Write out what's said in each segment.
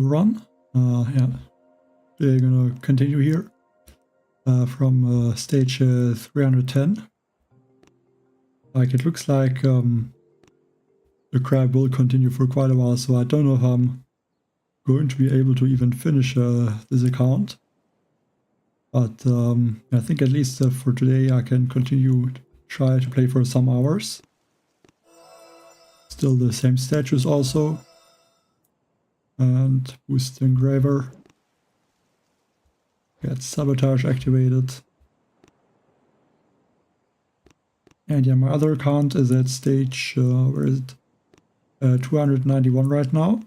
run. Yeah, we're gonna continue here from stage 310. Like, it looks like the crab will continue for quite a while, so I don't know if I'm going to be able to even finish this account. But I think at least for today I can continue to try to play for some hours. Still the same statues also. And boost the engraver. Get sabotage activated. And yeah, my other account is at stage, where is it? 291 right now.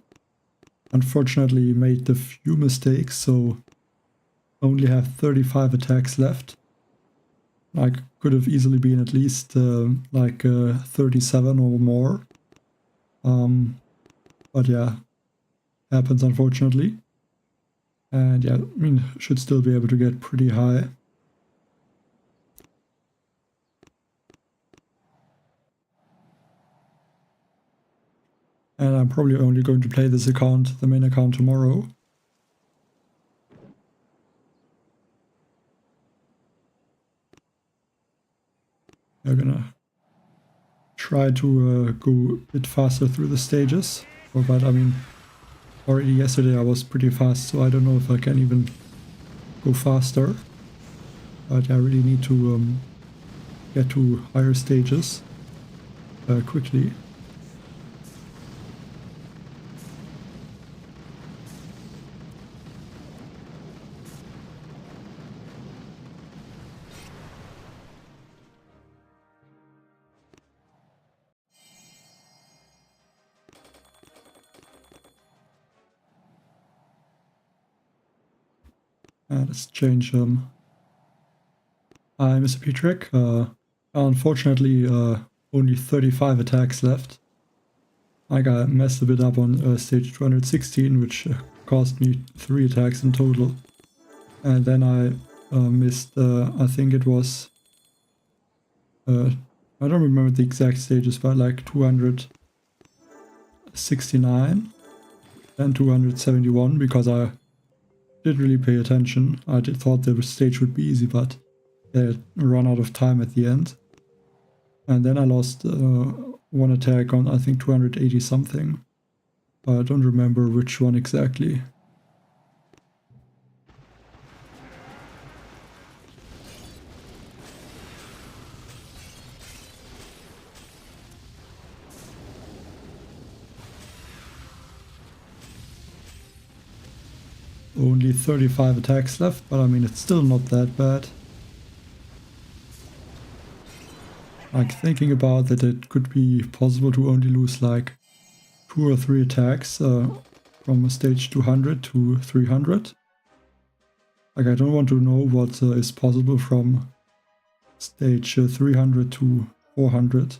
Unfortunately made a few mistakes, so only have 35 attacks left. Like, could have easily been at least 37 or more. But yeah, happens unfortunately. And yeah, I mean, should still be able to get pretty high. And I'm probably only going to play this account, the main account, tomorrow. I'm gonna try to go a bit faster through the stages. But I mean, already yesterday I was pretty fast, so I don't know if I can even go faster. But I really need to get to higher stages quickly. Let's change Hi, Mr. Petrick. Unfortunately, only 35 attacks left. I got messed a bit up on stage 216, which cost me 3 attacks in total. And then I missed, I think it was, I don't remember the exact stages, but like 269 and 271, because I didn't really pay attention. I thought the stage would be easy, but I run out of time at the end. And then I lost one attack on, I think, 280 something. I don't remember which one exactly. Only 35 attacks left, but I mean, it's still not that bad. Like, thinking about that, it could be possible to only lose like 2 or 3 attacks from stage 200 to 300. Like, I don't want to know what is possible from stage 300 to 400.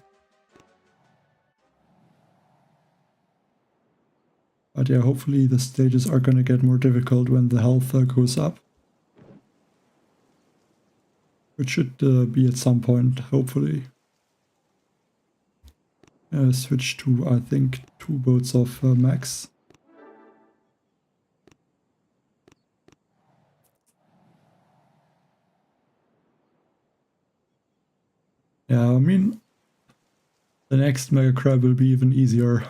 But yeah, hopefully the stages are gonna get more difficult when the health goes up. Which should be at some point, hopefully. Switch to, I think, 2 boats of max. Yeah, I mean, the next Mega Crab will be even easier.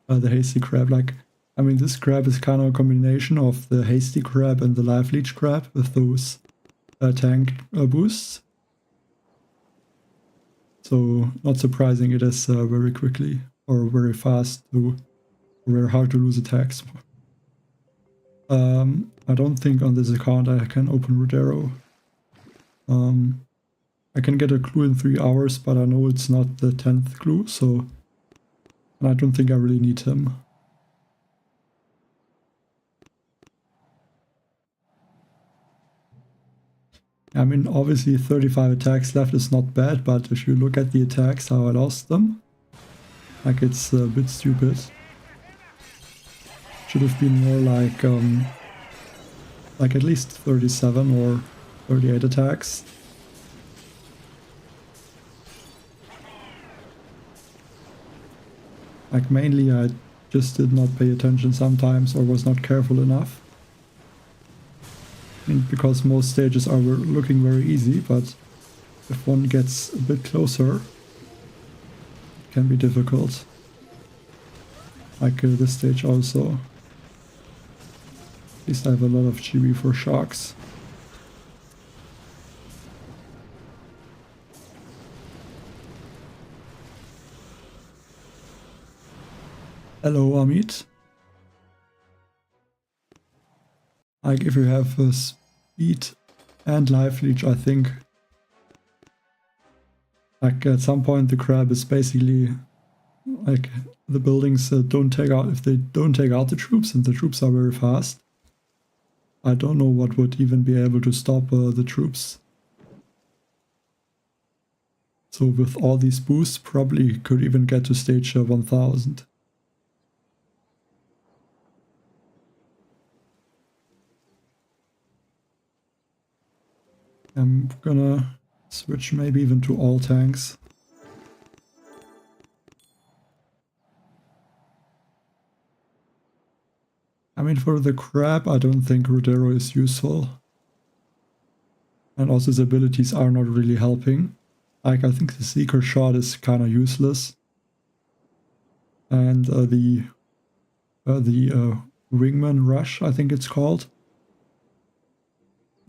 The Hasty Crab, like, I mean, this crab is kind of a combination of the Hasty Crab and the Life Leech Crab with those tank boosts. So, not surprising it is very quickly or very fast to, very hard to lose attacks. I don't think on this account I can open Rodero. I can get a clue in 3 hours, but I know it's not the 10th clue, so and I don't think I really need him. I mean, obviously 35 attacks left is not bad, but if you look at the attacks, how I lost them, like, it's a bit stupid. Should have been more like at least 37 or 38 attacks. Like, mainly I just did not pay attention sometimes or was not careful enough. I mean, because most stages are looking very easy, but if one gets a bit closer, it can be difficult. Like this stage also. At least I have a lot of GB for sharks. Hello, Amit. Like if you have speed and life leech, I think like at some point the crab is basically like the buildings don't take out, if they don't take out the troops and the troops are very fast. I don't know what would even be able to stop the troops. So with all these boosts probably could even get to stage 1000. I'm gonna switch maybe even to all tanks. I mean, for the crab, I don't think Rodero is useful. And also his abilities are not really helping. Like, I think the Seeker Shot is kind of useless. And the Wingman Rush, I think it's called.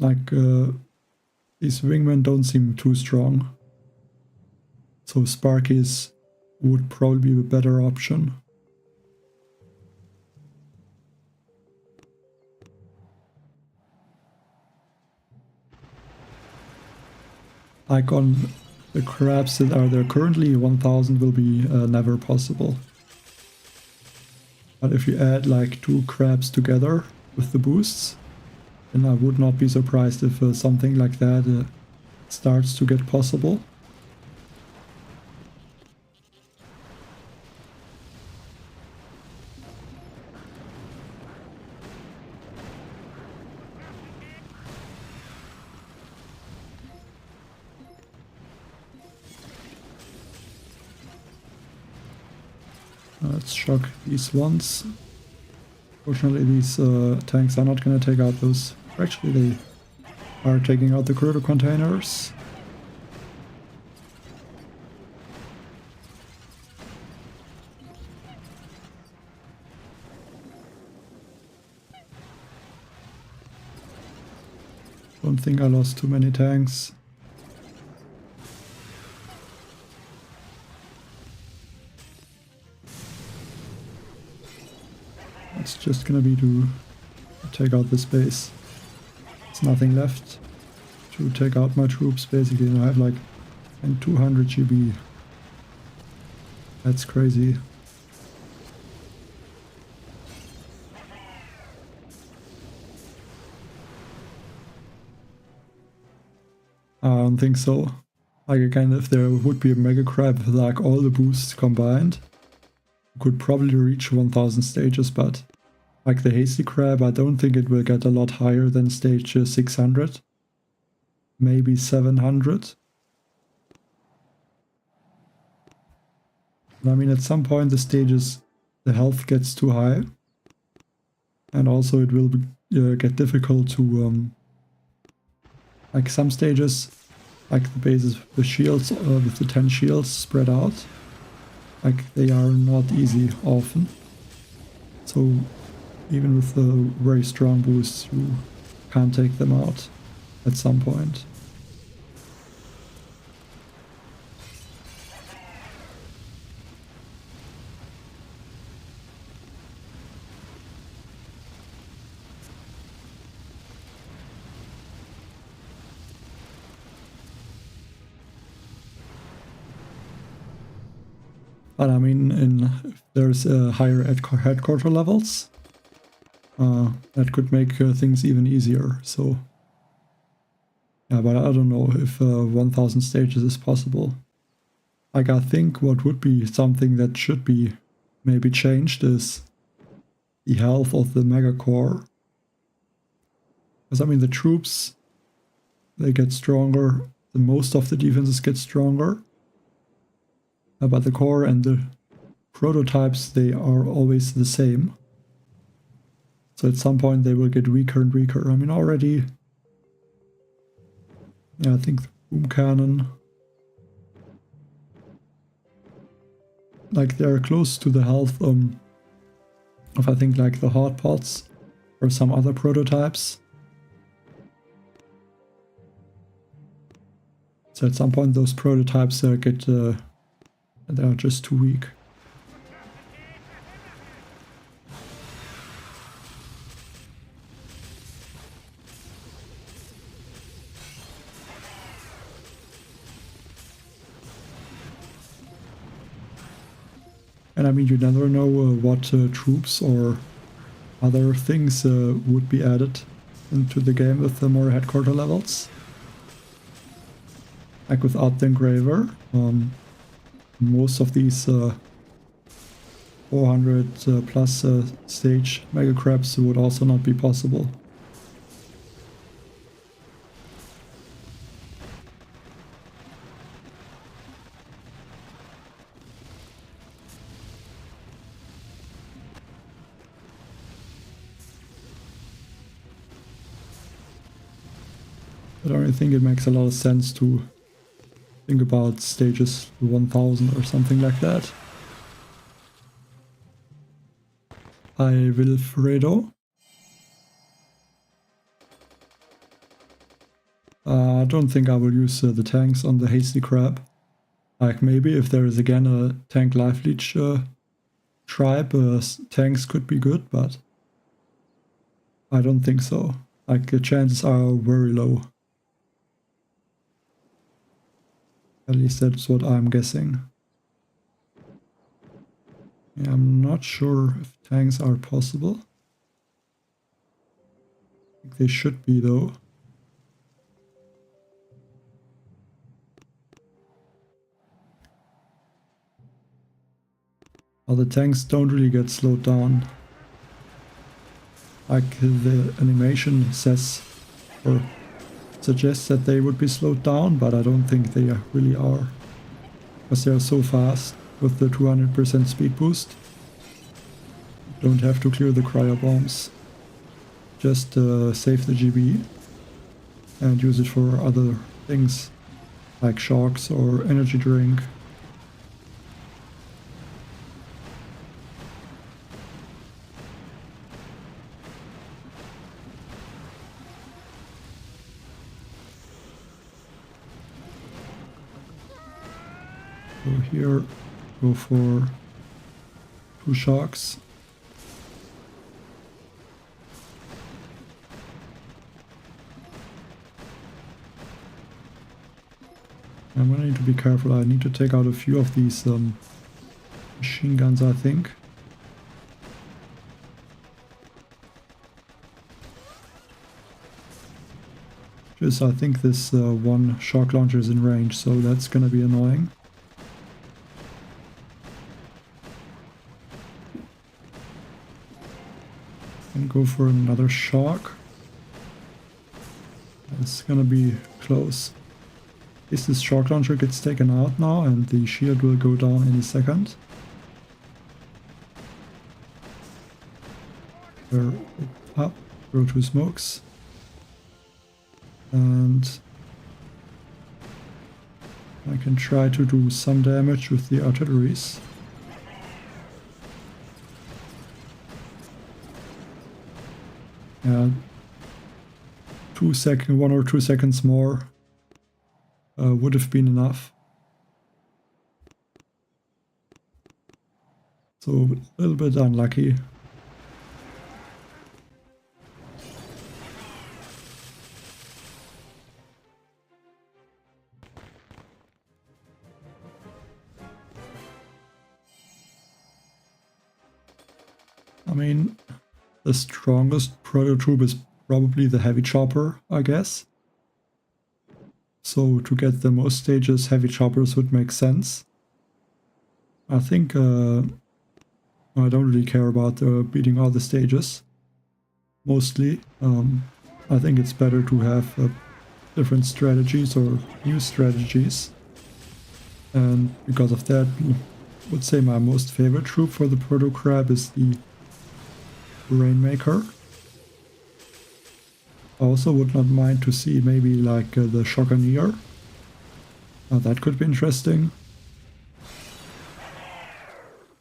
Like, these Wingmen don't seem too strong. So Sparkies would probably be a better option. Like on the crabs that are there currently, 1000 will be never possible. But if you add like 2 crabs together with the boosts, then I would not be surprised if something like that starts to get possible. Let's shock these ones. Fortunately, these tanks are not going to take out those. Actually, they are taking out the cruiser containers. Don't think I lost too many tanks. It's just gonna be to take out this base. There's nothing left to take out my troops basically, and I have like 200 GB. That's crazy. I don't think so. Like again, if there would be a Mega Crab with like all the boosts combined, could probably reach 1000 stages, but like the Hasty Crab, I don't think it will get a lot higher than stage 600. Maybe 700. I mean, at some point the stages, the health gets too high. And also it will get difficult to, like some stages, like the bases with shields, with the 10 shields spread out. Like they are not easy often. So even with the very strong boosts, you can't take them out at some point. But I mean, if there's higher headquarter levels, that could make things even easier. So yeah, but I don't know if 1000 stages is possible. Like I think what would be something that should be maybe changed is the health of the mega core. Because I mean the troops, they get stronger, most of the defenses get stronger. But the core and the prototypes, they are always the same. So at some point they will get weaker and weaker. I mean, already, yeah, I think the boom cannon, like they're close to the health of I think like the hot pots or some other prototypes. So at some point those prototypes they're just too weak. And I mean, you never know what troops or other things would be added into the game with the more headquarter levels. Like without the engraver, most of these 400 plus stage mega crabs would also not be possible. I don't really think it makes a lot of sense to think about stages 1000 or something like that. Hi, Wilfredo. I don't think I will use the tanks on the Hasty Crab. Like maybe if there is again a tank life leech tribe, tanks could be good, but I don't think so. Like the chances are very low. At least that's what I'm guessing. Yeah, I'm not sure if tanks are possible. I think they should be though. Well, the tanks don't really get slowed down. Like the animation says or suggests that they would be slowed down, but I don't think they really are. Because they are so fast with the 200% speed boost. Don't have to clear the cryo bombs. Just save the GB and use it for other things like shocks or energy drink. So here, go for 2 shocks. I'm gonna need to be careful. I need to take out a few of these machine guns, I think. Just I think this one shock launcher is in range, so that's gonna be annoying. And go for another shock. It's gonna be close. If this shock launcher gets taken out now and the shield will go down any second. There, up, throw 2 smokes. And I can try to do some damage with the artilleries. Yeah, 1 or 2 seconds more would have been enough. So a little bit unlucky. I mean, the strongest prototroop is probably the heavy chopper, I guess. So to get the most stages, heavy choppers would make sense. I think I don't really care about beating all the stages. Mostly, I think it's better to have different strategies or new strategies. And because of that, would say my most favorite troop for the Proto Crab is the Rainmaker. I also would not mind to see maybe like the Shogunir. That could be interesting.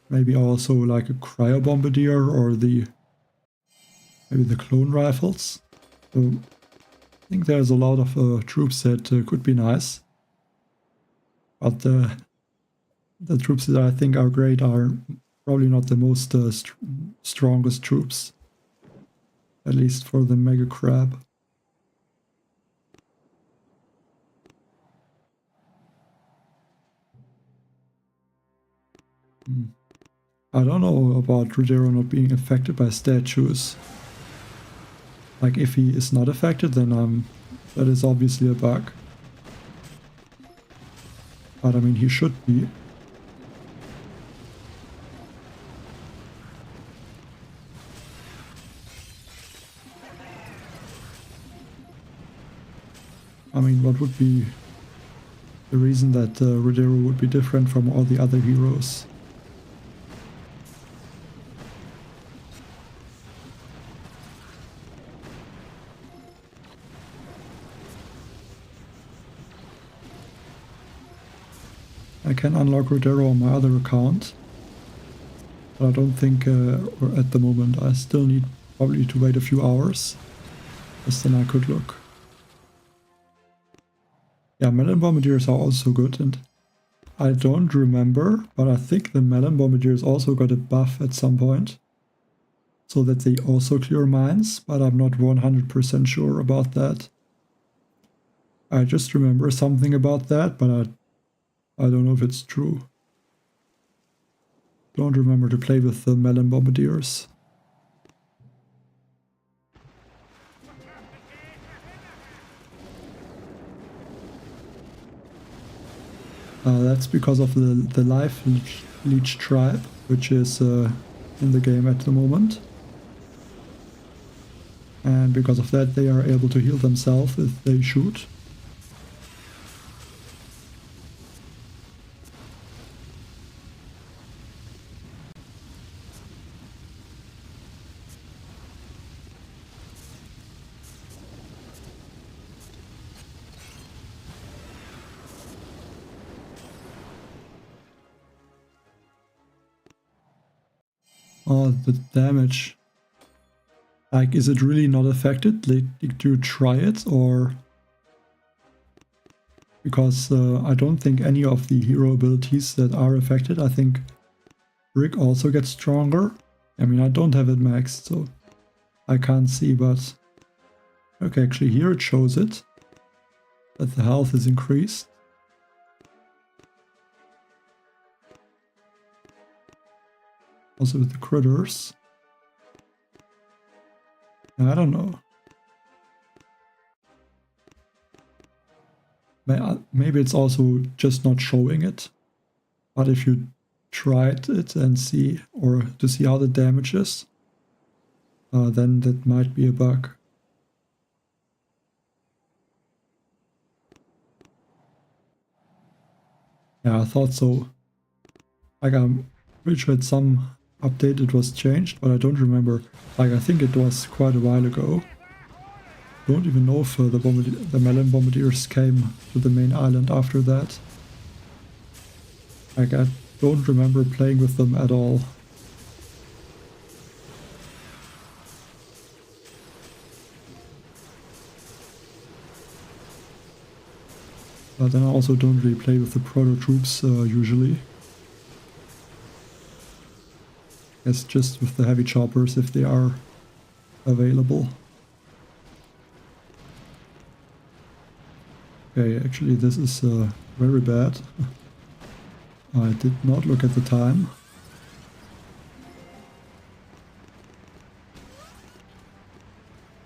Maybe also like a Cryo Bombardier or maybe the Clone Rifles. So I think there's a lot of troops that could be nice. But the troops that I think are great are probably not the most strongest troops. At least for the Mega Crab. I don't know about Rodero not being affected by statues. Like if he is not affected, then that is obviously a bug. But I mean, he should be. I mean, what would be the reason that Rodero would be different from all the other heroes? I can unlock Rodero on my other account, but I don't think at the moment. I still need probably to wait a few hours, because then I could look. Yeah, Melon Bombardiers are also good, and I don't remember, but I think the Melon Bombardiers also got a buff at some point, so that they also clear mines, but I'm not 100% sure about that. I just remember something about that, but I don't know if it's true. Don't remember to play with the Melon Bombardiers. That's because of the Life Leech tribe, which is in the game at the moment. And because of that, they are able to heal themselves if they shoot. Oh, the damage. Like, is it really not affected? Did you try it, or... Because I don't think any of the hero abilities that are affected. I think Rick also gets stronger. I mean, I don't have it maxed, so I can't see, but... Okay, actually here it shows it. That the health is increased. Also with the critters. I don't know. Maybe it's also just not showing it. But if you tried it and see, or to see how the damage is, then that might be a bug. Yeah, I thought so. Like, I'm pretty sure at some update it was changed, but I don't remember. Like, I think it was quite a while ago. Don't even know if the Melon Bombardiers came to the main island after that. Like, I don't remember playing with them at all. But then I also don't really play with the proto troops usually. It's just with the heavy choppers if they are available. Okay, actually this is very bad. I did not look at the time.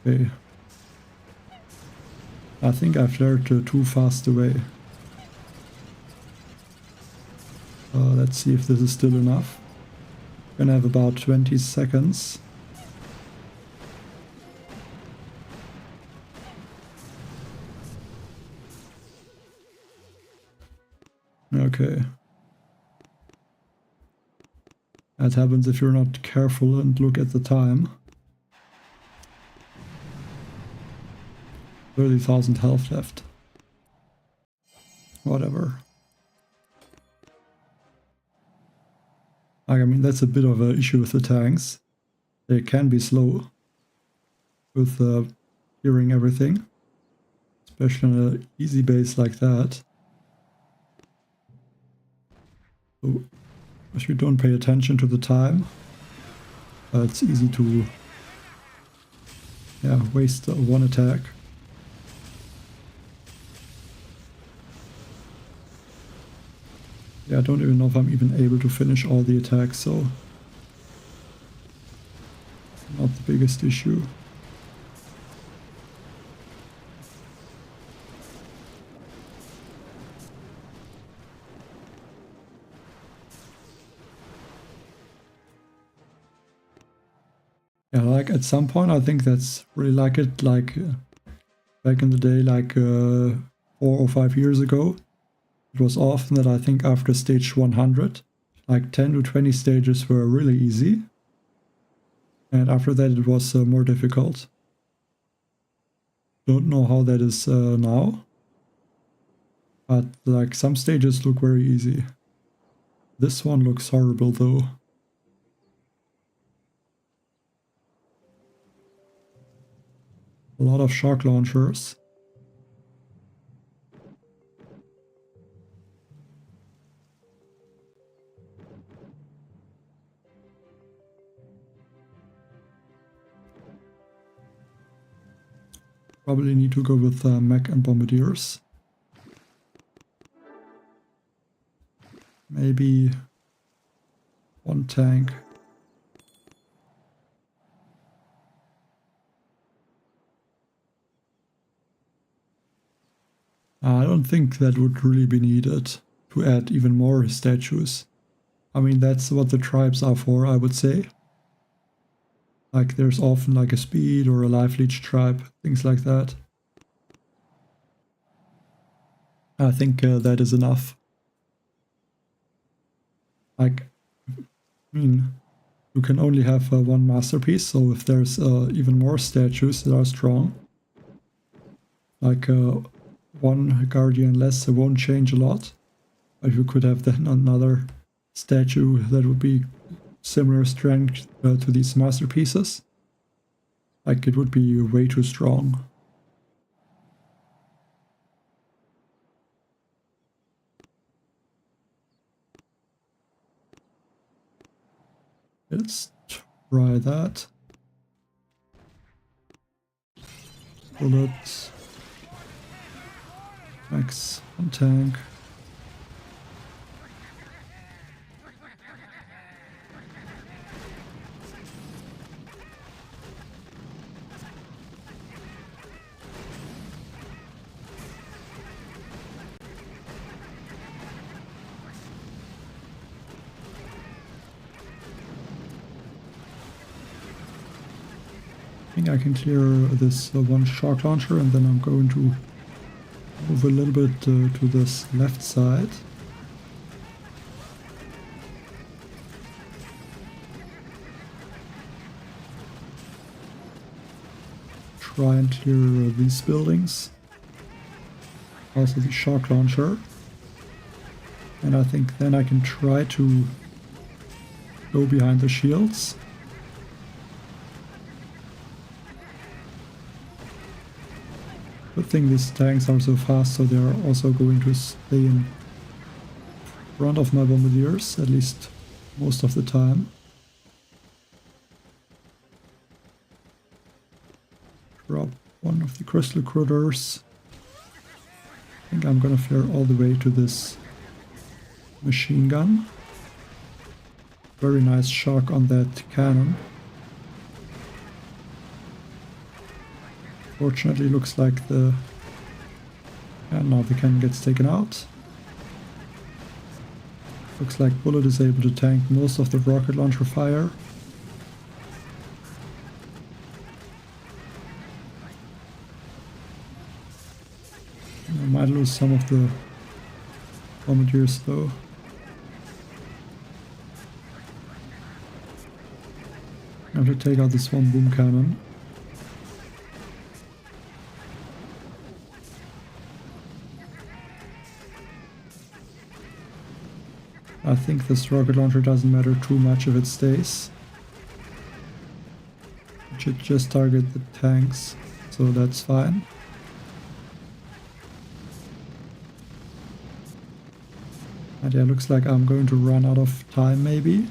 Okay. I think I flared too fast away. Let's see if this is still enough. Gonna have about 20 seconds. Okay. That happens if you're not careful and look at the time. 30,000 health left. Whatever. I mean, that's a bit of an issue with the tanks. They can be slow with hearing everything, especially on an easy base like that. So if you don't pay attention to the time, it's easy to waste one attack. Yeah, I don't even know if I'm even able to finish all the attacks, so not the biggest issue. Yeah, like at some point I think that's really like it, like back in the day, like 4 or 5 years ago. It was often that I think after stage 100, like 10 to 20 stages were really easy. And after that it was more difficult. Don't know how that is now. But like some stages look very easy. This one looks horrible though. A lot of shock launchers. Probably need to go with mech and bombardiers. Maybe one tank. I don't think that would really be needed to add even more statues. I mean, that's what the tribes are for, I would say. Like there's often like a speed or a life leech tribe, things like that. I think that is enough. Like, I mean, you can only have one masterpiece, so if there's even more statues that are strong, like one guardian less, it won't change a lot. But you could have then another statue that would be similar strength to these masterpieces. Like it would be way too strong. Let's try that. Bullets. Max on tank. I think I can clear this one shock launcher and then I'm going to move a little bit to this left side. Try and clear these buildings. Also the shock launcher. And I think then I can try to go behind the shields. Good thing these tanks are so fast, so they are also going to stay in front of my bombardiers, at least most of the time. Drop one of the crystal critters. I think I'm gonna flare all the way to this machine gun. Very nice shock on that cannon. Fortunately, looks like the... and now the cannon gets taken out. Looks like Bullet is able to tank most of the rocket launcher fire. I might lose some of the bombardiers though. I have to take out this one boom cannon. I think this rocket launcher doesn't matter too much if it stays. It should just target the tanks, so that's fine. And yeah, looks like I'm going to run out of time maybe.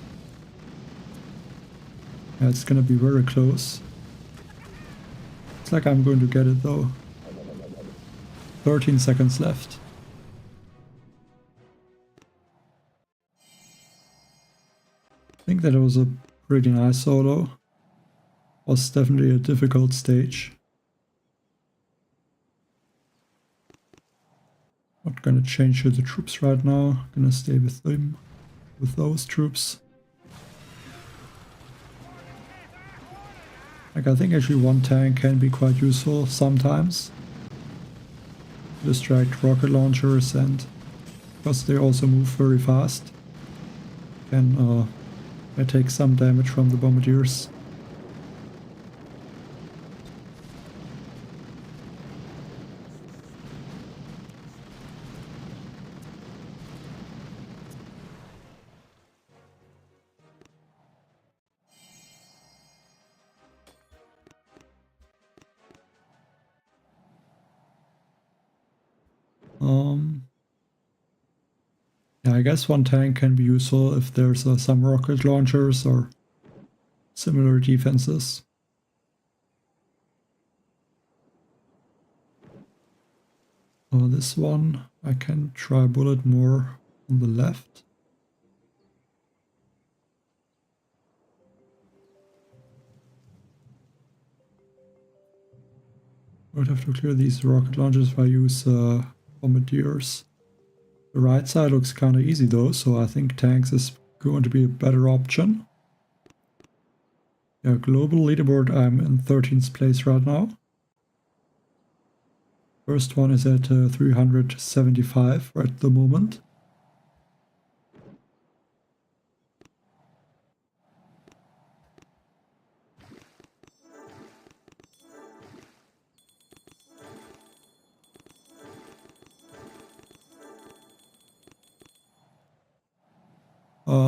Yeah, it's gonna be very close. Looks like I'm going to get it though. 13 seconds left. I think that it was a pretty nice solo. Was definitely a difficult stage. Not gonna change to the troops right now. Gonna stay with them, with those troops. Like, I think actually one tank can be quite useful sometimes. Distract rocket launchers, and because they also move very fast, can take some damage from the bombardiers. Yeah, I guess one tank can be useful if there's some rocket launchers or similar defenses. This one, I can try bullet more on the left. I would have to clear these rocket launchers if I use bombardiers. The right side looks kind of easy though, so I think tanks is going to be a better option. Yeah, global leaderboard, I'm in 13th place right now. First one is at 375 right at the moment.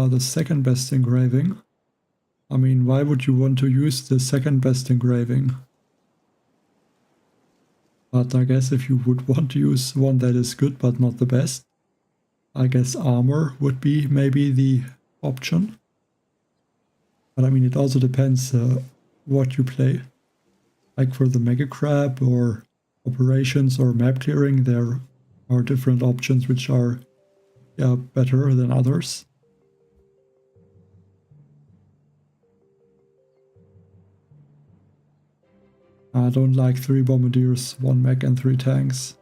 The second best engraving. I mean, why would you want to use the second best engraving? But I guess if you would want to use one that is good but not the best, I guess armor would be maybe the option. But I mean, it also depends what you play. Like for the Mega Crab or operations or map clearing, there are different options which are better than others. I don't like 3 bombardiers, 1 mech and 3 tanks.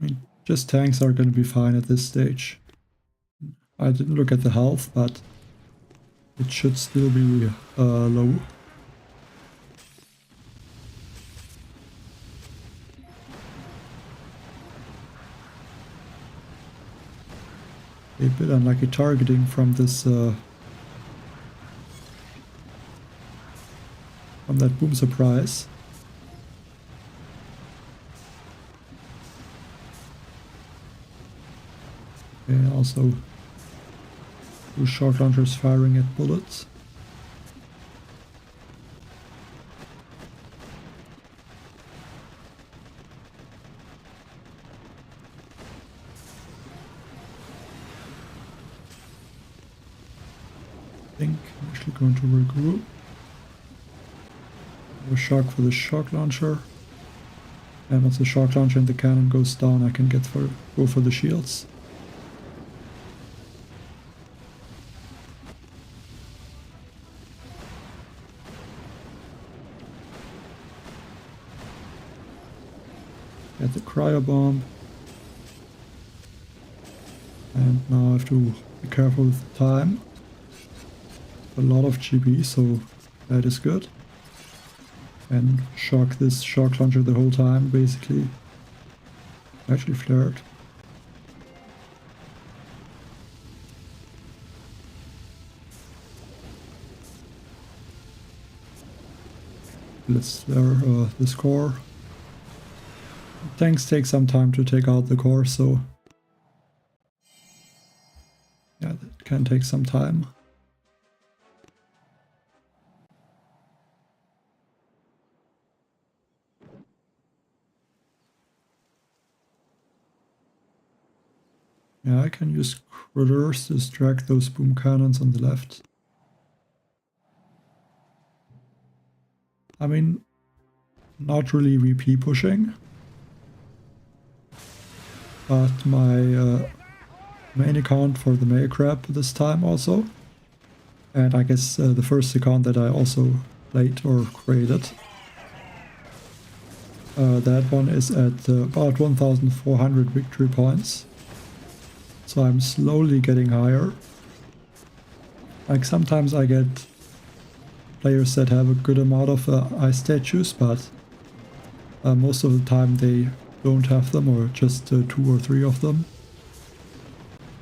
I mean, just tanks are going to be fine at this stage. I didn't look at the health, but it should still be low. A bit unlucky targeting from this from that boom surprise. Okay, also 2 shock launchers firing at bullets. I think I'm actually going to regroup. A shock for the shock launcher, and once the shock launcher and the cannon goes down, I can go for the shields. Get the cryo bomb, and now I have to be careful with the time. A lot of GB, so that is good. And shock this shock launcher the whole time, basically. Actually flared. Let's clear this core. Tanks take some time to take out the core, so yeah, that can take some time. Yeah, I can use critters to distract those boom cannons on the left. I mean, not really VP pushing, but my main account for the Mega Crab this time also. And I guess the first account that I also played or created. That one is at about 1,400 victory points. So I'm slowly getting higher. Like sometimes I get players that have a good amount of ice statues, but most of the time they don't have them, or just 2 or 3 of them.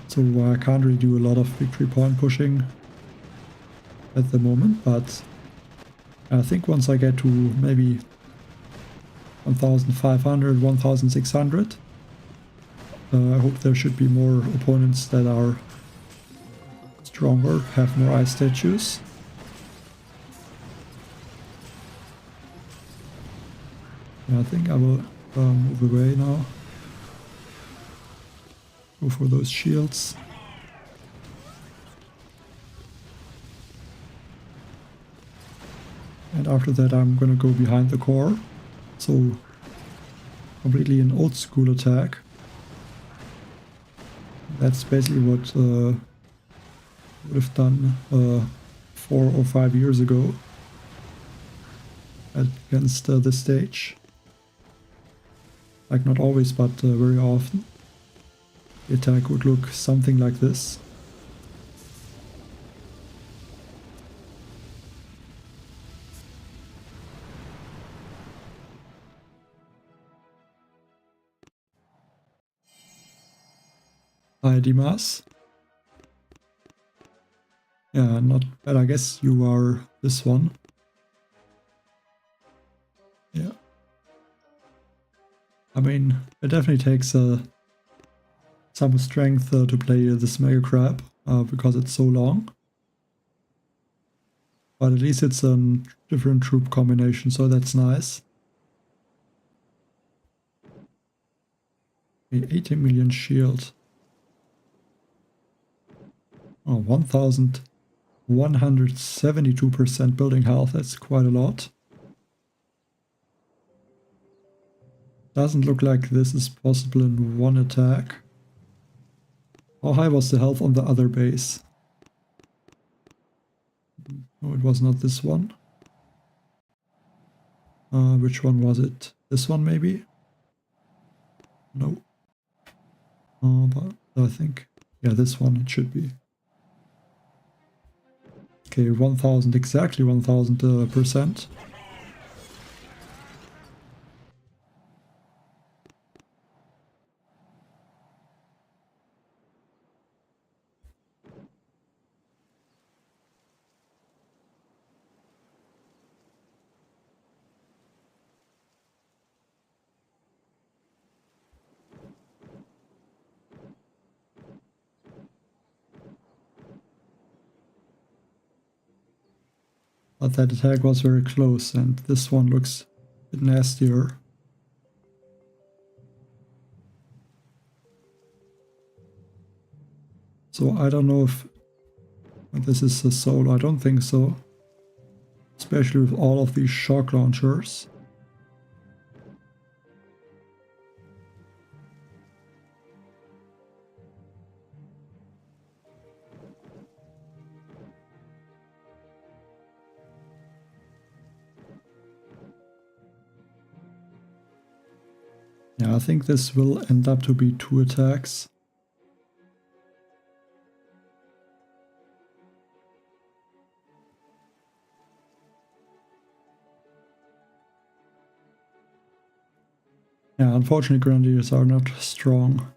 So I can't really do a lot of victory point pushing at the moment, but I think once I get to maybe 1,500, 1,600, I hope there should be more opponents that are stronger, have more ice statues. I think I will move away now. Go for those shields. And after that I'm gonna go behind the core. So completely an old school attack. That's basically what would have done 4 or 5 years ago against this stage. Like not always, but very often. The attack would look something like this. Hi Dimas. Yeah, not bad. I guess you are this one. Yeah. I mean, it definitely takes some strength to play this Mega Crab because it's so long. But at least it's a different troop combination, so that's nice. 80 million shield. Oh, 1,172% building health, that's quite a lot. Doesn't look like this is possible in one attack. How high was the health on the other base? No, it was not this one. Which one was it? This one maybe? No. But I think, yeah, this one it should be. Okay, 1,000, exactly 1,000%. But that attack was very close, and this one looks a bit nastier. So I don't know if this is a solo, I don't think so. Especially with all of these shock launchers. Yeah, I think this will end up to be 2 attacks. Yeah, unfortunately Grenadiers are not strong.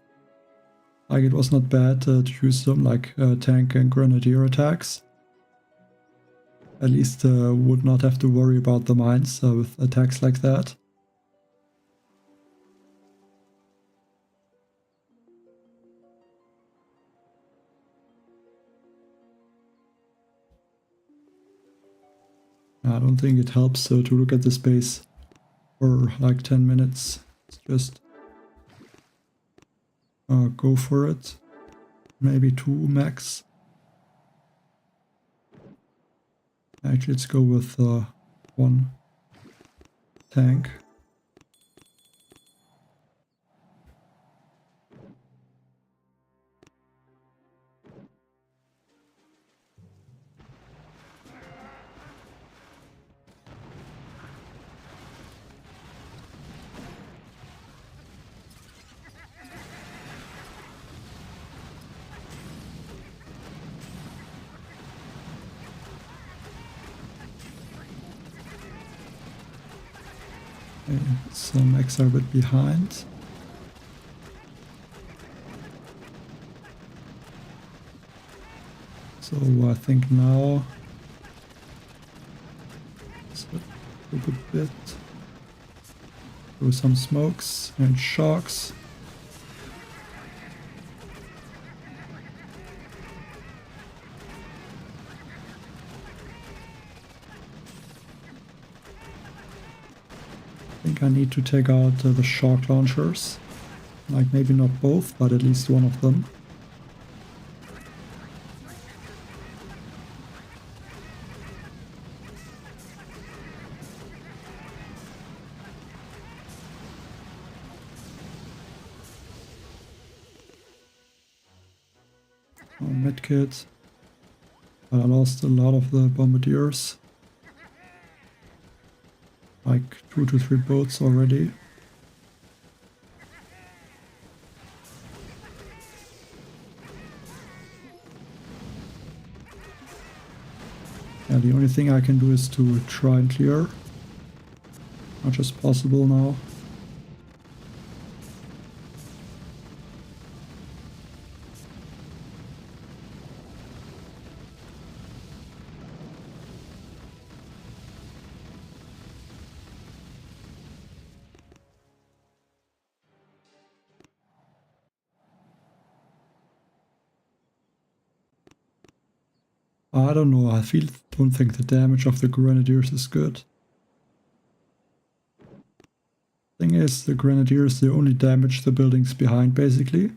Like it was not bad to use them like tank and Grenadier attacks. at least would not have to worry about the mines with attacks like that. I don't think it helps to look at this base for like 10 minutes. It's just go for it. Maybe 2 max. Actually, let's go with 1 tank. Some X are a bit behind. So I think now let's a good bit. Do some smokes and shocks. I think I need to take out the shock launchers. Like maybe not both, but at least one of them. Oh, medkit. But I lost a lot of the bombardiers. Like 2 to 3 boats already. Yeah, the only thing I can do is to try and clear. Much as possible now. I don't know, don't think the damage of the Grenadiers is good. Thing is, the Grenadiers, they only damage the buildings behind, basically.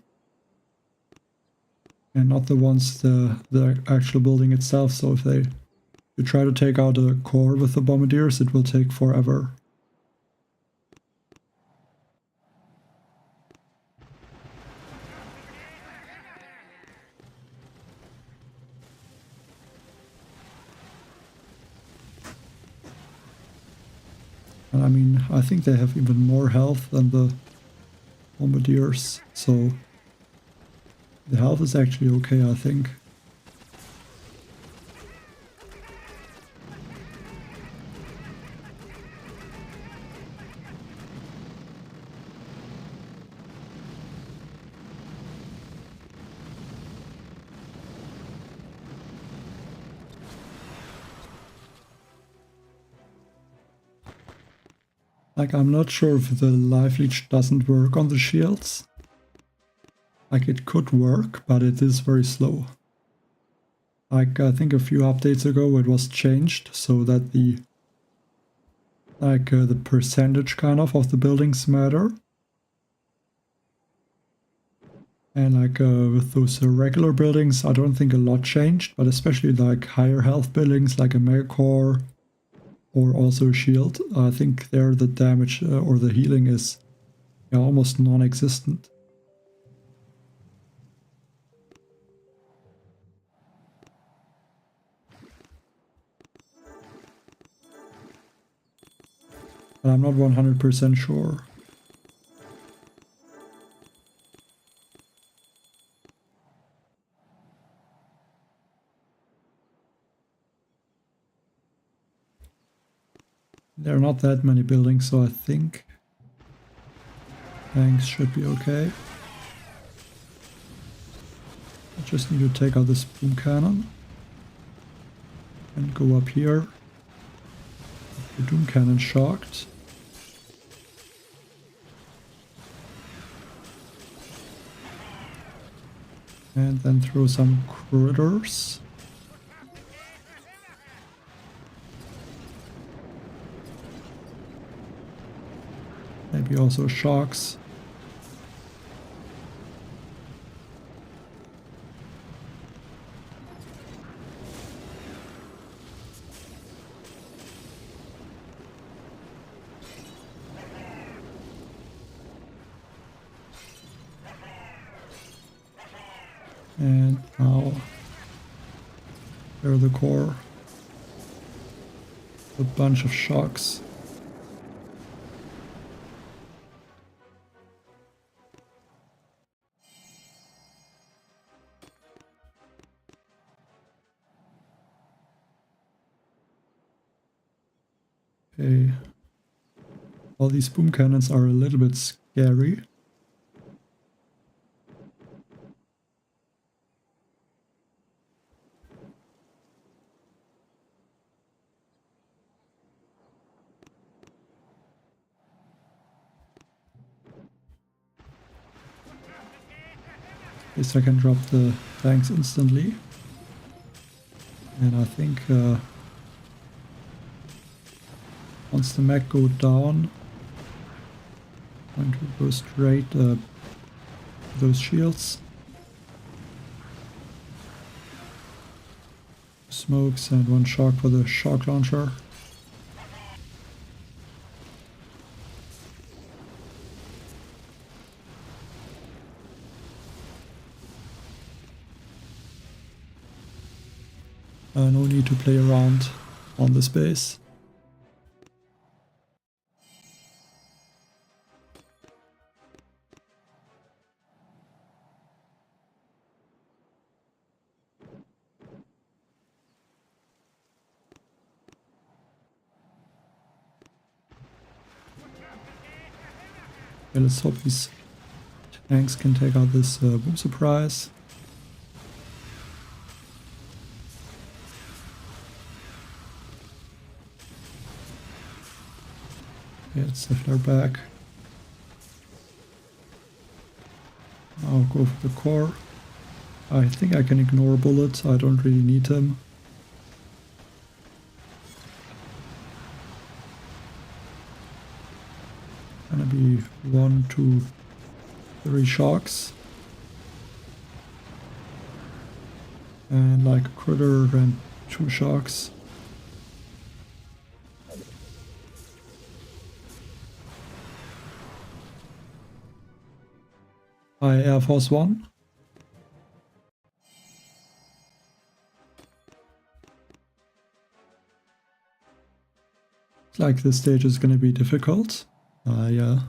And not the ones, the actual building itself, so if you try to take out a core with the Bombardiers, it will take forever. And I mean, I think they have even more health than the Bombardiers, so the health is actually okay, I think. Like, I'm not sure if the life leech doesn't work on the shields. Like, it could work, but it is very slow. Like, I think a few updates ago it was changed so that the percentage kind of the buildings matter. And like with those regular buildings, I don't think a lot changed, but especially like higher health buildings like a megacore or also a shield, I think there the damage or the healing is almost non-existent. But I'm not 100% sure. There are not that many buildings, so I think tanks should be okay. I just need to take out this boom cannon. And go up here. The Doom Cannon shocked. And then throw some critters. Maybe also sharks. And now here are the core. A bunch of sharks. Okay. All these boom cannons are a little bit scary. At least I can drop the tanks instantly. And I think once the mech go down, I'm going to go straight to those shields. Smokes and one shark for the shark launcher. No need to play around on this base. Okay, let's hope these tanks can take out this boom surprise. Okay, let's lift our back. I'll go for the core. I think I can ignore bullets, I don't really need them. Gonna be 1, 2, 3 sharks. And like a critter and 2 sharks. Hi, Air Force One. Looks like this stage is gonna be difficult. Yeah.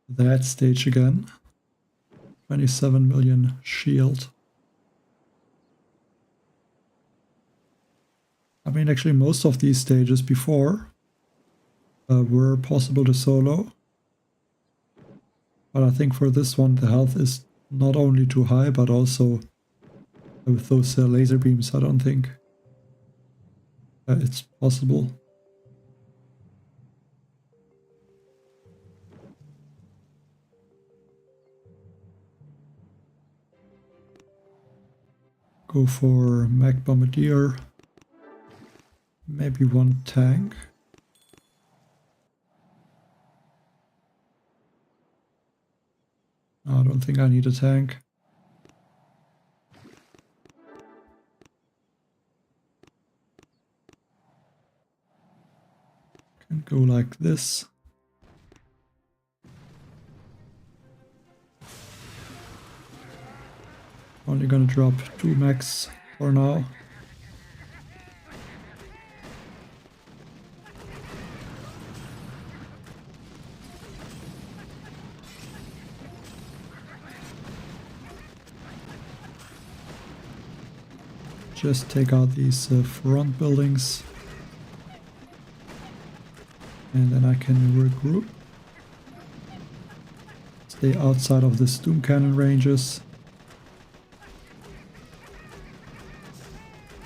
That stage again. 27 million shield. I mean, actually most of these stages before were possible to solo. But I think for this one the health is not only too high, but also with those laser beams I don't think it's possible. Go for Mech Bombardier. Maybe one tank. No, I don't think I need a tank. Can go like this. Only gonna drop 2 mechs for now. Just take out these front buildings. And then I can regroup. Stay outside of the Doom Cannon ranges.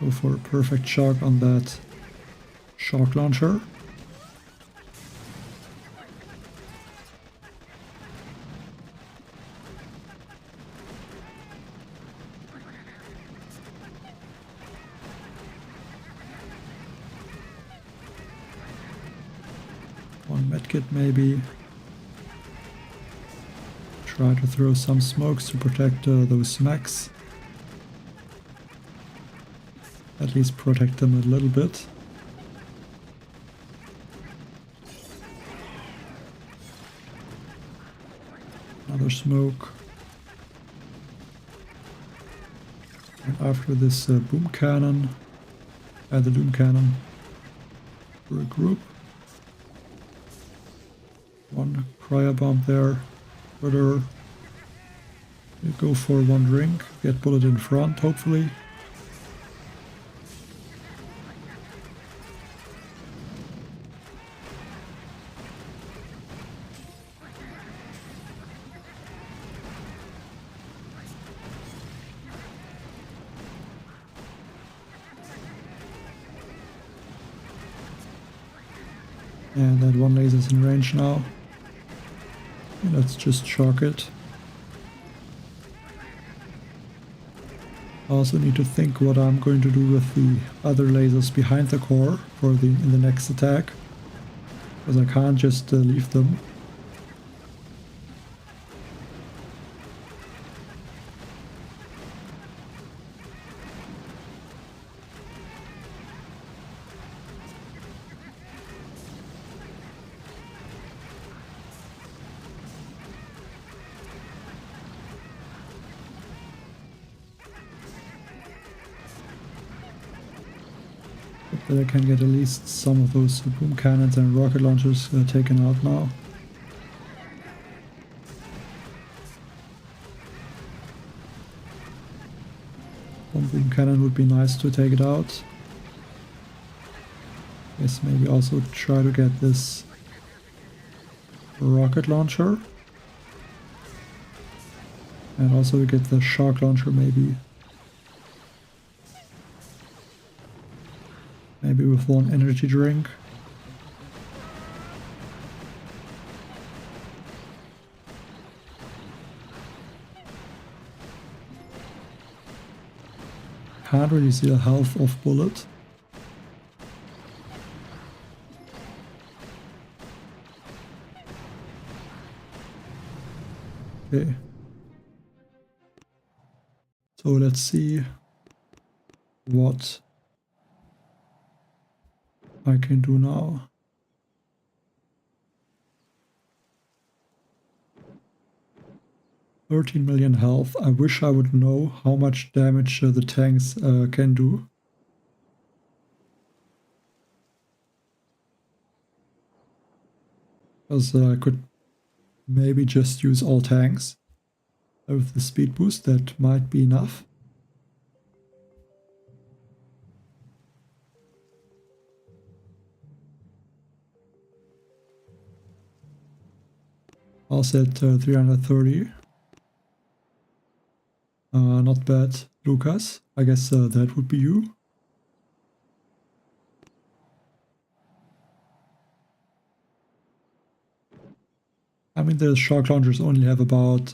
Go for a perfect shot on that shock launcher. One medkit maybe. Try to throw some smokes to protect those mechs. At least protect them a little bit. Another smoke. And after this boom cannon, the doom cannon, regroup. One cryo bomb there. Further, go for one drink, get bullet in front, hopefully. And that one laser's in range now. Let's just shock it. I also need to think what I'm going to do with the other lasers behind the core for in the next attack, because I can't just leave them. That I can get at least some of those boom cannons and rocket launchers taken out now. One boom cannon would be nice to take it out. Yes, maybe also try to get this rocket launcher. And also get the shock launcher maybe. Maybe with one energy drink. Can't really see the health of bullet. Okay. So let's see what I can do now. $13 million health. I wish I would know how much damage the tanks can do. Because I could maybe just use all tanks. With the speed boost, that might be enough. Also at 330. Not bad, Lucas. I guess that would be you. I mean, the shock launchers only have about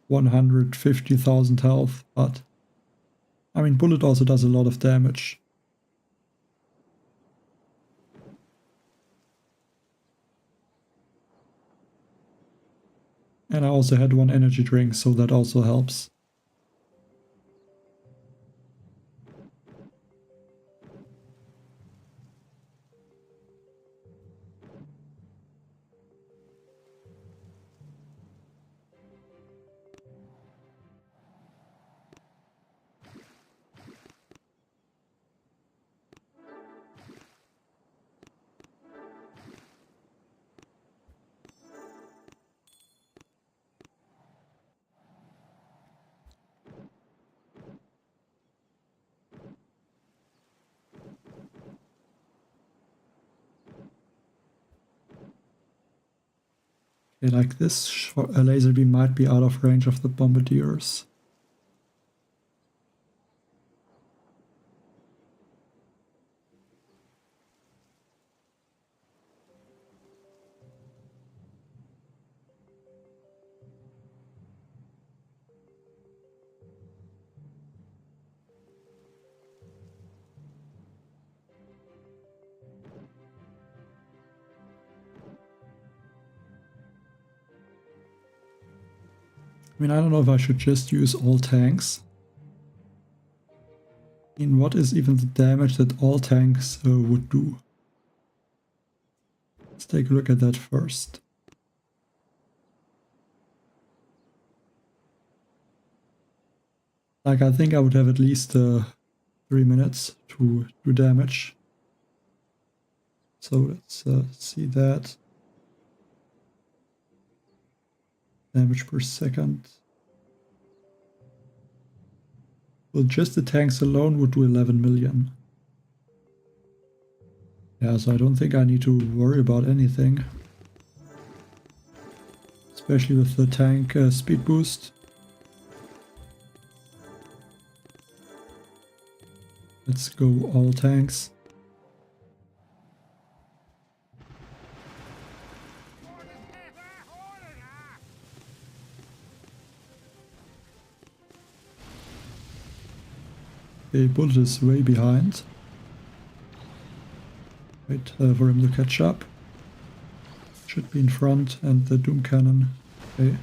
150,000 health, but I mean, bullet also does a lot of damage. And I also had one energy drink, so that also helps. Okay, like this laser beam might be out of range of the bombardiers. I mean, I don't know if I should just use all tanks. I mean, what is even the damage that all tanks would do? Let's take a look at that first. Like, I think I would have at least 3 minutes to do damage. So let's see that. Damage per second. Well, just the tanks alone would do 11 million. Yeah, so I don't think I need to worry about anything. Especially with the tank speed boost. Let's go all tanks. Okay, Bullet is way behind. Wait for him to catch up. Should be in front, and the Doom Cannon. Okay.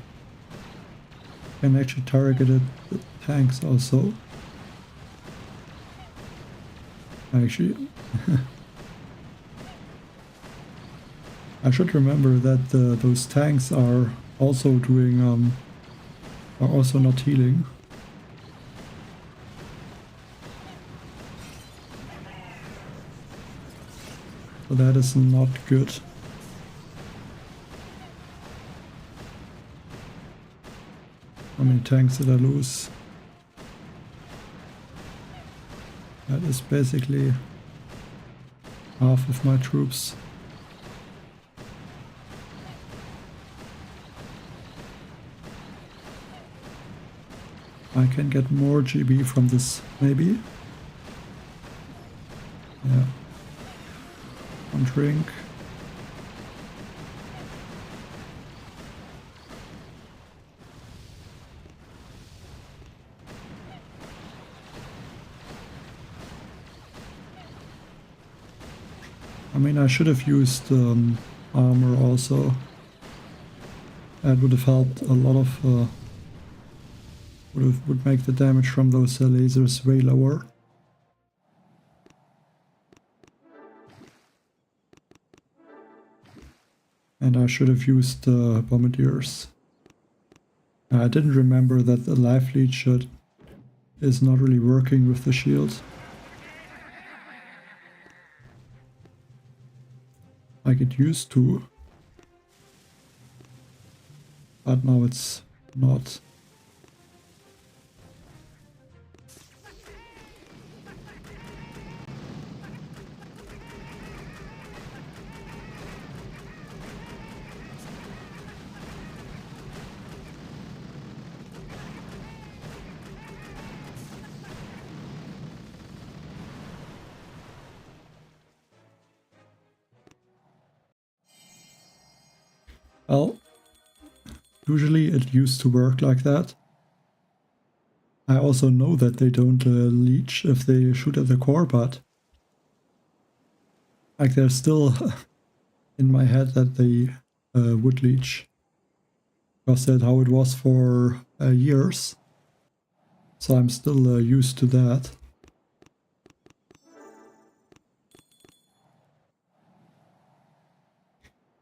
Can actually target the tanks also. Actually, I should remember that those tanks are also doing are also not healing. So that is not good. How many tanks did I lose? That is basically half of my troops. I can get more GB from this, maybe. Yeah. One drink. I mean, I should have used armor also. That would have helped a lot of. Would make the damage from those lasers way lower. And I should have used bombardiers. I didn't remember that the life leech is not really working with the shield. Like it used to. But now it's not. Well, usually it used to work like that. I also know that they don't leech if they shoot at the core, but like they're still in my head that they would leech. Because that's how it was for years. So I'm still used to that.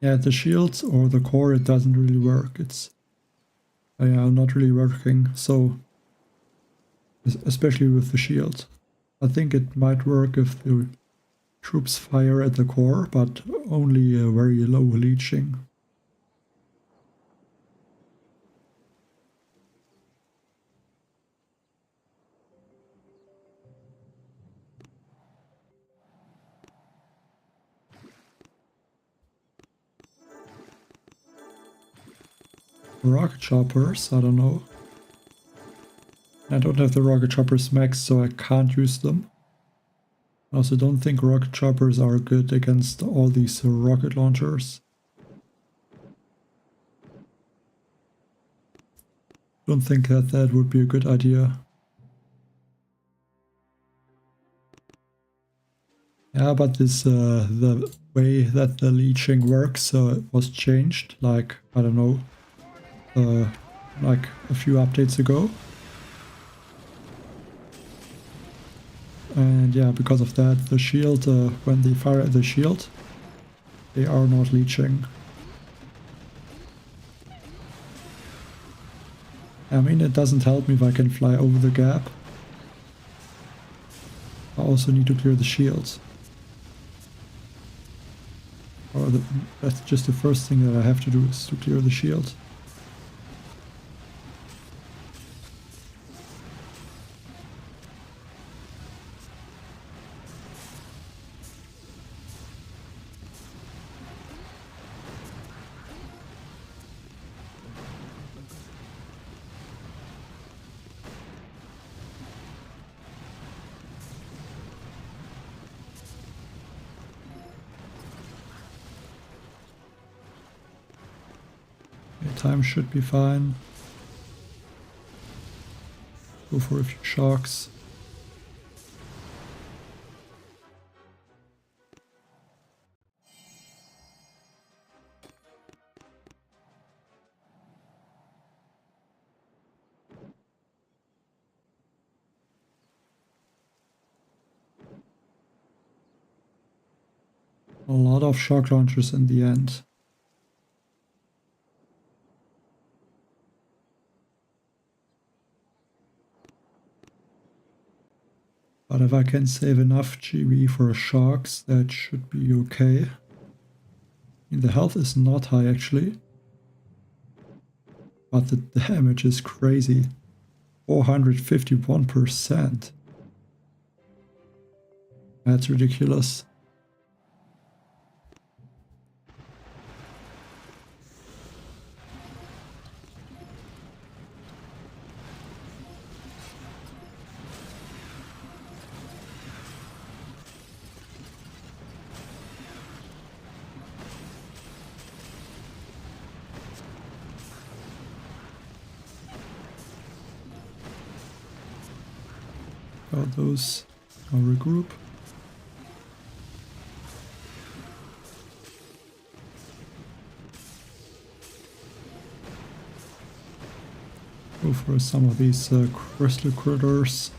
Yeah, the shields or the core, it doesn't really work. It's not really working. So, especially with the shield. I think it might work if the troops fire at the core, but only very low leeching. Rocket choppers, I don't know. I don't have the rocket choppers max, so I can't use them. I also don't think rocket choppers are good against all these rocket launchers. Don't think that would be a good idea. Yeah, but this the way that the leeching works was changed. Like, I don't know, like a few updates ago. And yeah, because of that, the shield, when they fire at the shield, they are not leeching. I mean, it doesn't help me if I can fly over the gap. I also need to clear the shields. Or that's just the first thing that I have to do, is to clear the shield. Time should be fine. Go for a few sharks. A lot of shark launchers in the end. But if I can save enough GB for sharks, that should be okay. I mean, the health is not high actually, but the damage is crazy. 451%. That's ridiculous. Got those. I'll regroup. Go for some of these crystal critters.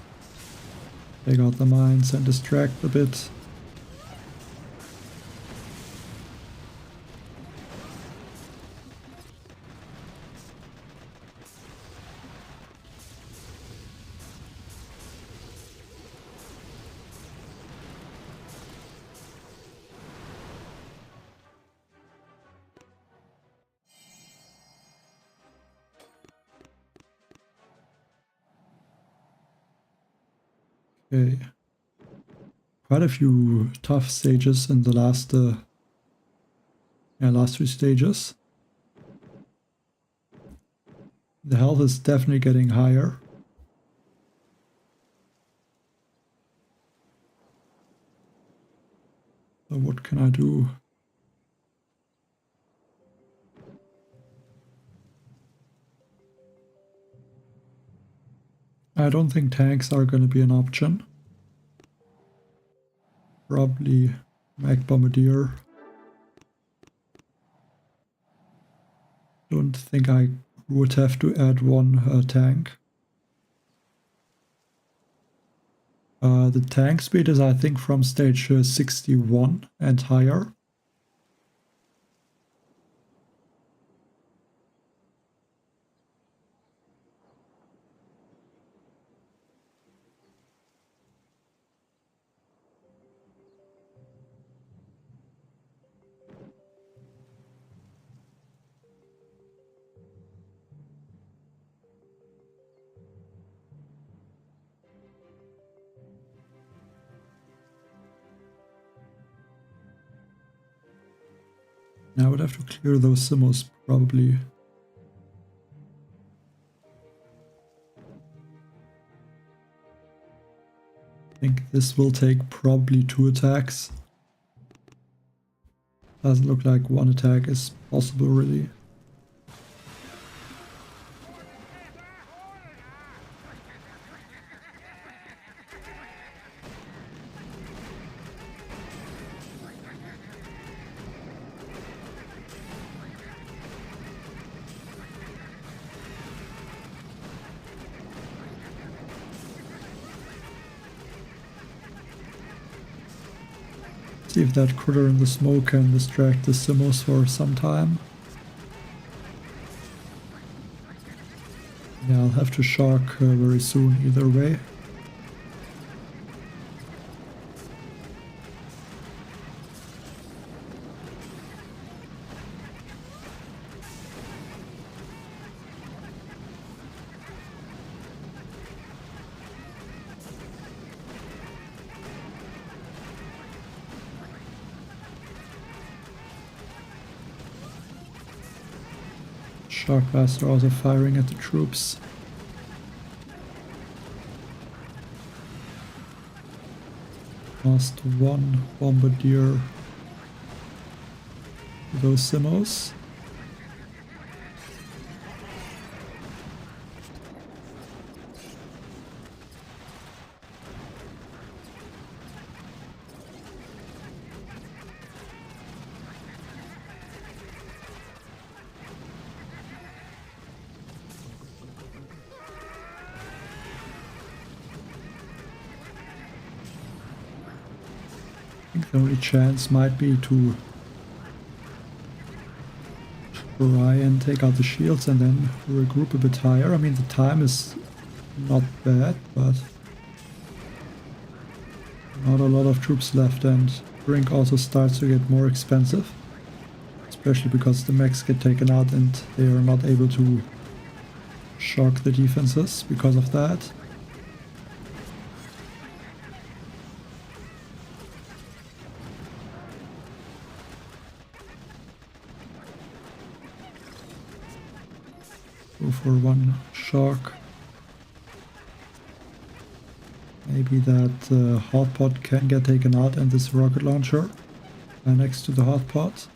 Take out the mines and distract a bit. Okay. Quite a few tough stages in the last two stages. The health is definitely getting higher. So what can I do? I don't think tanks are going to be an option. Probably Mag Bombardier. Don't think I would have to add one tank. The tank speed is, I think, from stage 61 and higher. I would have to clear those simmos, probably. I think this will take probably 2 attacks. Doesn't look like one attack is possible, really. See if that critter in the smoke can distract the Simmos for some time. Yeah, I'll have to shock very soon either way. Shark blasts are also firing at the troops. Lost one bombardier to those Simmos. I think the only chance might be to try and take out the shields and then regroup a bit higher. I mean, the time is not bad, but not a lot of troops left, and drink also starts to get more expensive, especially because the mechs get taken out and they are not able to shock the defenses because of that. Go for one shock. Maybe that hotpot can get taken out and this rocket launcher next to the hotpot.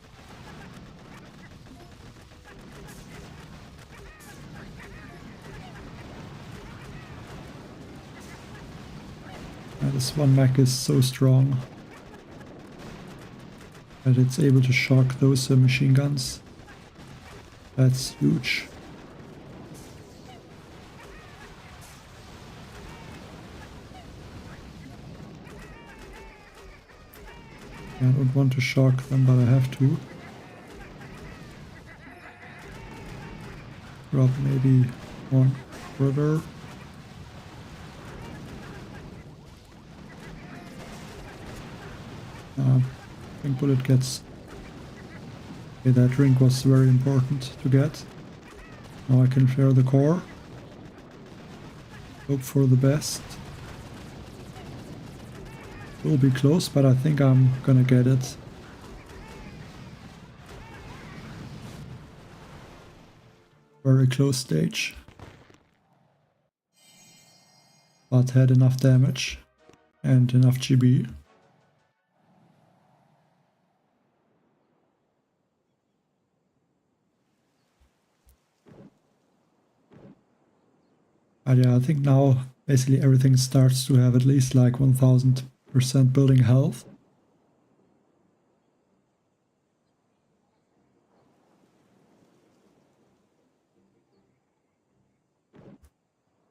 This one mech is so strong that it's able to shock those machine guns. That's huge. I don't want to shock them, but I have to. Drop maybe one river. I think bullet gets... Okay, that drink was very important to get. Now I can clear the core. Hope for the best. It will be close, but I think I'm gonna get it. Very close stage. But had enough damage and enough GB. But yeah, I think now basically everything starts to have at least like 1000% building health.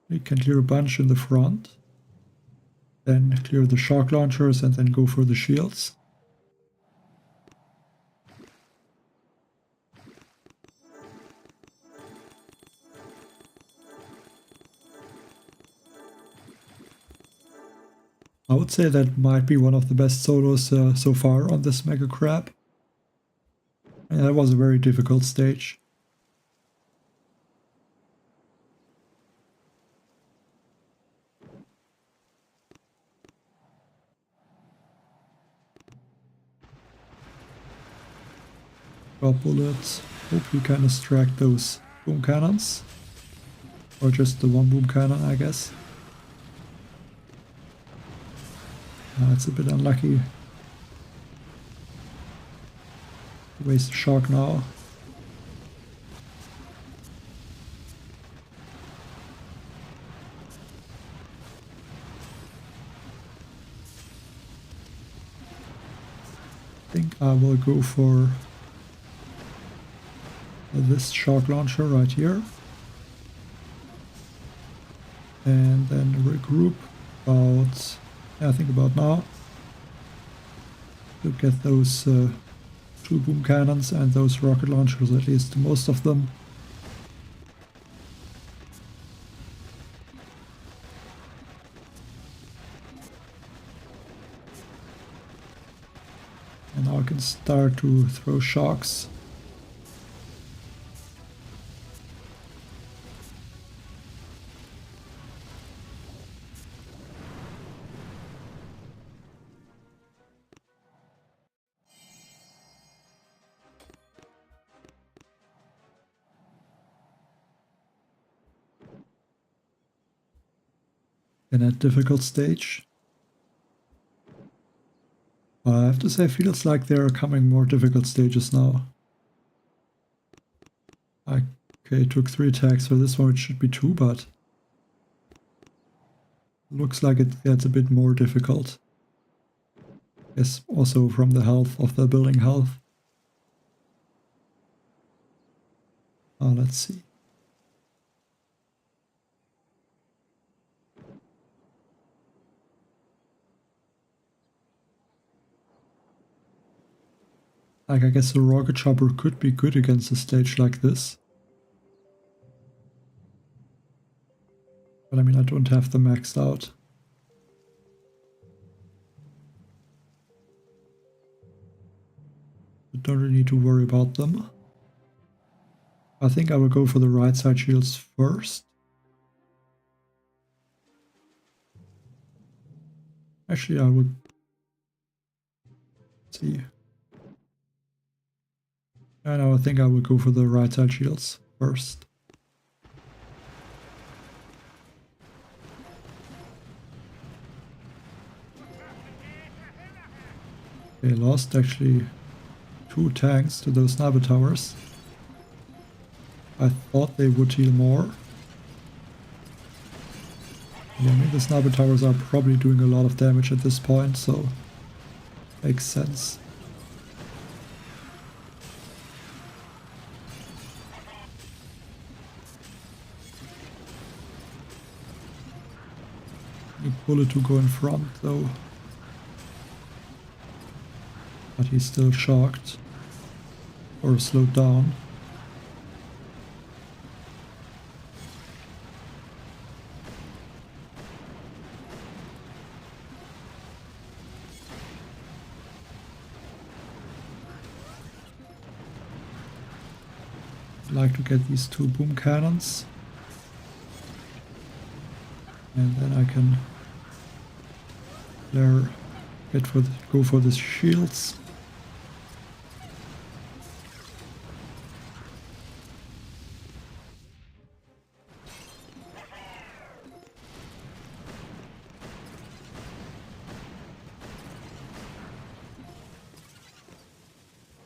We can clear a bunch in the front, then clear the shock launchers and then go for the shields. I would say that might be one of the best solos so far on this Mega Crab. And that was a very difficult stage. Drop bullets. Hope we can distract those boom cannons. Or just the one boom cannon, I guess. It's a bit unlucky. Waste the shock now. I think I will go for this shock launcher right here. And then regroup about... I think about now. to get those 2 boom cannons and those rocket launchers, at least most of them. And now I can start to throw shocks. In a difficult stage. I have to say, it feels like there are coming more difficult stages now. Okay, it took 3 attacks for this one, it should be 2, but looks like it gets a bit more difficult. Yes, also from the health of the building health. Let's see. Like, I guess a rocket chopper could be good against a stage like this. But I mean, I don't have them maxed out. I don't really need to worry about them. I think I will go for the right side shields first. Actually, I would see. I know, I think I will go for the right side shields first. They lost actually 2 tanks to those sniper towers. I thought they would heal more. And I mean, the sniper towers are probably doing a lot of damage at this point, so makes sense. Need Bullet to go in front though. But he's still shocked. Or slowed down. I'd like to get these 2 boom cannons. And then I can go for the shields.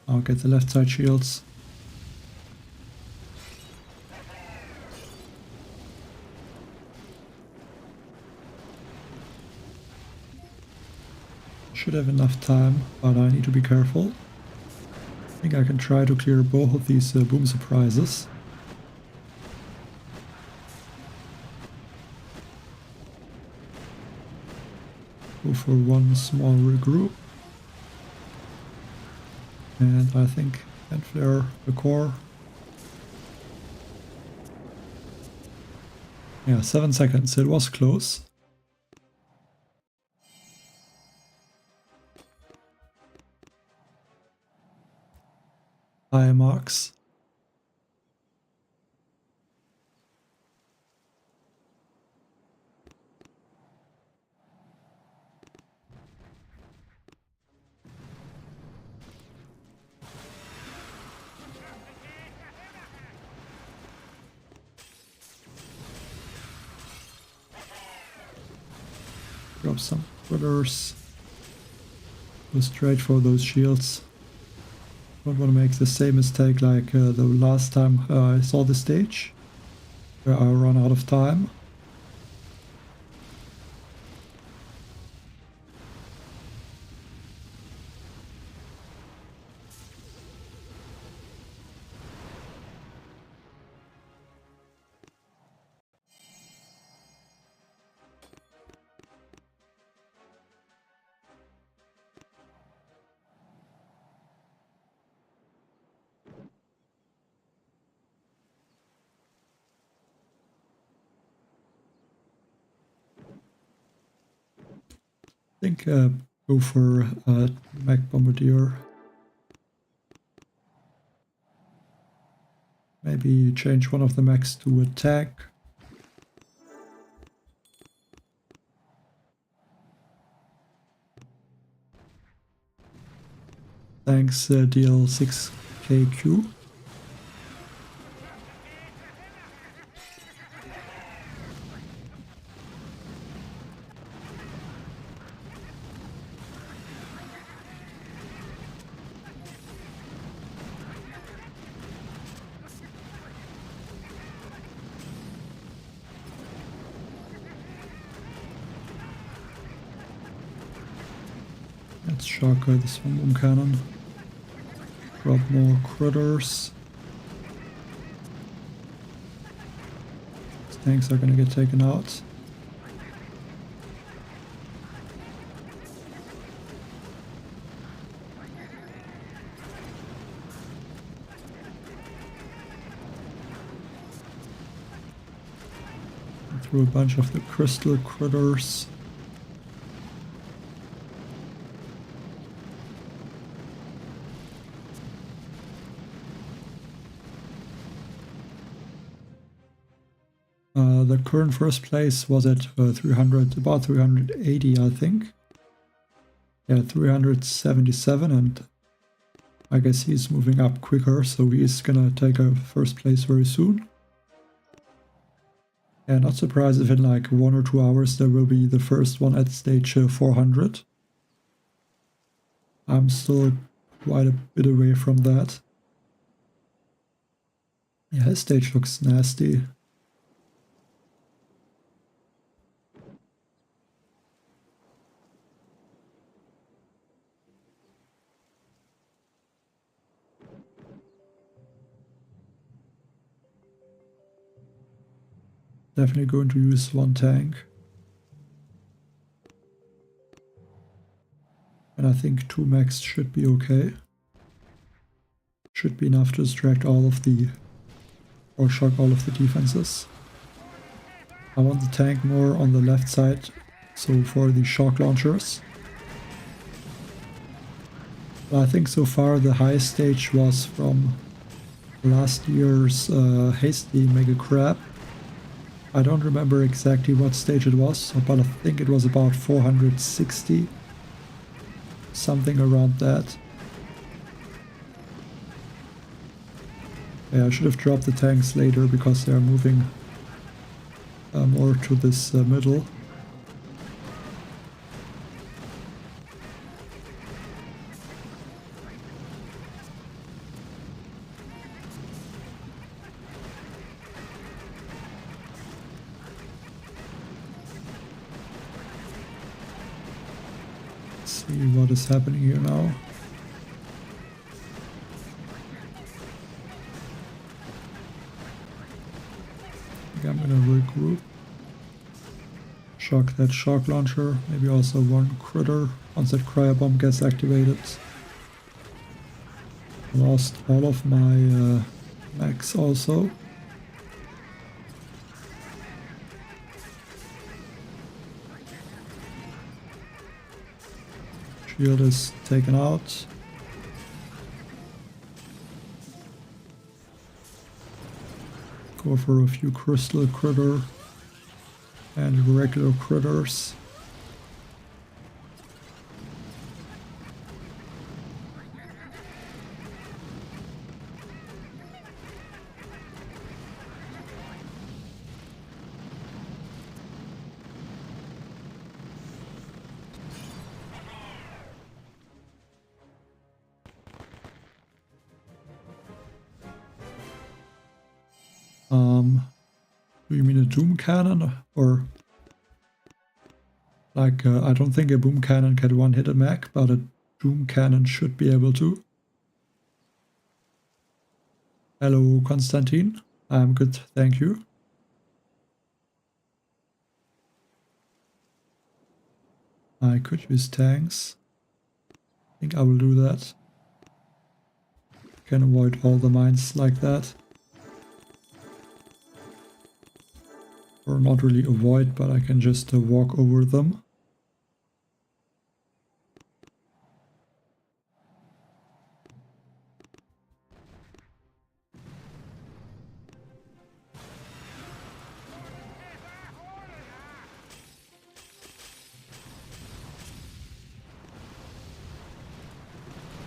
I'll get the left side shields. Should have enough time, but I need to be careful. I think I can try to clear both of these boom surprises. Go for one small regroup. And I think and flare the core. Yeah, 7 seconds. It was close. High marks. Drop some footers. Go straight for those shields. Don't want to make the same mistake like the last time I saw the stage, where I run out of time. think go for Mech Bombardier. Maybe change one of the mechs to a tank. Thanks DL6KQ. Let's shock this one boom cannon. Drop more critters. These tanks are gonna get taken out. Through a bunch of the crystal critters. The current first place was at 300, about 380, I think. Yeah, 377, and I guess he's moving up quicker, so he's gonna take a first place very soon. Yeah, not surprised if in like 1 or 2 hours there will be the first one at stage 400. I'm still quite a bit away from that. Yeah, his stage looks nasty. Definitely going to use one tank. And I think 2 mechs should be okay. Should be enough to distract all of the, or shock all of the defenses. I want the tank more on the left side, so for the shock launchers. But I think so far the highest stage was from last year's Hasty Mega Crab. I don't remember exactly what stage it was, but I think it was about 460. Something around that. Yeah, I should have dropped the tanks later because they are moving more to this middle. See what is happening here now. I think I'm gonna regroup. Shock that shock launcher, maybe also one critter once that cryo bomb gets activated. I lost all of my mechs also. Shield is taken out. Go for a few crystal critter and regular critters. Do you mean a doom cannon or like I don't think a boom cannon can one-hit a mech, but a doom cannon should be able to. Hello, Konstantin. I'm good, thank you. I could use tanks. I think I will do that. Can avoid all the mines like that. Or not really avoid, but I can just walk over them.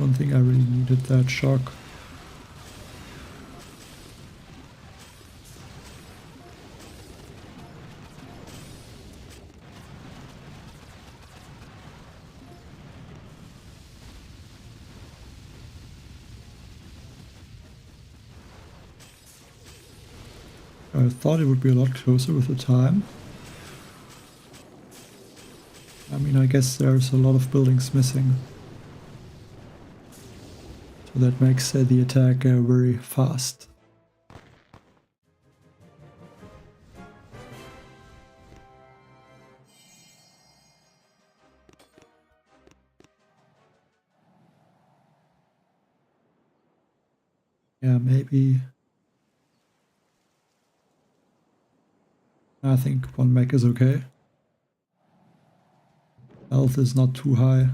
Don't think I really needed that shock. I thought it would be a lot closer with the time. I mean, I guess there's a lot of buildings missing. So that makes the attack very fast. Yeah, maybe. I think one mech is okay. Health is not too high.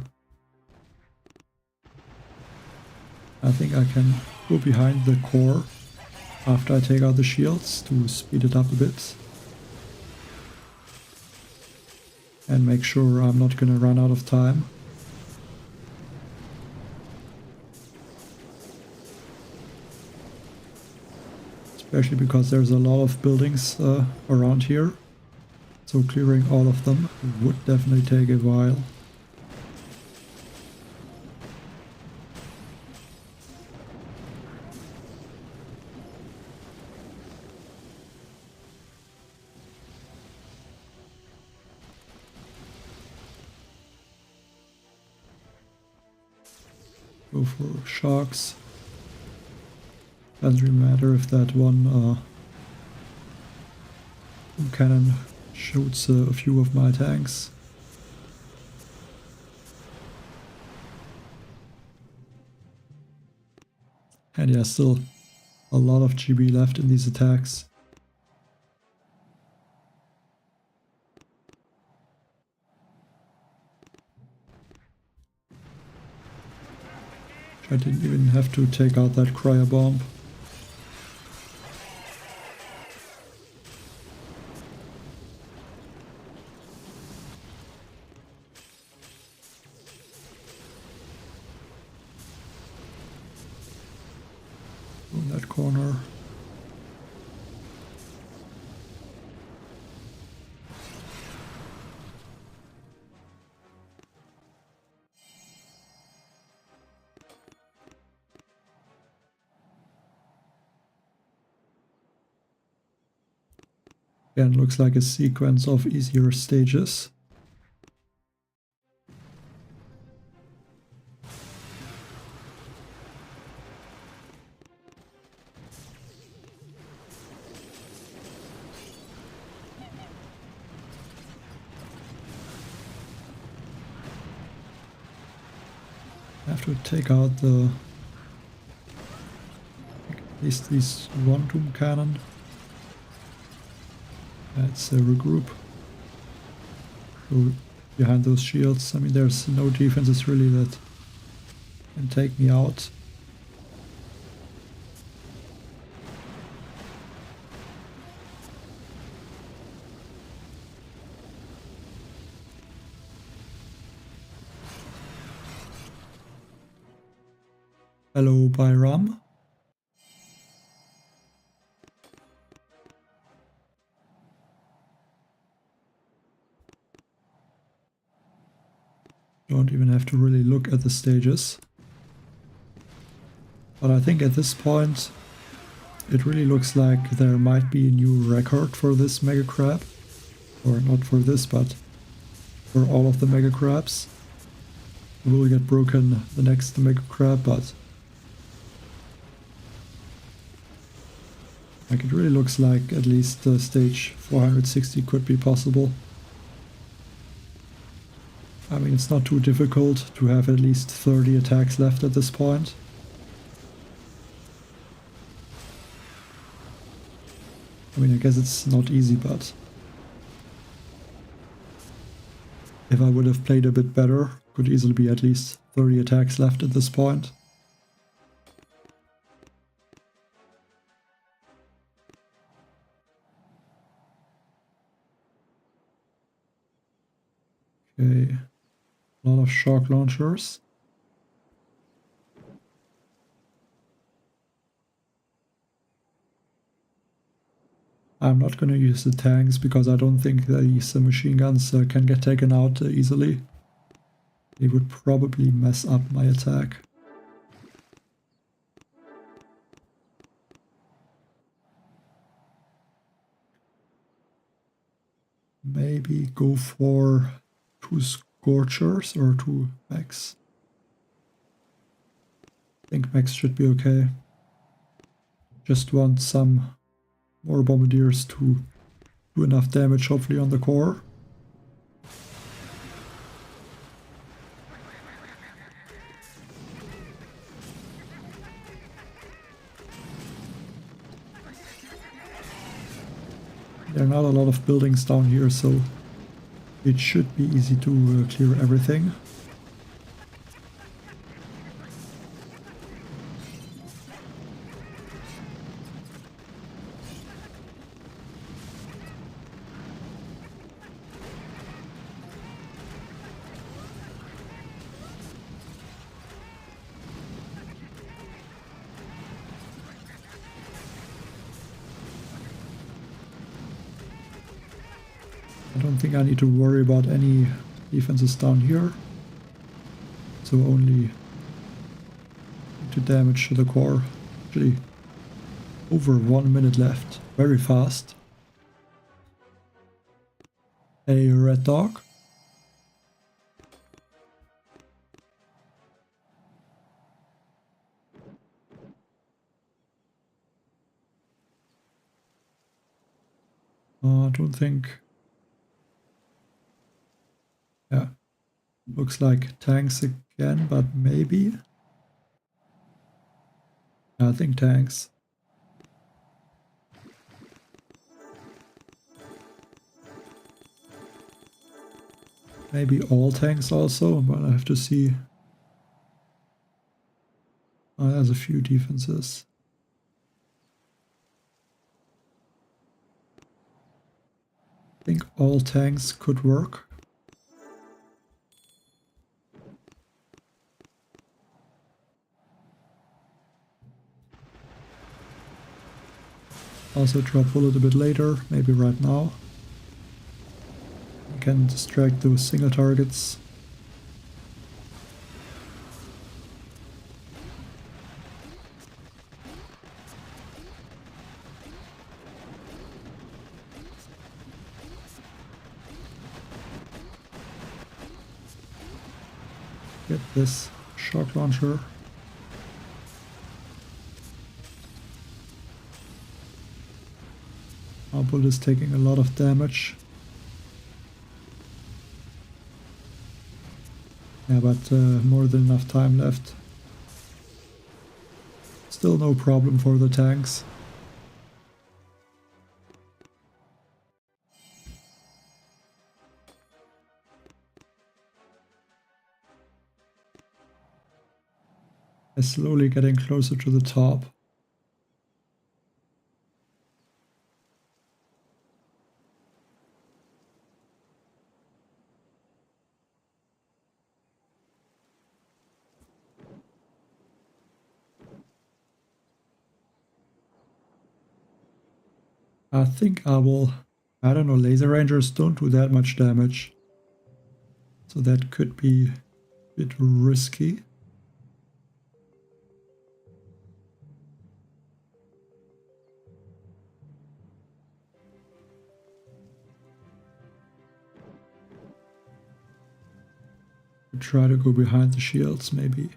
I think I can go behind the core after I take out the shields to speed it up a bit. And make sure I'm not gonna run out of time. Especially because there's a lot of buildings around here. So clearing all of them would definitely take a while. Go for sharks. Doesn't really matter if that one cannon shoots a few of my tanks. And yeah, still a lot of GB left in these attacks. I didn't even have to take out that cryo bomb. In that corner. Again, looks like a sequence of easier stages. I have to take out the at least this one doom cannon. Let's regroup. Go behind those shields. I mean, there's no defenses really that can take me out. Hello, Byram. Don't even have to really look at the stages. But I think at this point it really looks like there might be a new record for this mega crab. Or not for this, but for all of the mega crabs. It will get broken the next mega crab, but like it really looks like at least stage 460 could be possible. I mean, it's not too difficult to have at least 30 attacks left at this point. I mean, I guess it's not easy, but if I would have played a bit better, could easily be at least 30 attacks left at this point. Okay, a lot of shock launchers. I'm not going to use the tanks because I don't think these machine guns can get taken out easily. They would probably mess up my attack. Maybe go for 2 Scorchers or 2 mechs. I think mechs should be okay. Just want some more bombardiers to do enough damage, hopefully, on the core. There are not a lot of buildings down here, so it should be easy to clear everything. I don't think I need to worry about any defenses down here. So only to damage the core. Actually, over 1 minute left. Very fast. A red dog. I don't think... Yeah, looks like tanks again, but maybe. I think tanks. Maybe all tanks also, but I have to see. There's a few defenses. I think all tanks could work. Also drop a little bit later, maybe right now. I can distract those single targets. Get this shock launcher. Our bullet is taking a lot of damage. Yeah, but more than enough time left. Still no problem for the tanks. I'm slowly getting closer to the top. I think I will... I don't know, laser rangers don't do that much damage. So that could be a bit risky. Try to go behind the shields, maybe.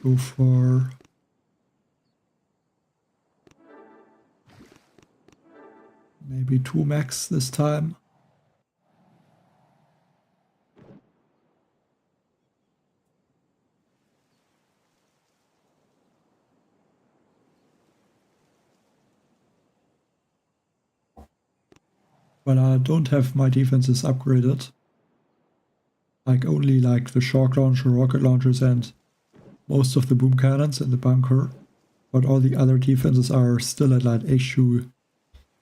Go for... maybe 2 mechs this time. Well, I don't have my defenses upgraded. Like only like the shock launcher, rocket launchers and most of the boom cannons in the bunker. But all the other defenses are still at like issue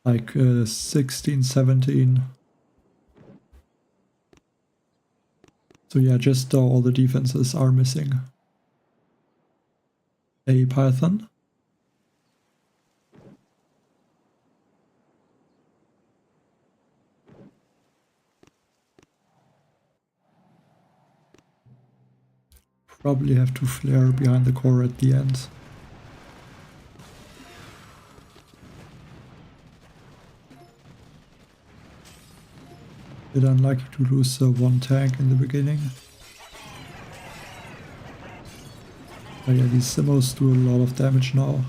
like 16, 17. So yeah, just all the defenses are missing. A Python. Probably have to flare behind the core at the end. Bit unlucky to lose one tank in the beginning. But yeah, these simmos do a lot of damage now.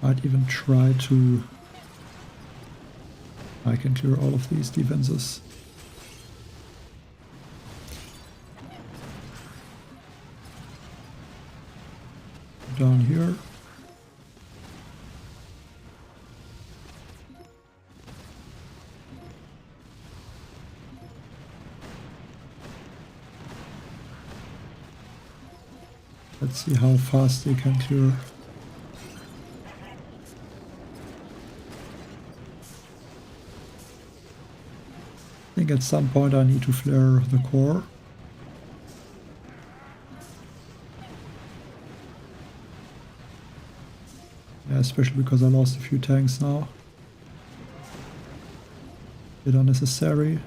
Might even try to... I can clear all of these defenses. Down here. Let's see how fast they can clear. I think at some point I need to flare the core. Yeah, especially because I lost a few tanks now. Bit unnecessary.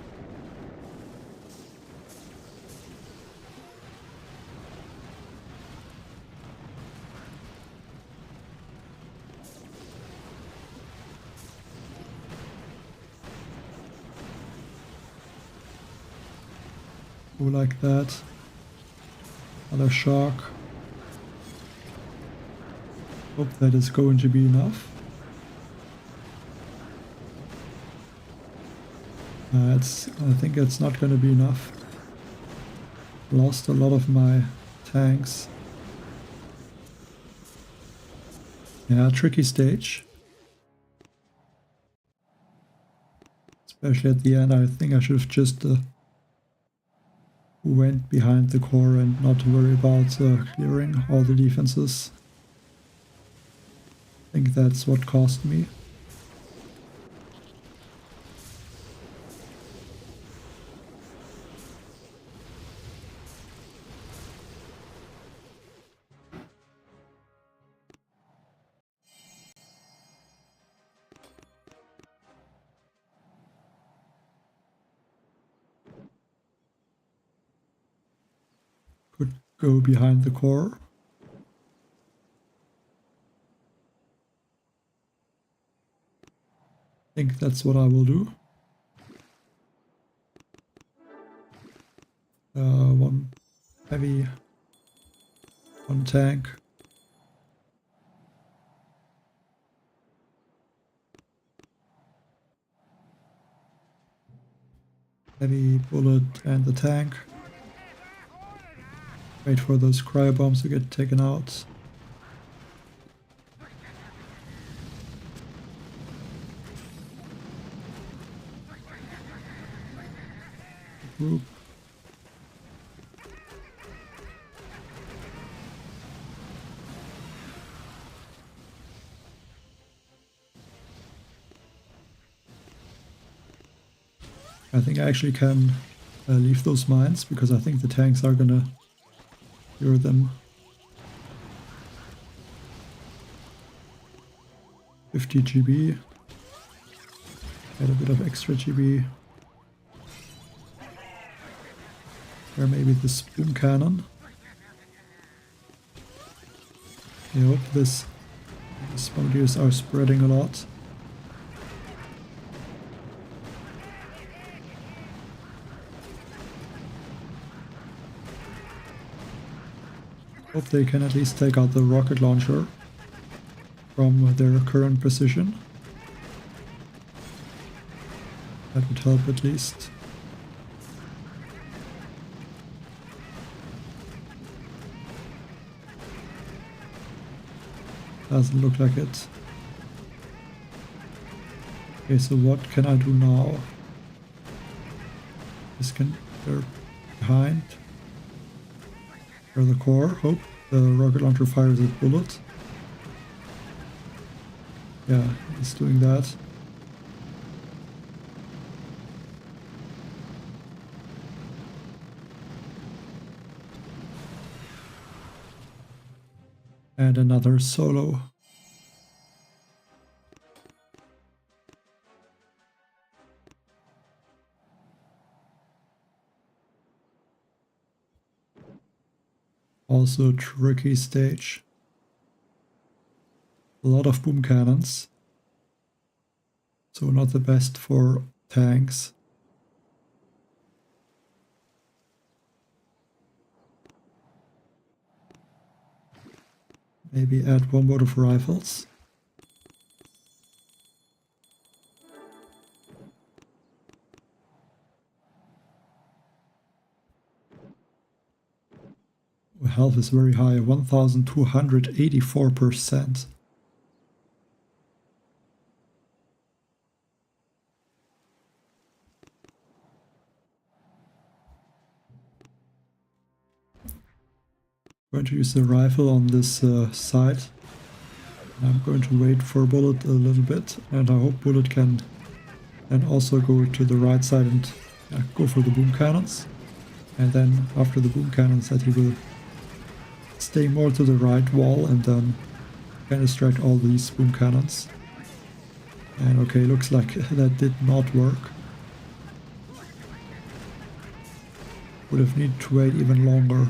Go like that. Another shock. Hope that is going to be enough. I think it's not going to be enough. Lost a lot of my tanks. Yeah, tricky stage. Especially at the end, I think I should have just went behind the core and not worry about clearing all the defenses. I think that's what cost me. Could go behind the core. I think that's what I will do. One heavy, one tank. Heavy bullet and the tank. Wait for those cryo bombs to get taken out. Group. I think I actually can leave those mines because I think the tanks are gonna clear them. 50 GB. Get a bit of extra GB. Or maybe the spoon cannon. I hope these bombardiers are spreading a lot. Hope they can at least take out the rocket launcher from their current position. That would help at least. Doesn't look like it. Okay, so what can I do now? This can go behind. For the core, hope the rocket launcher fires a bullet. Yeah, he's doing that. And another solo. Also a tricky stage. A lot of boom cannons. So not the best for tanks. Maybe add one more of rifles. Health is very high, 1284%. I'm going to use the rifle on this side. I'm going to wait for Bullet a little bit, and I hope Bullet can then also go to the right side and go for the boom cannons. And then after the boom cannons that he will stay more to the right wall and then can distract all these boom cannons. And okay, looks like that did not work. Would have needed to wait even longer.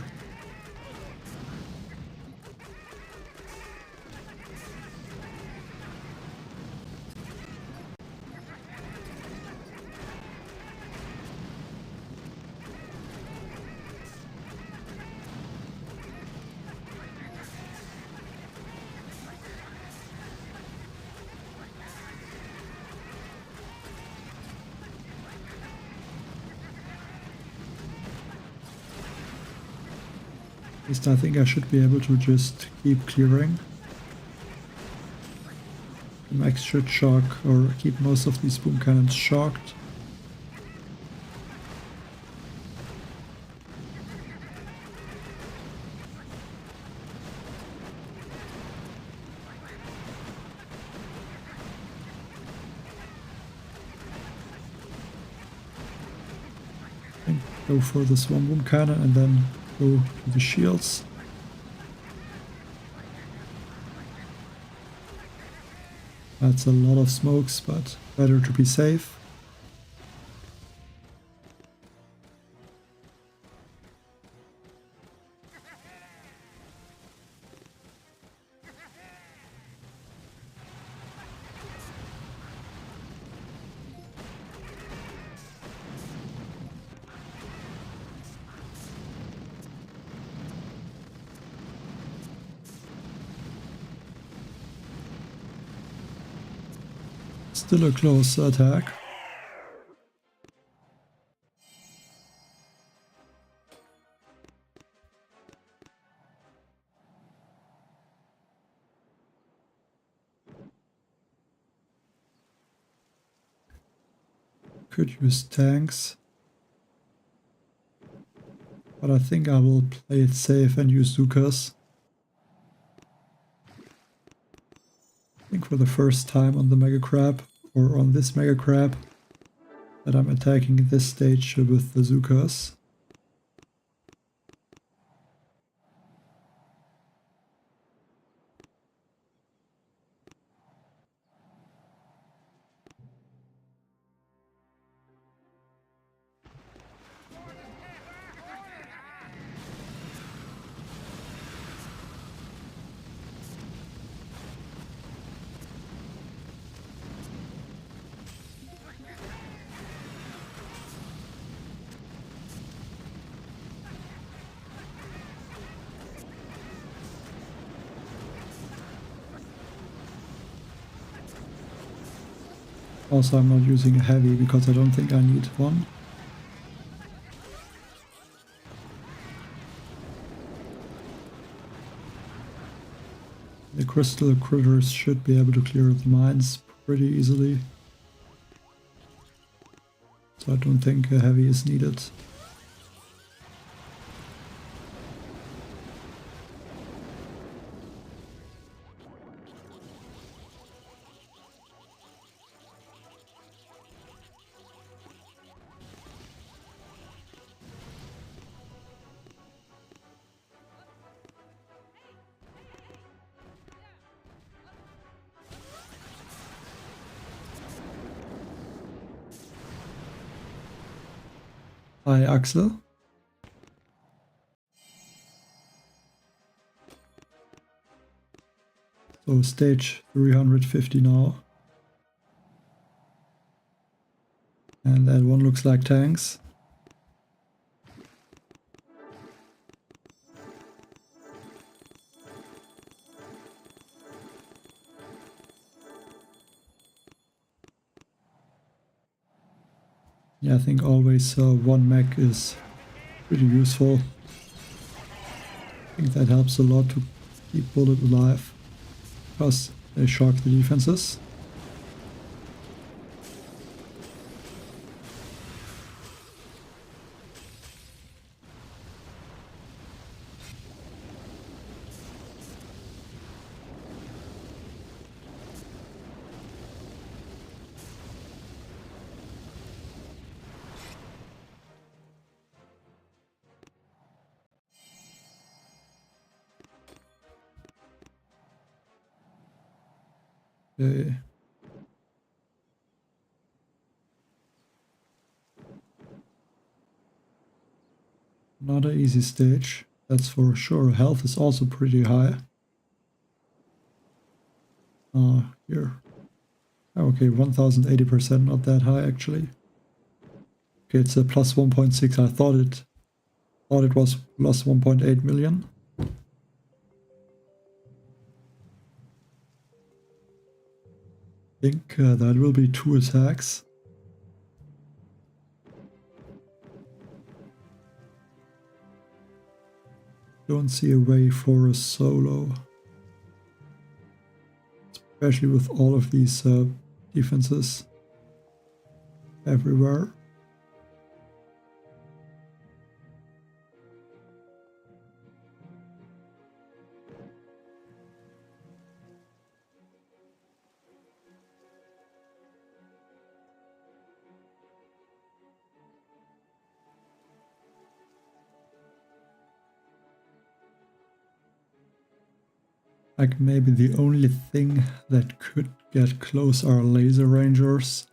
At least I think I should be able to just keep clearing. The max should shock or keep most of these boom cannons shocked. I think go for this one boom cannon and then go to the shields. That's a lot of smokes, but better to be safe. Still a close attack. Could use tanks. But I think I will play it safe and use Zukas. I think for the first time on the Mega Crab, or on this Mega Crab, that I'm attacking this stage with the Zukas. Also, I'm not using a heavy because I don't think I need one. The crystal critters should be able to clear the mines pretty easily. So I don't think a heavy is needed. Hi Axel. So stage 350 now. And that one looks like tanks. Yeah, I think always one mech is pretty useful. I think that helps a lot to keep Bullet alive, because they shock the defenses. Okay. Not an easy stage, that's for sure. Health is also pretty high. Here. Okay, 1080%, not that high actually. Okay, it's a plus 1.6. I thought it was plus 1.8 million. I think that will be 2 attacks. Don't see a way for a solo. Especially with all of these defenses everywhere. Like maybe the only thing that could get close are laser rangers.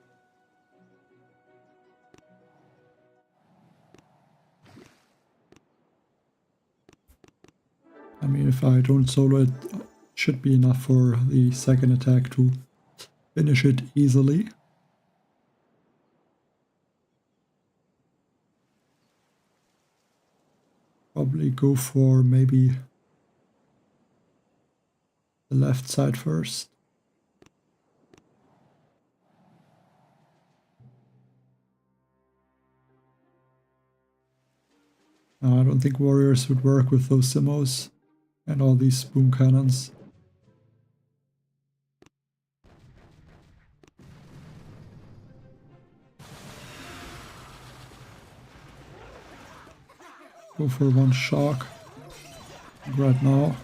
I mean, if I don't solo it, should be enough for the second attack to finish it easily. Probably go for maybe the left side first. I don't think warriors would work with those simmos and all these boom cannons. Go for one shock right now.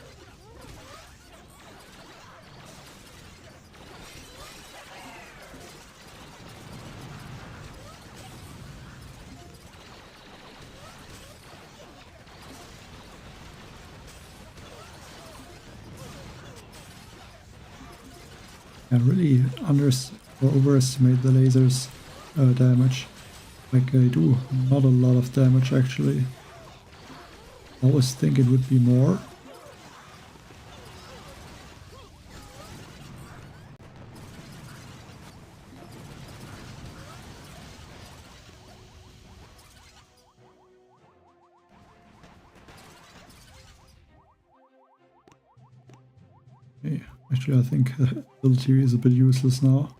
I really overestimate the lasers damage. Like I do not a lot of damage actually. I always think it would be more. Okay, actually I think ability is a bit useless now.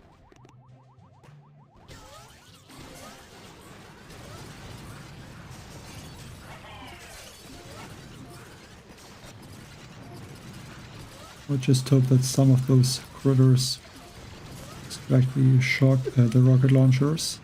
I just hope that some of those critters extract the rocket launchers.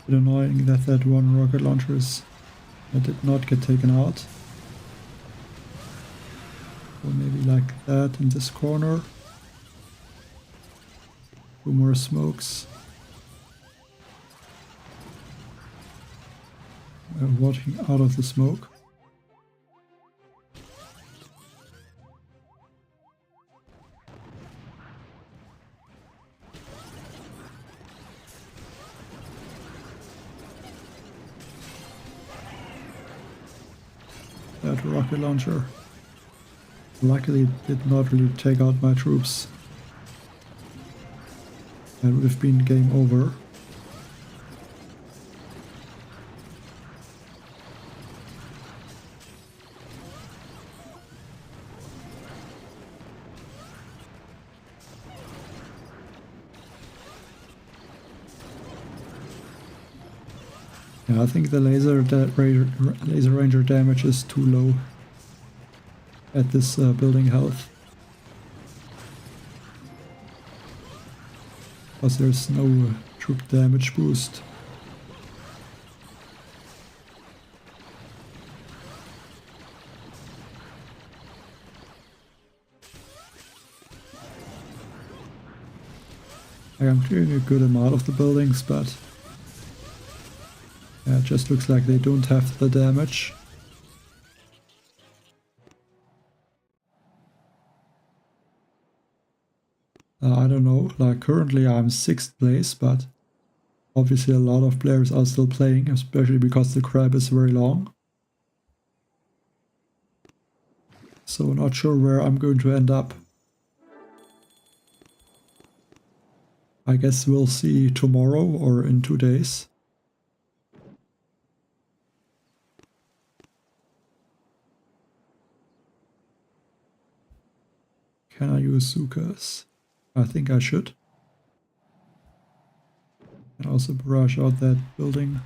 Bit annoying that one rocket launcher did not get taken out. Or maybe like that in this corner. 2 more smokes. Watching out of the smoke. that rocket launcher. Luckily it did not really take out my troops. That would have been game over. Yeah, I think the laser ranger damage is too low at this building health. Because there's no troop damage boost. I'm clearing a good amount of the buildings, but yeah, it just looks like they don't have the damage. I don't know, like currently I'm 6th place, but obviously a lot of players are still playing, especially because the crab is very long. So not sure where I'm going to end up. I guess we'll see tomorrow or in 2 days. Can I use Zukas? I think I should. And also barrage out that building.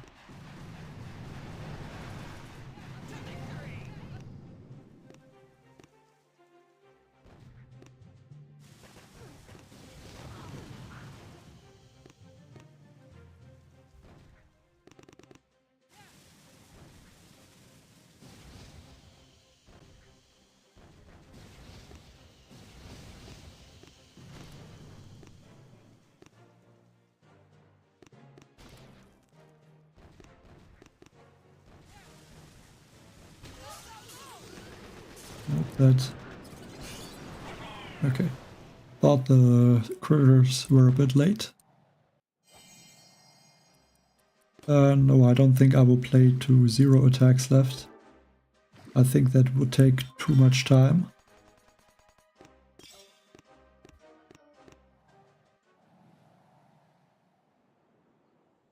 That. Okay. Thought the critters were a bit late. No, I don't think I will play to 0 attacks left. I think that would take too much time.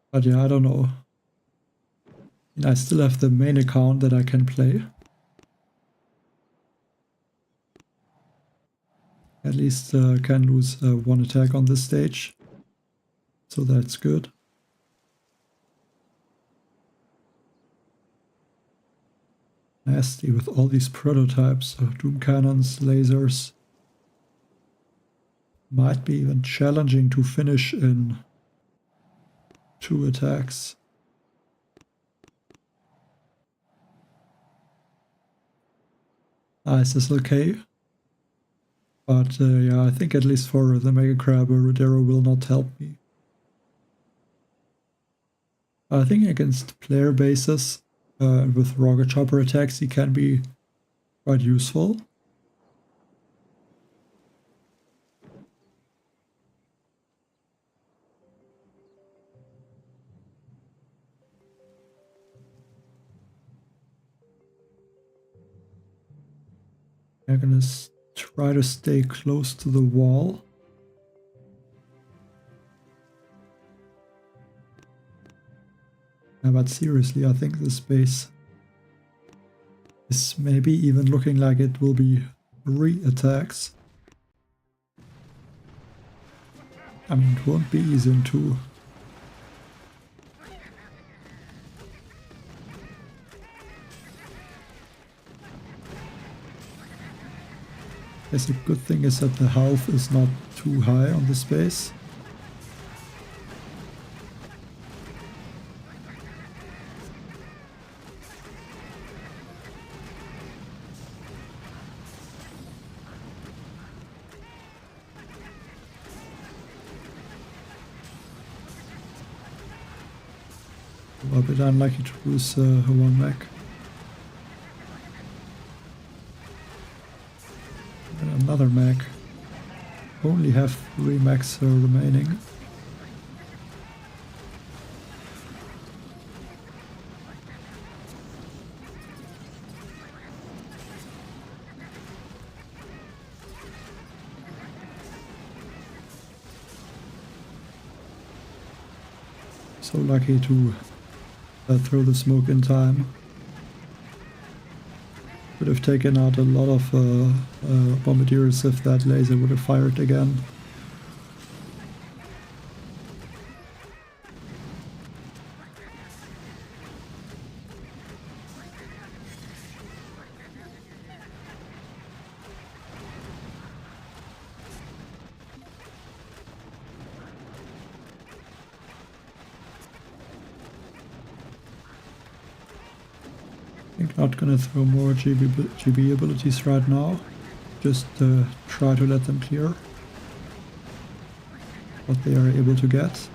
But yeah, I don't know. I still have the main account that I can play. At least can lose 1 attack on this stage. So that's good. Nasty with all these prototypes of doom cannons, lasers. Might be even challenging to finish in 2 attacks. Nice is okay. But yeah, I think at least for the Mega Crab, Rodero will not help me. I think against player bases with rocket chopper attacks, he can be quite useful. I'm gonna try to stay close to the wall. Yeah, but seriously, I think this base is maybe even looking like it will be 3 attacks. I mean, it won't be easy in 2. Guess the good thing is that the health is not too high on this base. A bit unlucky to lose 1 mech. And another mech. Only have 3 mechs remaining. So lucky to throw the smoke in time. Would have taken out a lot of bombardiers if that laser would have fired again. I think not gonna throw more GB abilities right now. Just try to let them clear what they are able to get.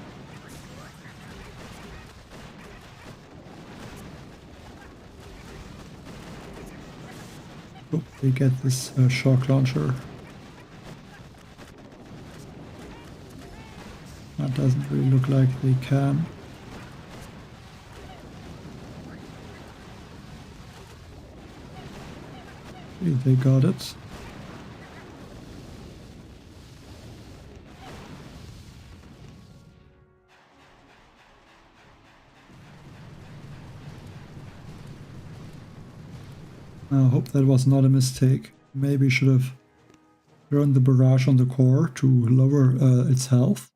Hope they get this shock launcher. That doesn't really look like they can. Okay, they got it. I hope that was not a mistake. Maybe should have thrown the barrage on the core to lower its health.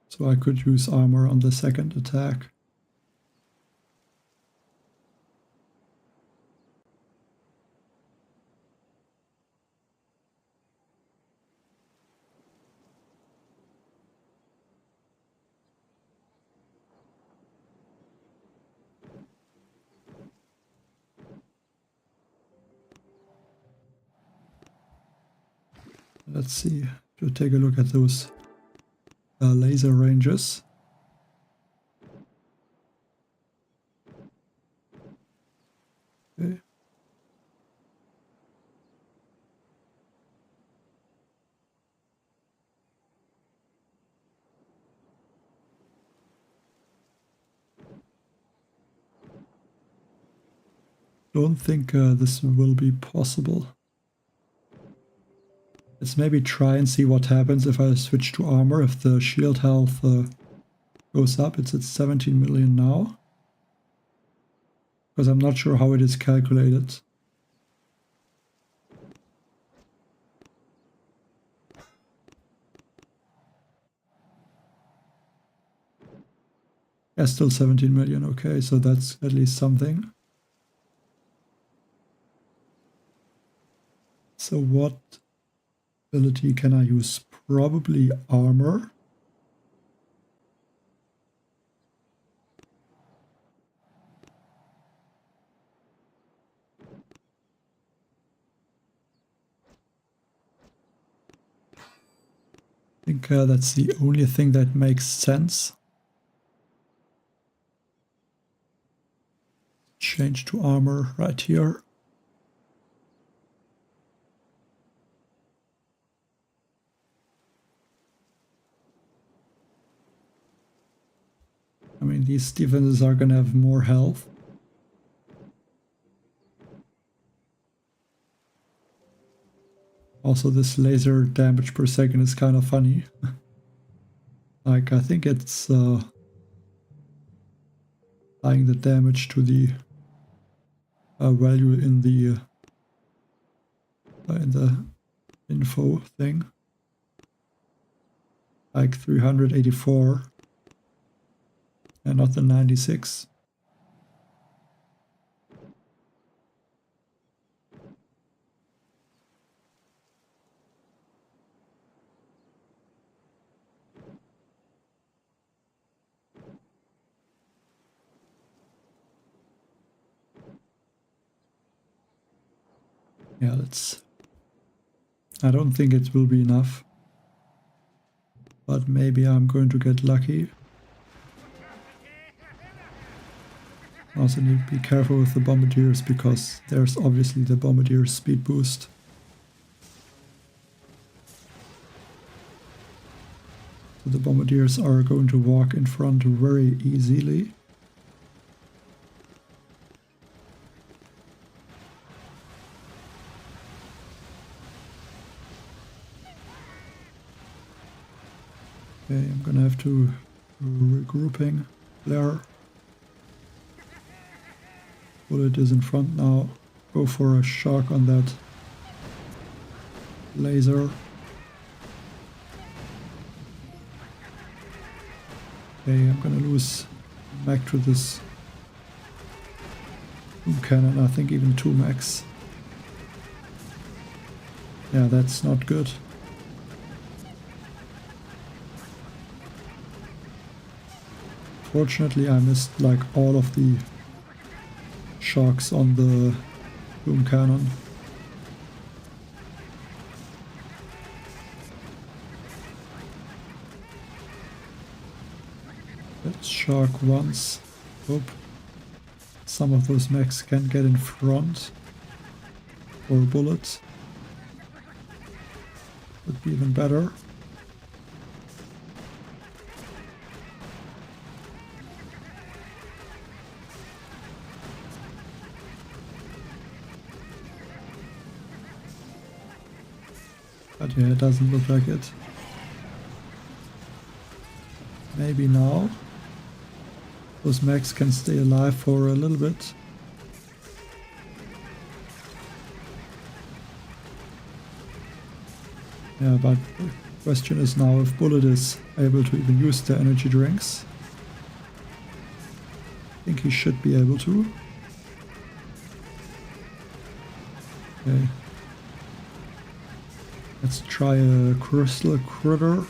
So I could use armor on the second attack. Let's see, to take a look at those laser ranges. Okay. Don't think this will be possible. Let's maybe try and see what happens if I switch to armor, if the shield health goes up. It's at 17 million now. Because I'm not sure how it is calculated. Yeah, still 17 million, okay, so that's at least something. So what ability can I use? Probably armor. I think that's the only thing that makes sense. Change to armor right here. I mean, these defenses are gonna have more health. Also, this laser damage per second is kind of funny. Like, I think it's applying the damage to the value in the info thing. Like 384 and not the 96. Yeah, I don't think it will be enough. But maybe I'm going to get lucky. Also need to be careful with the bombardiers because there's obviously the bombardier speed boost. So the bombardiers are going to walk in front very easily. Okay, I'm gonna have to regrouping there. Bullet is in front now. Go for a shock on that laser. Okay, I'm gonna lose mech to this boom cannon, I think even 2 mechs. Yeah, that's not good. Fortunately, I missed like all of the shocks on the boom cannon. Let's shock once. Hope some of those mechs can get in front for a bullet. Would be even better. But yeah, it doesn't look like it. Maybe now. Those mechs can stay alive for a little bit. Yeah, but the question is now if Bullet is able to even use the energy drinks. I think he should be able to. Okay. Let's try a crystal critter.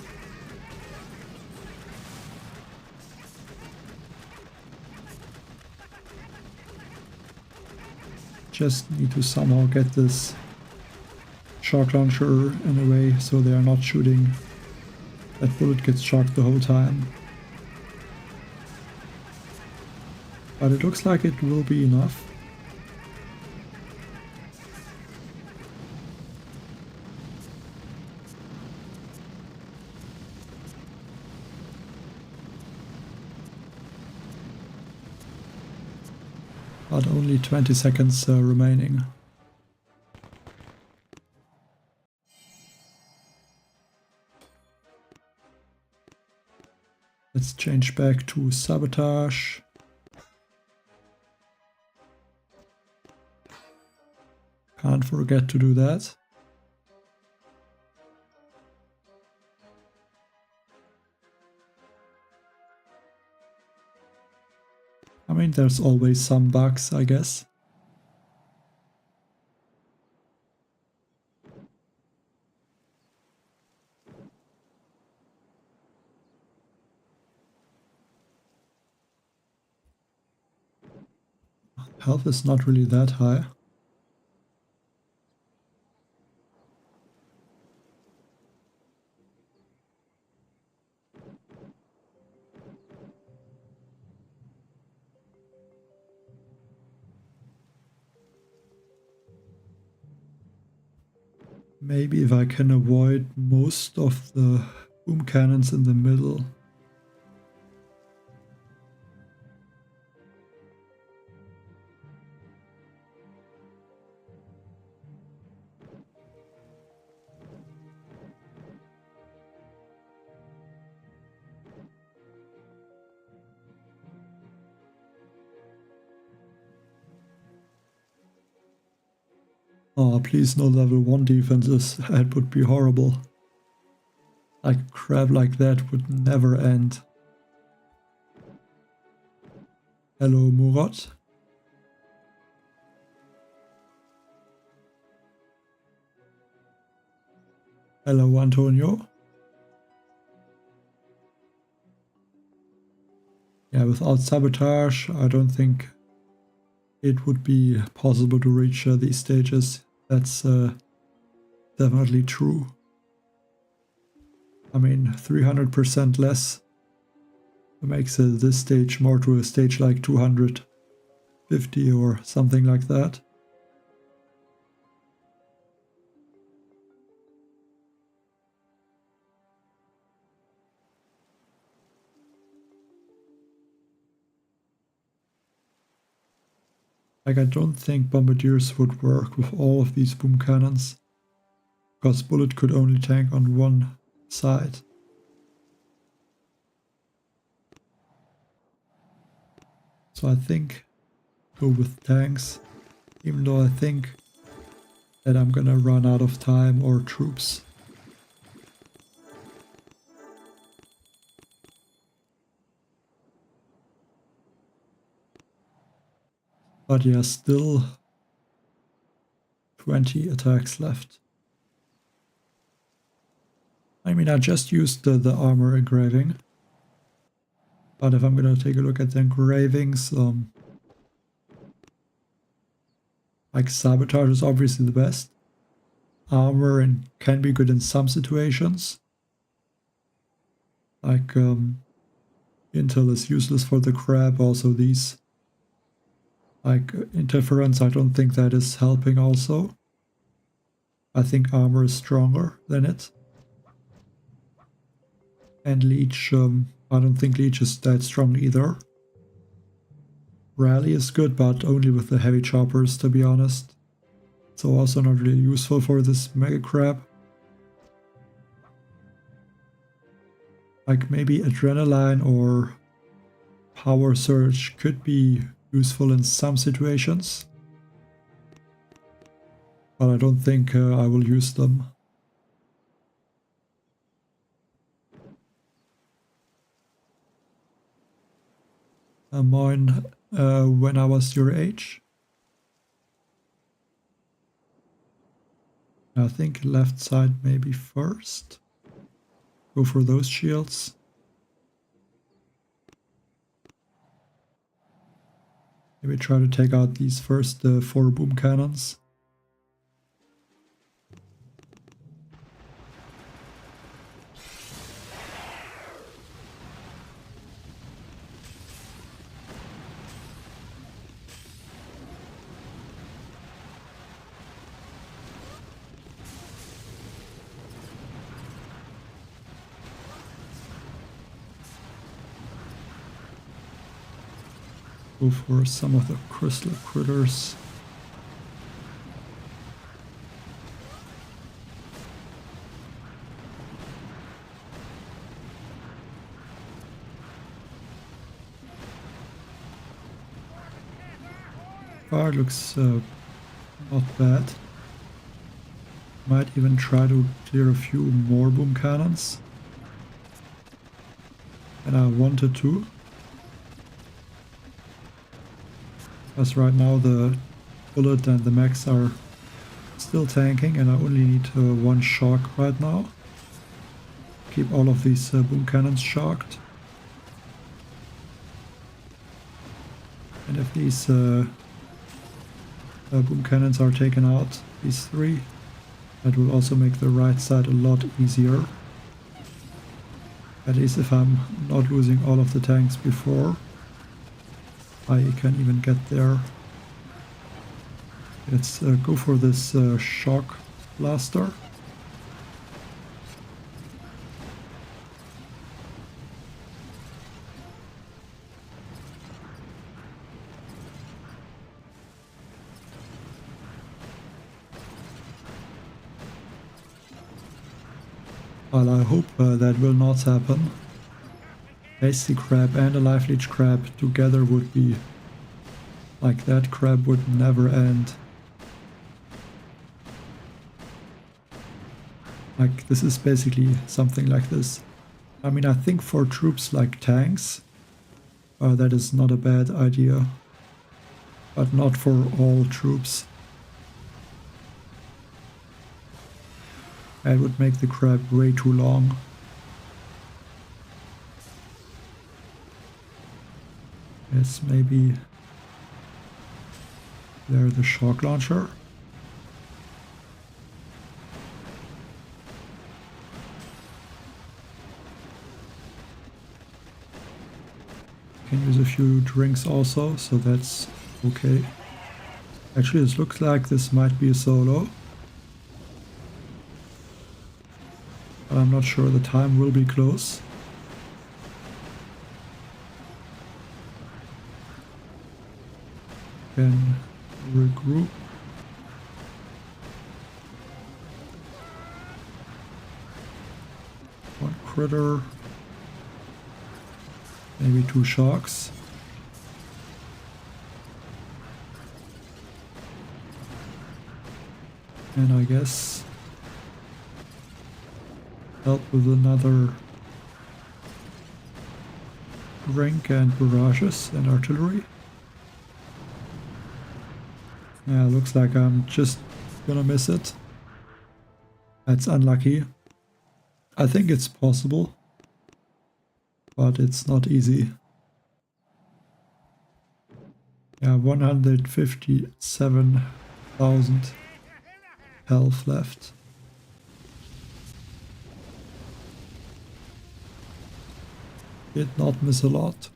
Just need to somehow get this shock launcher in a way so they are not shooting. That bullet gets shocked the whole time. But it looks like it will be enough. But only 20 seconds remaining. Let's change back to sabotage. Can't forget to do that. I mean, there's always some bugs, I guess. Health is not really that high. Maybe if I can avoid most of the boom cannons in the middle. Oh, please no level 1 defenses, that would be horrible. Like crap like that would never end. Hello Murat. Hello Antonio. Yeah, without sabotage I don't think it would be possible to reach these stages. That's definitely true. I mean, 300% less makes this stage more to a stage like 250 or something like that. Like, I don't think bombardiers would work with all of these boom cannons, because Bullet could only tank on one side. So I think go with tanks, even though I think that I'm gonna run out of time or troops. But yeah, still 20 attacks left. I mean, I just used the armor engraving. But if I'm gonna take a look at the engravings, like sabotage is obviously the best. Armor and can be good in some situations. Like intel is useless for the crab. Also these like interference, I don't think that is helping also. I think armor is stronger than it. And leech, I don't think leech is that strong either. Rally is good, but only with the heavy choppers, to be honest. So also not really useful for this mega crab. Like maybe adrenaline or power surge could be useful in some situations. But I don't think I will use them. Moin, when I was your age. I think left side maybe first. Go for those shields. Maybe try to take out these first 4 boom cannons. Go for some of the crystal critters. Far looks not bad. Might even try to clear a few more boom cannons. And I wanted to. Because right now the bullet and the mechs are still tanking and I only need 1 shock right now. Keep all of these boom cannons shocked. And if these boom cannons are taken out, these 3, that will also make the right side a lot easier. At least if I'm not losing all of the tanks before I can even get there. Let's go for this shock blaster. Well, I hope that will not happen. Hasty crab and a life leech crab together would be like that crab would never end. Like this is basically something like this. I mean, I think for troops like tanks, that is not a bad idea, but not for all troops. It would make the crab way too long. Yes, maybe there the shock launcher. Can use a few drinks also, so that's okay. Actually, this looks like this might be a solo. But I'm not sure, the time will be close. Can regroup. One critter. Maybe 2 shocks. And I guess help with another rank and barrages and artillery. Yeah, looks like I'm just gonna miss it. That's unlucky. I think it's possible, but it's not easy. Yeah, 157,000 health left. Did not miss a lot.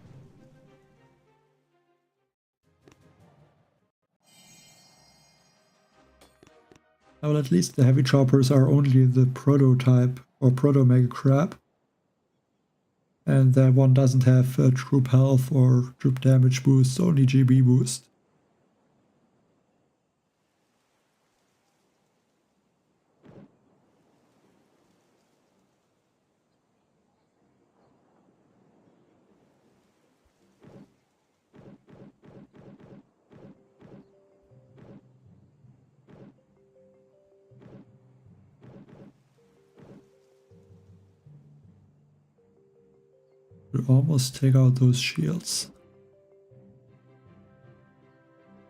Well, at least the heavy choppers are only the prototype or proto mega crab. And that one doesn't have troop health or troop damage boost, only GB boost. We almost take out those shields.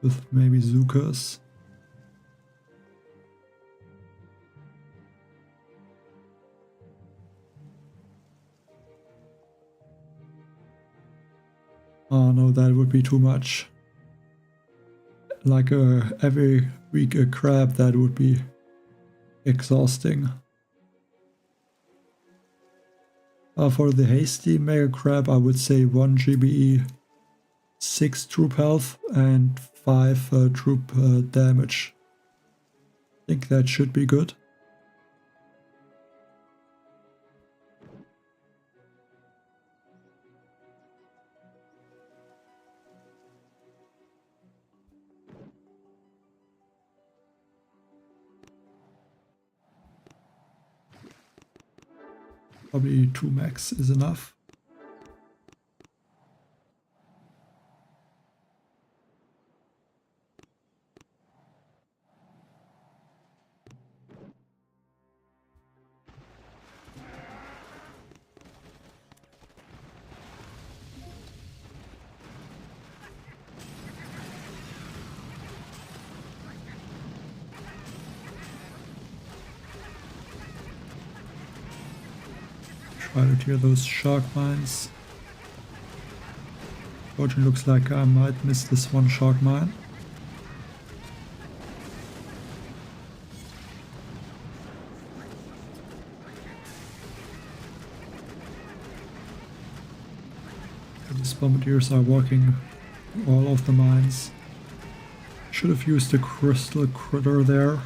With maybe Zukas. Oh no, that would be too much. Like every week a crab, that would be exhausting. For the hasty mega crab, I would say 1 GBE, 6 troop health and 5 troop damage. I think that should be good. Probably 2 max is enough. Try to clear those shark mines. Fortune looks like I might miss this one shark mine. These bombardiers are walking all of the mines. Should have used the crystal critter there.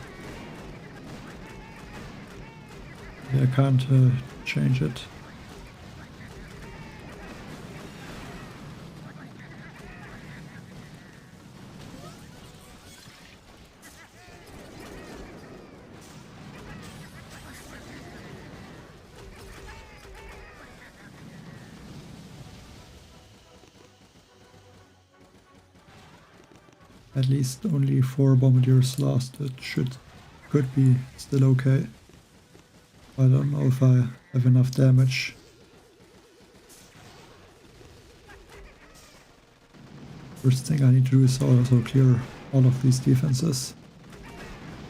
Yeah, I can't change it. At least only 4 bombardiers lost. It could be still okay. I don't know if I have enough damage. First thing I need to do is also clear all of these defenses.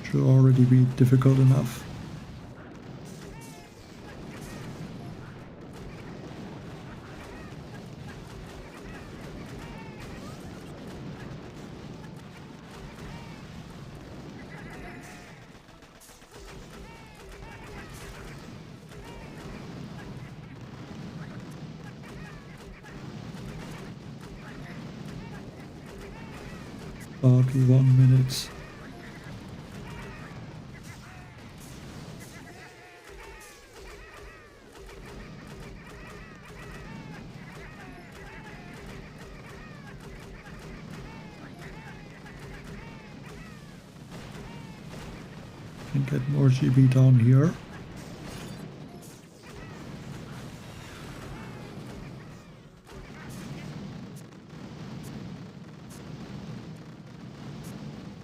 Should already be difficult enough. About 1 minute. Can get more GB down here.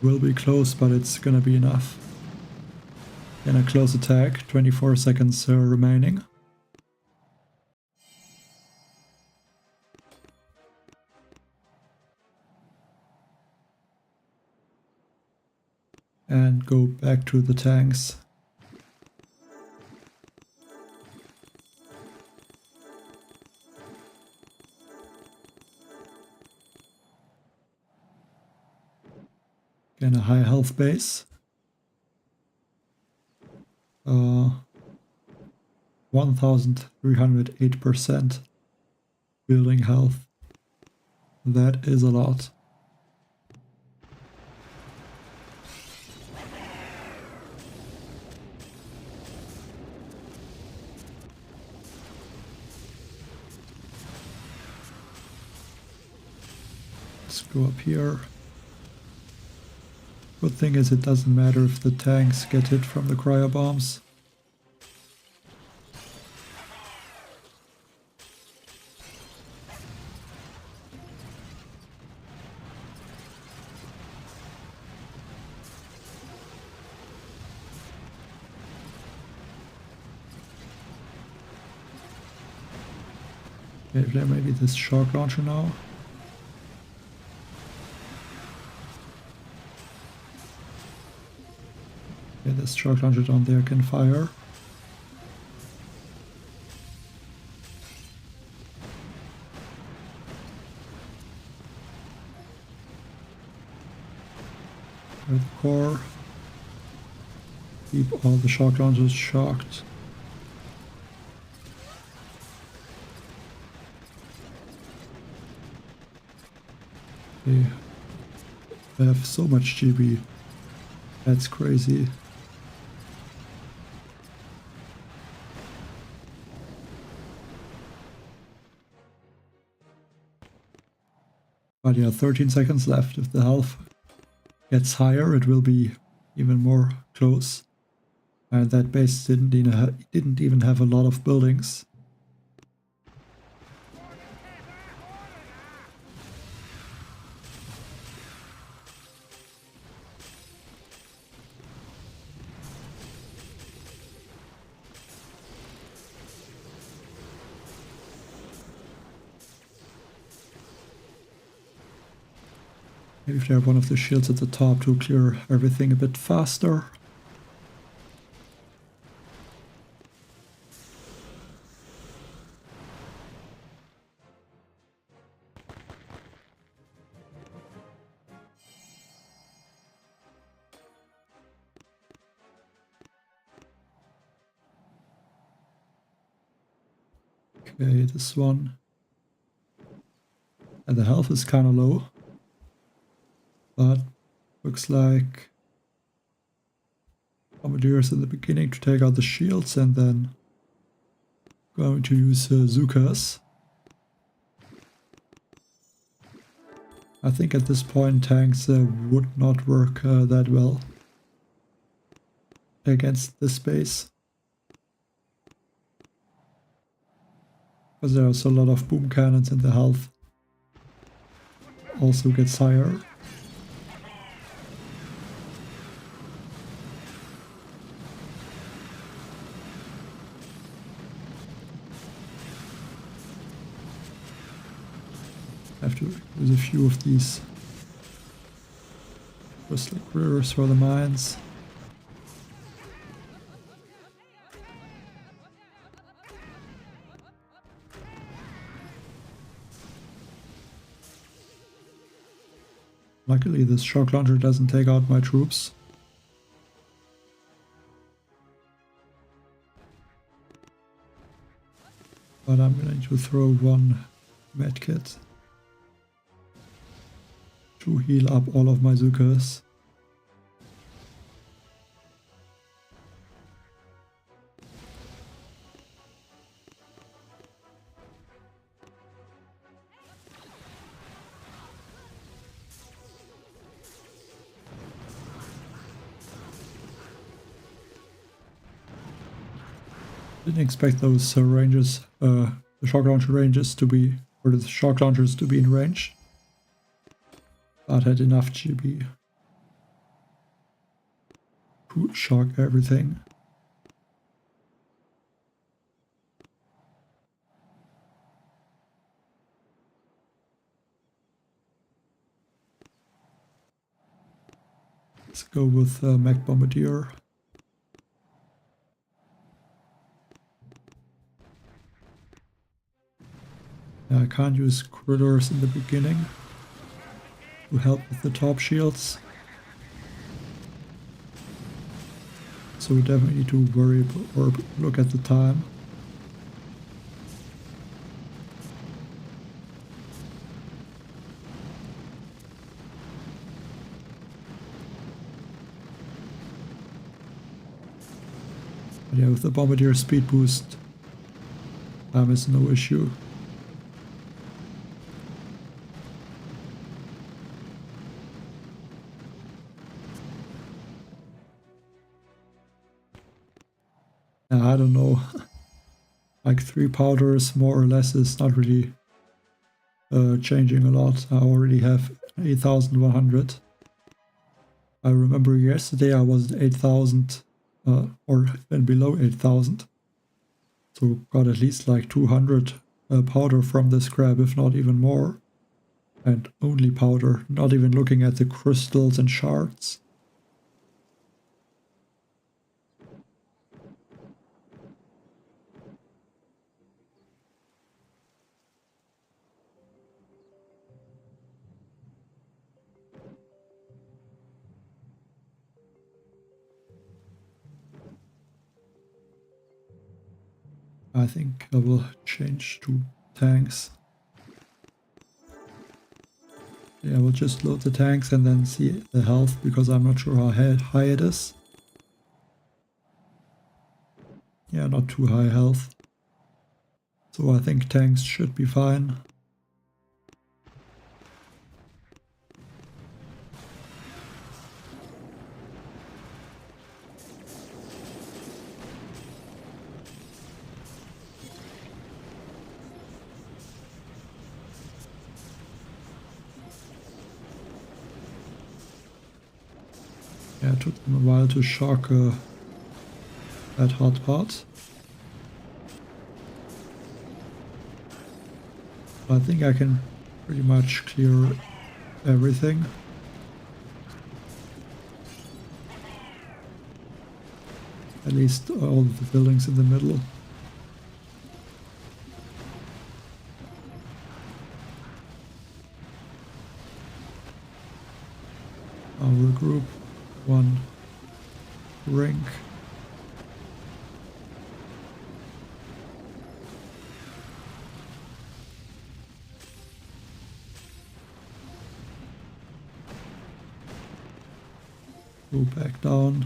Will be close, but it's gonna be enough. In a close attack, 24 seconds remaining. And go back to the tanks. Again, a high health base. 1308% building health. That is a lot. Let's go up here. Good thing is it doesn't matter if the tanks get hit from the cryo bombs. Okay, maybe this shock launcher now. Okay, this shock launcher down there can fire. With the core. Keep all the shock launchers shocked. They have so much GB. That's crazy. But yeah, 13 seconds left. If the health gets higher, it will be even more close. And that base didn't even have a lot of buildings. Maybe if they have one of the shields at the top to clear everything a bit faster. Okay, this one. And the health is kind of low. But looks like Bombardiers in the beginning to take out the shields and then going to use Zukas. I think at this point tanks would not work that well against this base. Because there's a lot of boom cannons and the health also gets higher. Have to use a few of these crystal rivers for the mines. Luckily this shock launcher doesn't take out my troops. But I'm going to throw one medkit to heal up all of my Zukas. Didn't expect those ranges, the shock launcher ranges to be, or the shock launchers to be in range. But had enough GB to shock everything. Let's go with Mech Bombardier. I can't use critters in the beginning to help with the top shields. So we definitely need to worry or look at the time. But yeah, with the Bombardier speed boost, time is no issue. I don't know. Like 3 powders more or less is not really changing a lot. I already have 8,100. I remember yesterday I was at 8,000 or even below 8,000. So got at least like 200 powder from the scrap, if not even more. And only powder, not even looking at the crystals and shards. I think I will change to tanks. Yeah, we'll just load the tanks and then see the health, because I'm not sure how high it is. Yeah, not too high health. So I think tanks should be fine. Yeah, it took them a while to shock that hot pot. I think I can pretty much clear everything. At least all of the buildings in the middle. I'll regroup. One ring. Go back down.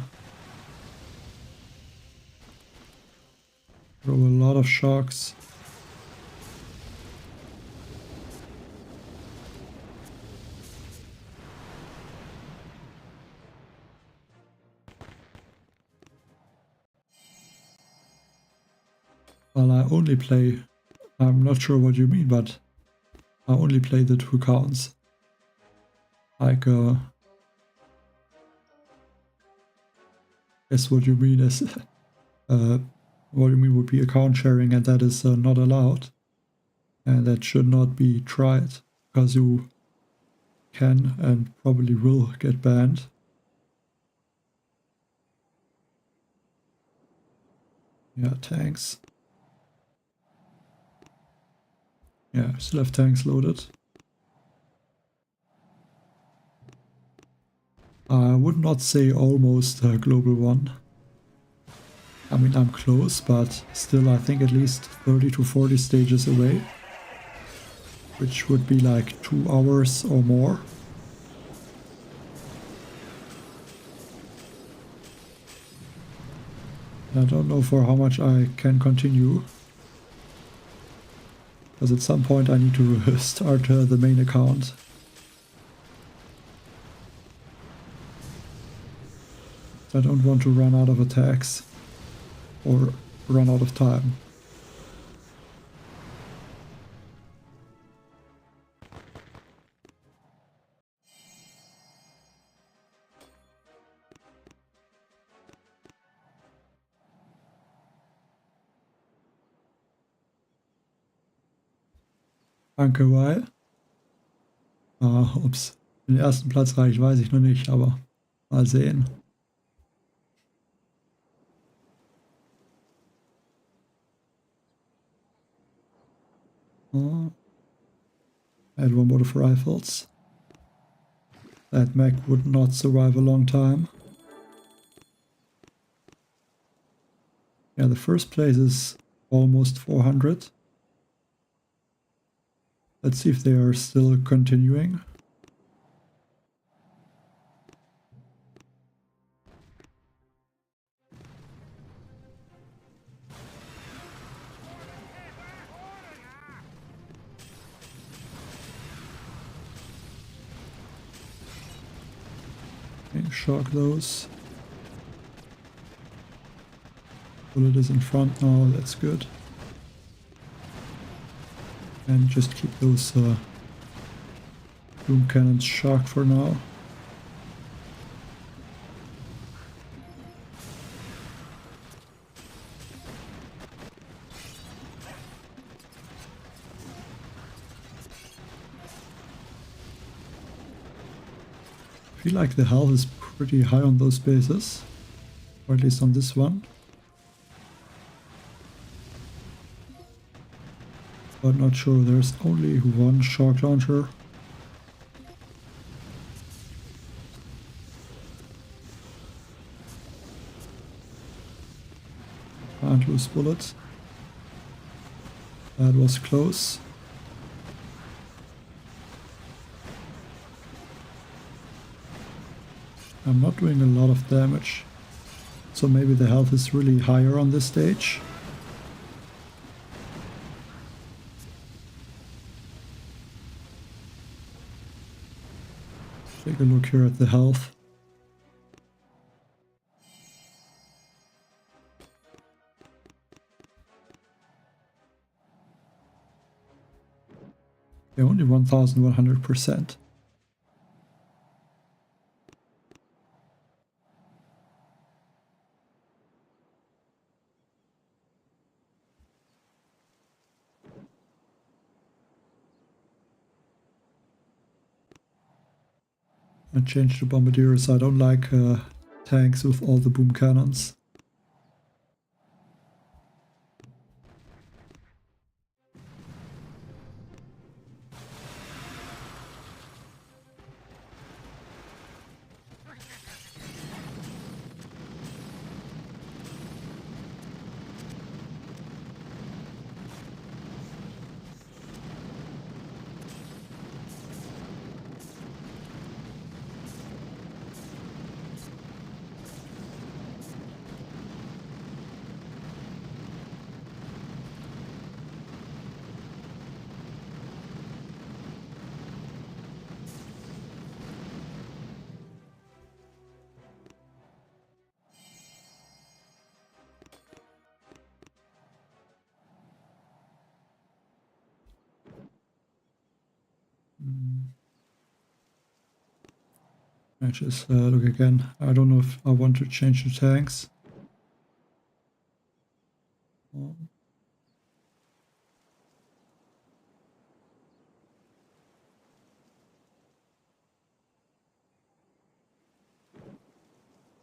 Throw a lot of shocks. Well, I only play, I'm not sure what you mean, but I only play the 2 counts. Like, guess what you mean is, what you mean would be account sharing, and that is not allowed. And that should not be tried, because you can and probably will get banned. Yeah, tanks. Yeah, still have tanks loaded. I would not say almost global 1. I mean, I'm close, but still I think at least 30 to 40 stages away. Which would be like 2 hours or more. I don't know for how much I can continue. Because at some point I need to start the main account. I don't want to run out of attacks or run out of time. Danke, Weil. Ups. Den ersten Platz reicht, weiß ich noch nicht, aber Mal sehen. Oh. Add one more of rifles. That mech would not survive a long time. Yeah, the first place is almost 400. Let's see if they are still continuing. Okay, shock those. Bullet is in front now, that's good. And just keep those boom cannons shocked for now. I feel like the health is pretty high on those bases, or at least on this one. But not sure, there's only one shock launcher. Can't lose bullets. That was close. I'm not doing a lot of damage, so maybe the health is really higher on this stage. Take a look here at the health. Okay, only 1100%. I changed the bombardiers. I don't like tanks with all the boom cannons. I just look again. I don't know if I want to change the tanks.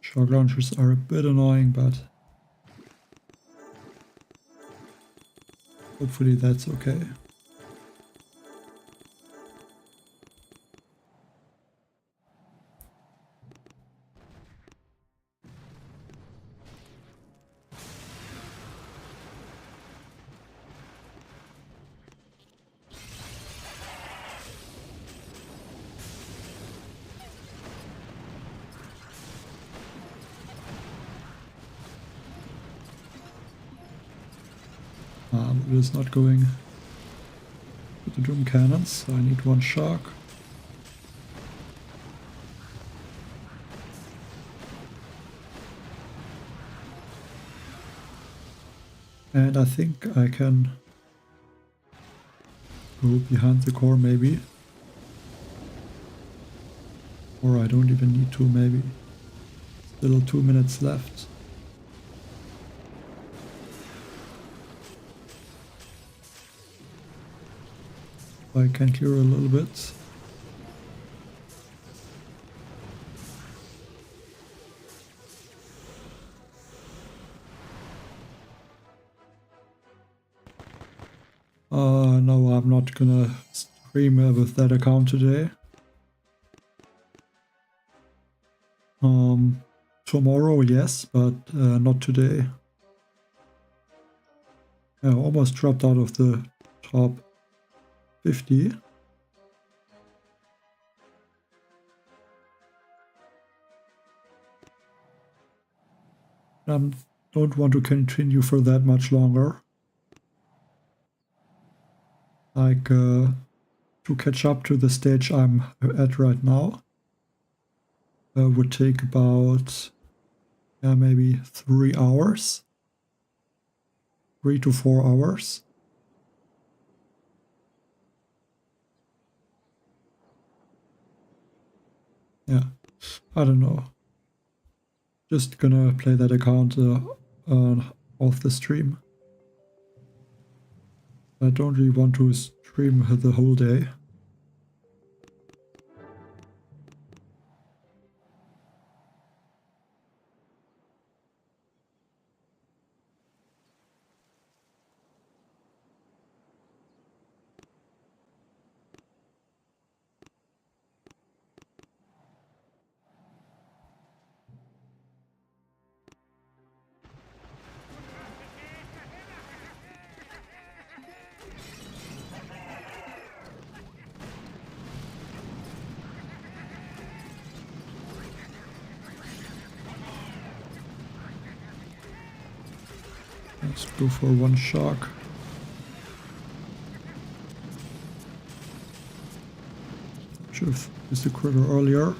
Shock launchers are a bit annoying, but hopefully that's okay. It is not going with the doom cannons, so I need one shock. And I think I can go behind the core maybe. Or I don't even need to maybe. Still 2 minutes left. I can clear a little bit. No, I'm not gonna stream with that account today. Tomorrow, yes, but not today. I almost dropped out of the top 50. I don't want to continue for that much longer. Like, to catch up to the stage I'm at right now would take about maybe 3 hours. 3 to 4 hours. Yeah, I don't know. Just gonna play that account off the stream. I don't really want to stream the whole day. Let's go for one shark. Should have used the critter earlier.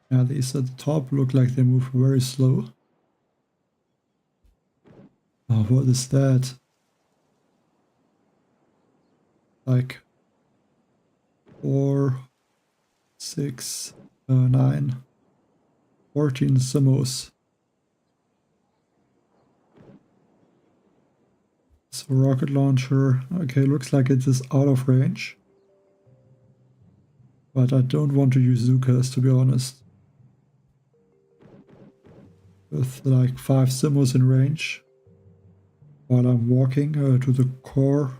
Yeah, these at the top look like they move very slow. Oh, what is that? Like 4, 6, 9, 14 simmos. So rocket launcher. Okay, looks like it is out of range. But I don't want to use Zukas, to be honest. With like 5 simmos in range while I'm walking to the core,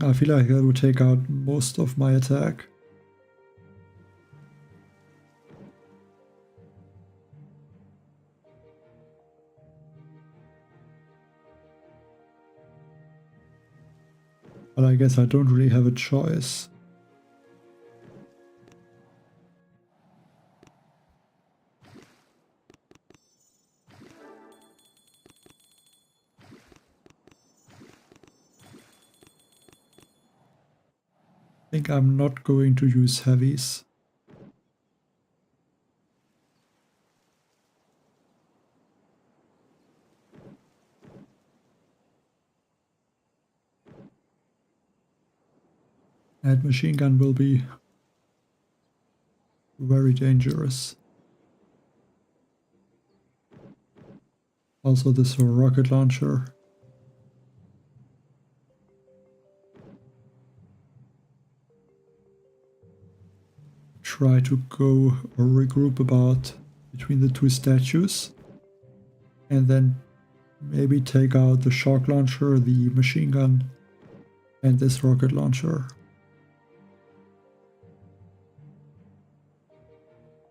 I feel like that would take out most of my attack. But I guess I don't really have a choice. I think I'm not going to use heavies. And machine gun will be very dangerous. Also this rocket launcher. Try to go or regroup about between the two statues. And then maybe take out the shock launcher, the machine gun, and this rocket launcher.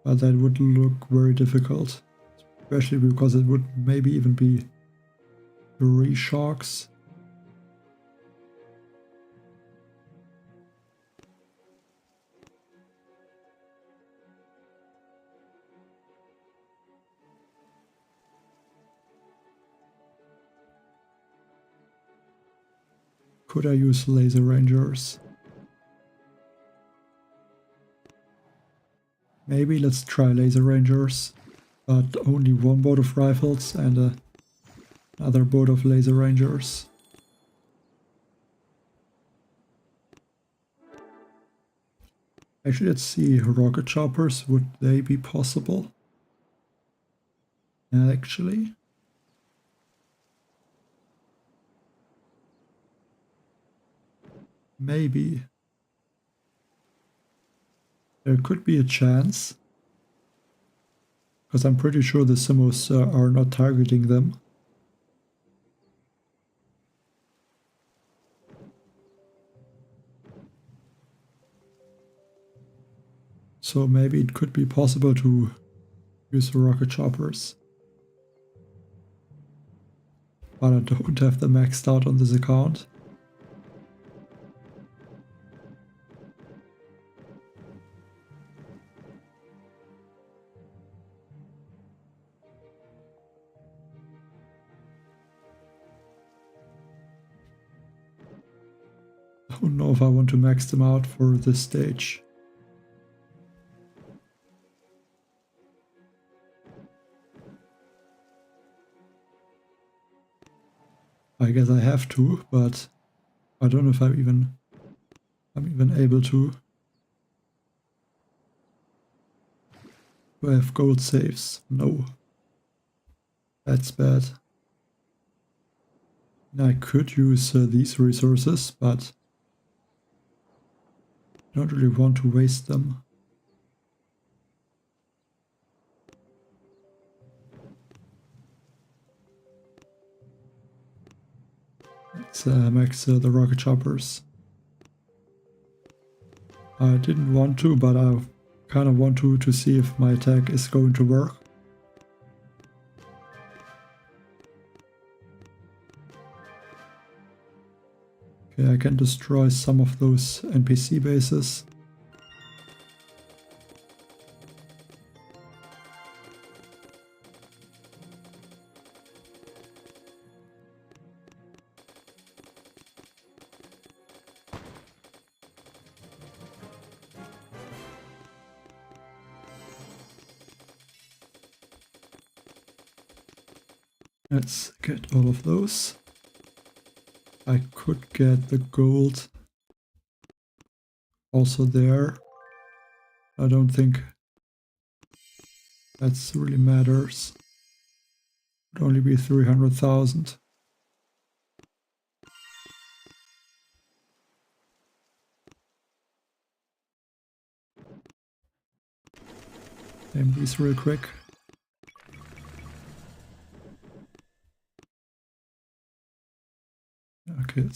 But that would look very difficult. Especially because it would maybe even be 3 shocks. Could I use laser rangers? Maybe let's try laser rangers, but only one boat of rifles and another boat of laser rangers. Actually, let's see, rocket choppers, would they be possible? Actually, maybe. There could be a chance. Because I'm pretty sure the Simmos are not targeting them. So maybe it could be possible to use the rocket choppers. But I don't have them maxed out on this account. I don't know if I want to max them out for this stage. I guess I have to, but I don't know if I'm even able to. Do I have gold saves? No. That's bad. I could use these resources, but I don't really want to waste them. Let's max the rocket choppers. I didn't want to, but I kind of want to see if my attack is going to work. Okay, I can destroy some of those NPC bases. Let's get all of those. I could get the gold also there. I don't think that's really matters. It would only be 300,000. Name these real quick. Okay,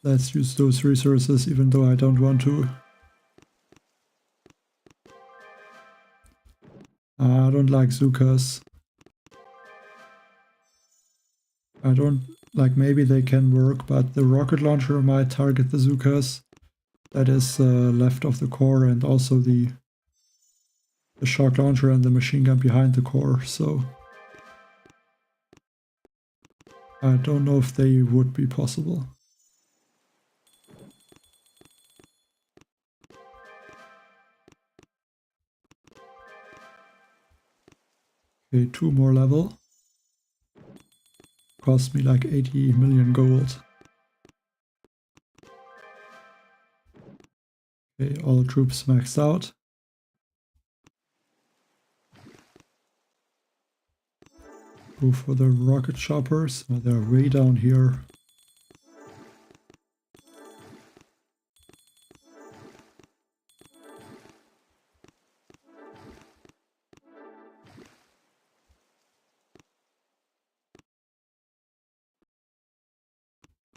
let's use those resources even though I don't want to. I don't like Zukas. I don't like, maybe they can work, but the rocket launcher might target the Zukas. That is left of the core, and also the shock launcher and the machine gun behind the core, so I don't know if they would be possible. Okay, 2 more level. Cost me like 80 million gold. Okay, all troops maxed out. Go for the rocket choppers. Oh, they're way down here.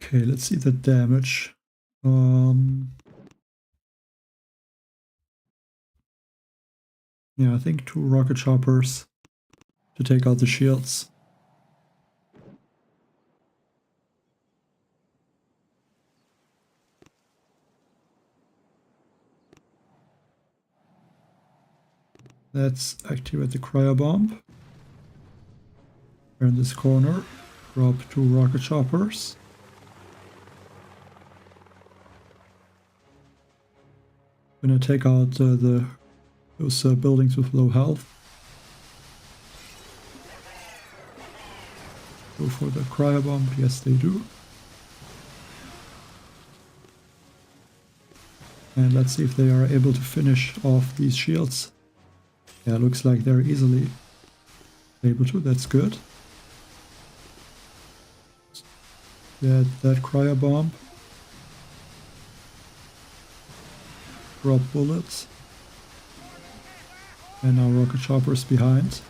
Okay, let's see the damage. Yeah, I think 2 rocket choppers to take out the shields. Let's activate the cryo bomb. Turn this corner. Drop 2 rocket choppers. Gonna take out those buildings with low health. Go for the cryo bomb. Yes, they do. And let's see if they are able to finish off these shields. Yeah, looks like they're easily able to, that's good. Get that cryo bomb. Drop bullets. And now rocket choppers behind.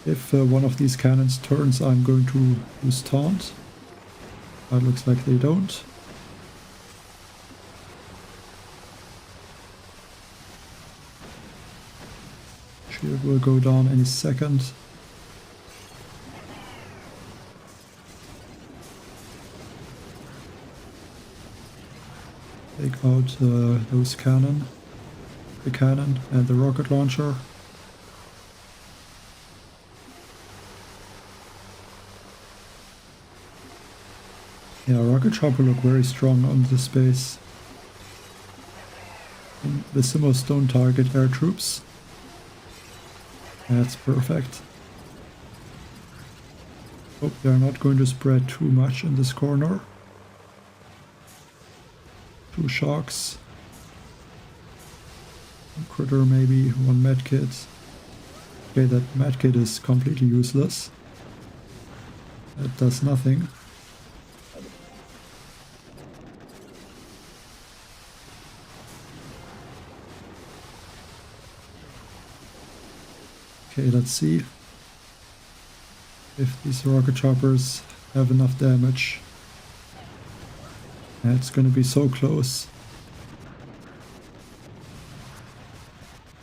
If one of these cannons turns, I'm going to use taunt. But it looks like they don't. Shield will go down any second. Take out those cannon. The cannon and the rocket launcher. Yeah, rocket chopper look very strong on this base. And the Simmos don't target air troops. That's perfect. Hope they're not going to spread too much in this corner. 2 shocks. One critter maybe, 1 medkit. Okay, that medkit is completely useless. That does nothing. Okay, let's see if these rocket choppers have enough damage. Yeah, it's gonna be so close.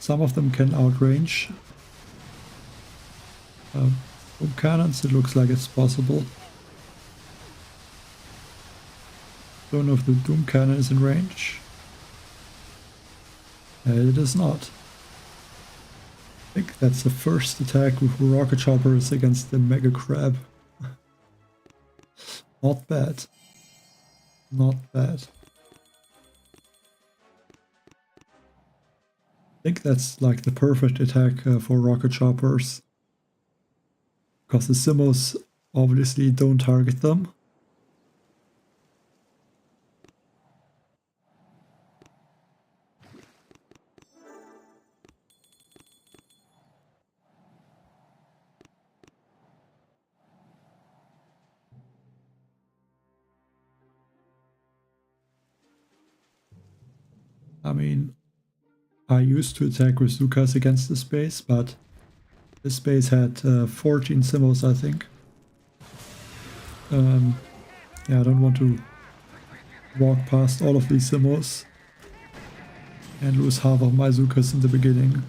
Some of them can outrange boom cannons, it looks like it's possible. Don't know if the Doom cannon is in range. It is not. I think that's the first attack with rocket choppers against the Mega Crab. Not bad. Not bad. I think that's like the perfect attack for rocket choppers. Because the Simmos obviously don't target them. I mean, I used to attack with Zukas against this base, but this base had 14 Simmos, I think. Yeah, I don't want to walk past all of these Simmos and lose half of my Zukas in the beginning.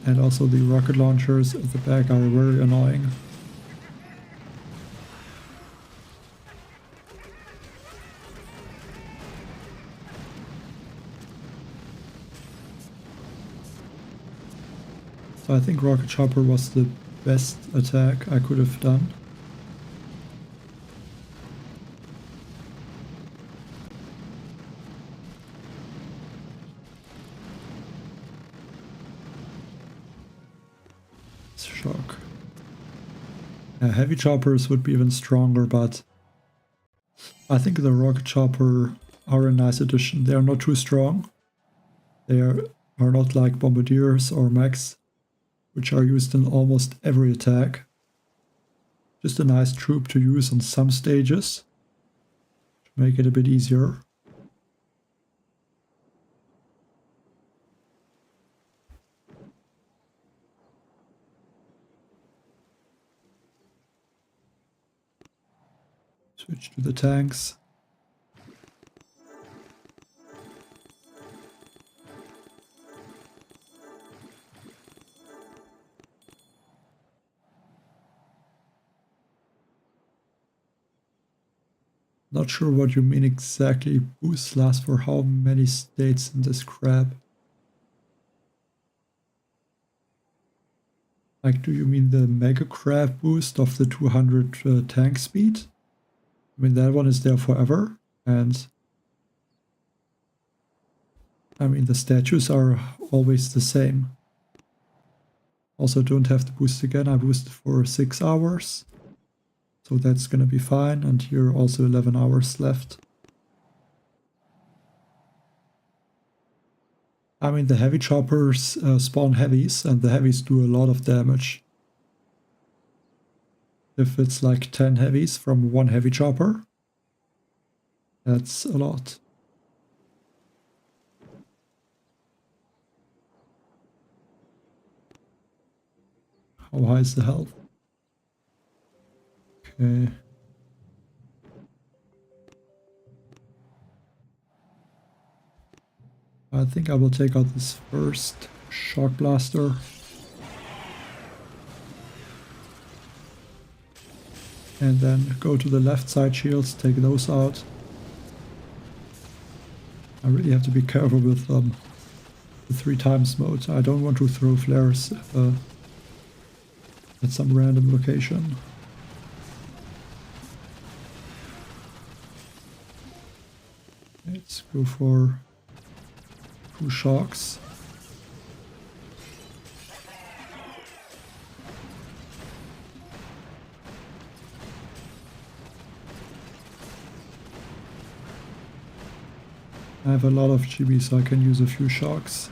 And also the rocket launchers at the back are very annoying. So I think rocket chopper was the best attack I could have done. Shock. Heavy choppers would be even stronger, but I think the rocket chopper are a nice addition. They are not too strong. They are not like bombardiers or mechs, which are used in almost every attack. Just a nice troop to use on some stages to make it a bit easier. Switch to the tanks. Not sure what you mean exactly. Boost lasts for how many states in this crab? Like, do you mean the Mega Crab boost of the 200 tank speed? I mean, that one is there forever, and I mean, the statues are always the same. Also, don't have to boost again. I boosted for 6 hours. So that's gonna be fine, and here also 11 hours left. I mean, the heavy choppers spawn heavies, and the heavies do a lot of damage. If it's like 10 heavies from one heavy chopper, that's a lot. How high is the health? Okay. I think I will take out this first shock blaster. And then go to the left side shields, take those out. I really have to be careful with the 3x mode. I don't want to throw flares at some random location. Let's go for 2 shocks. I have a lot of GB, so I can use a few shocks.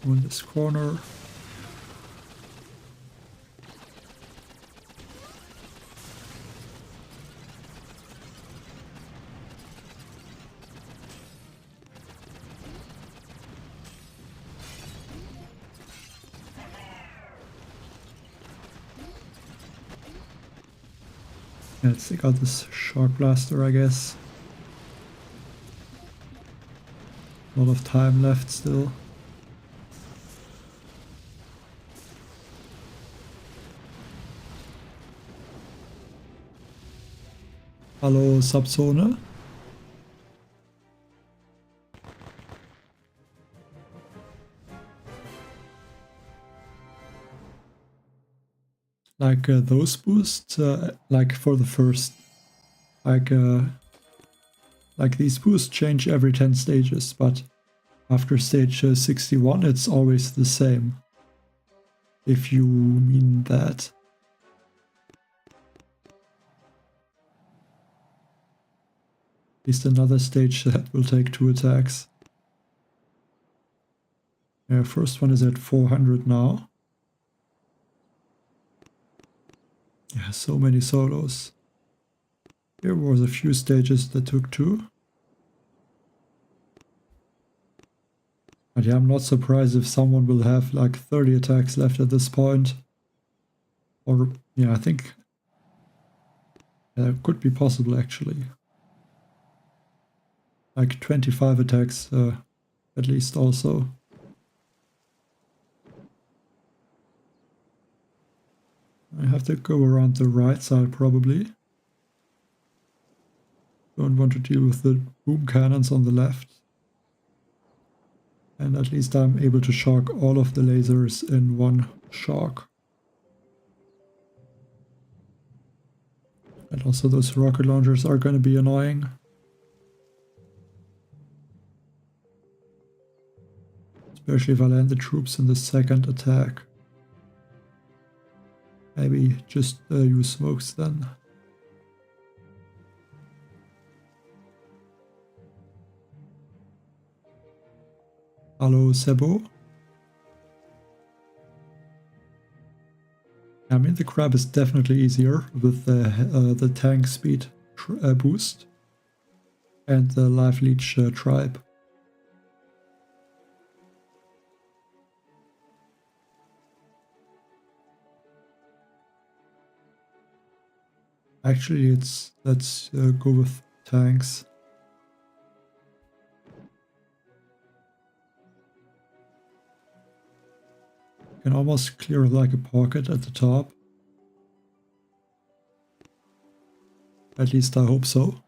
Go in this corner. Let's take out this shock blaster, I guess. A lot of time left still. Hallo Subzone. Like those boosts, like for the first, like these boosts change every 10 stages, but after stage 61 it's always the same, if you mean that. At least another stage that will take 2 attacks. Yeah, first one is at 400 now. Yeah, so many solos. There was a few stages that took 2. But yeah, I'm not surprised if someone will have like 30 attacks left at this point. Or, yeah, I think it could be possible actually. Like 25 attacks at least also. I have to go around the right side probably. Don't want to deal with the boom cannons on the left. And at least I'm able to shock all of the lasers in one shock. And also those rocket launchers are going to be annoying. Especially if I land the troops in the second attack. Maybe just use smokes then. Hello, Sebo. I mean, the crab is definitely easier with the tank speed boost and the life leech tribe. Actually, let's go with tanks. You can almost clear like a pocket at the top. At least I hope so.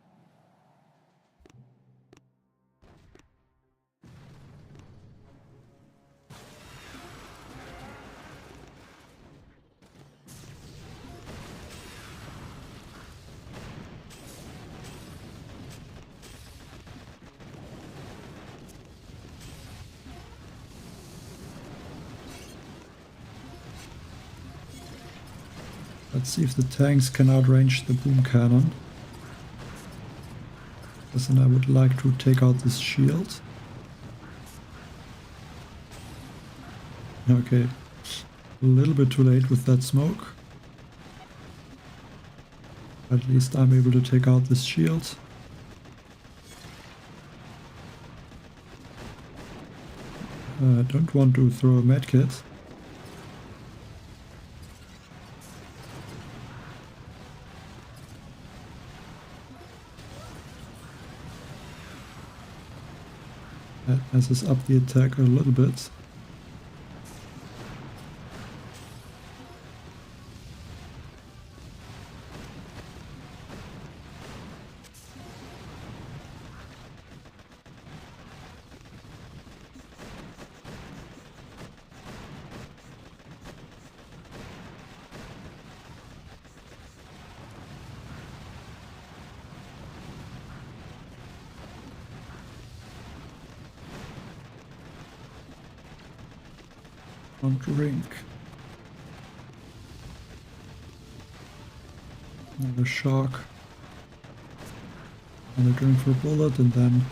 Let's see if the tanks can outrange the boom cannon. Because then I would like to take out this shield. Okay, a little bit too late with that smoke. At least I'm able to take out this shield. I don't want to throw a medkit. That messes up the attack a little bit. On drink. Another shock. Another drink for bullet, and then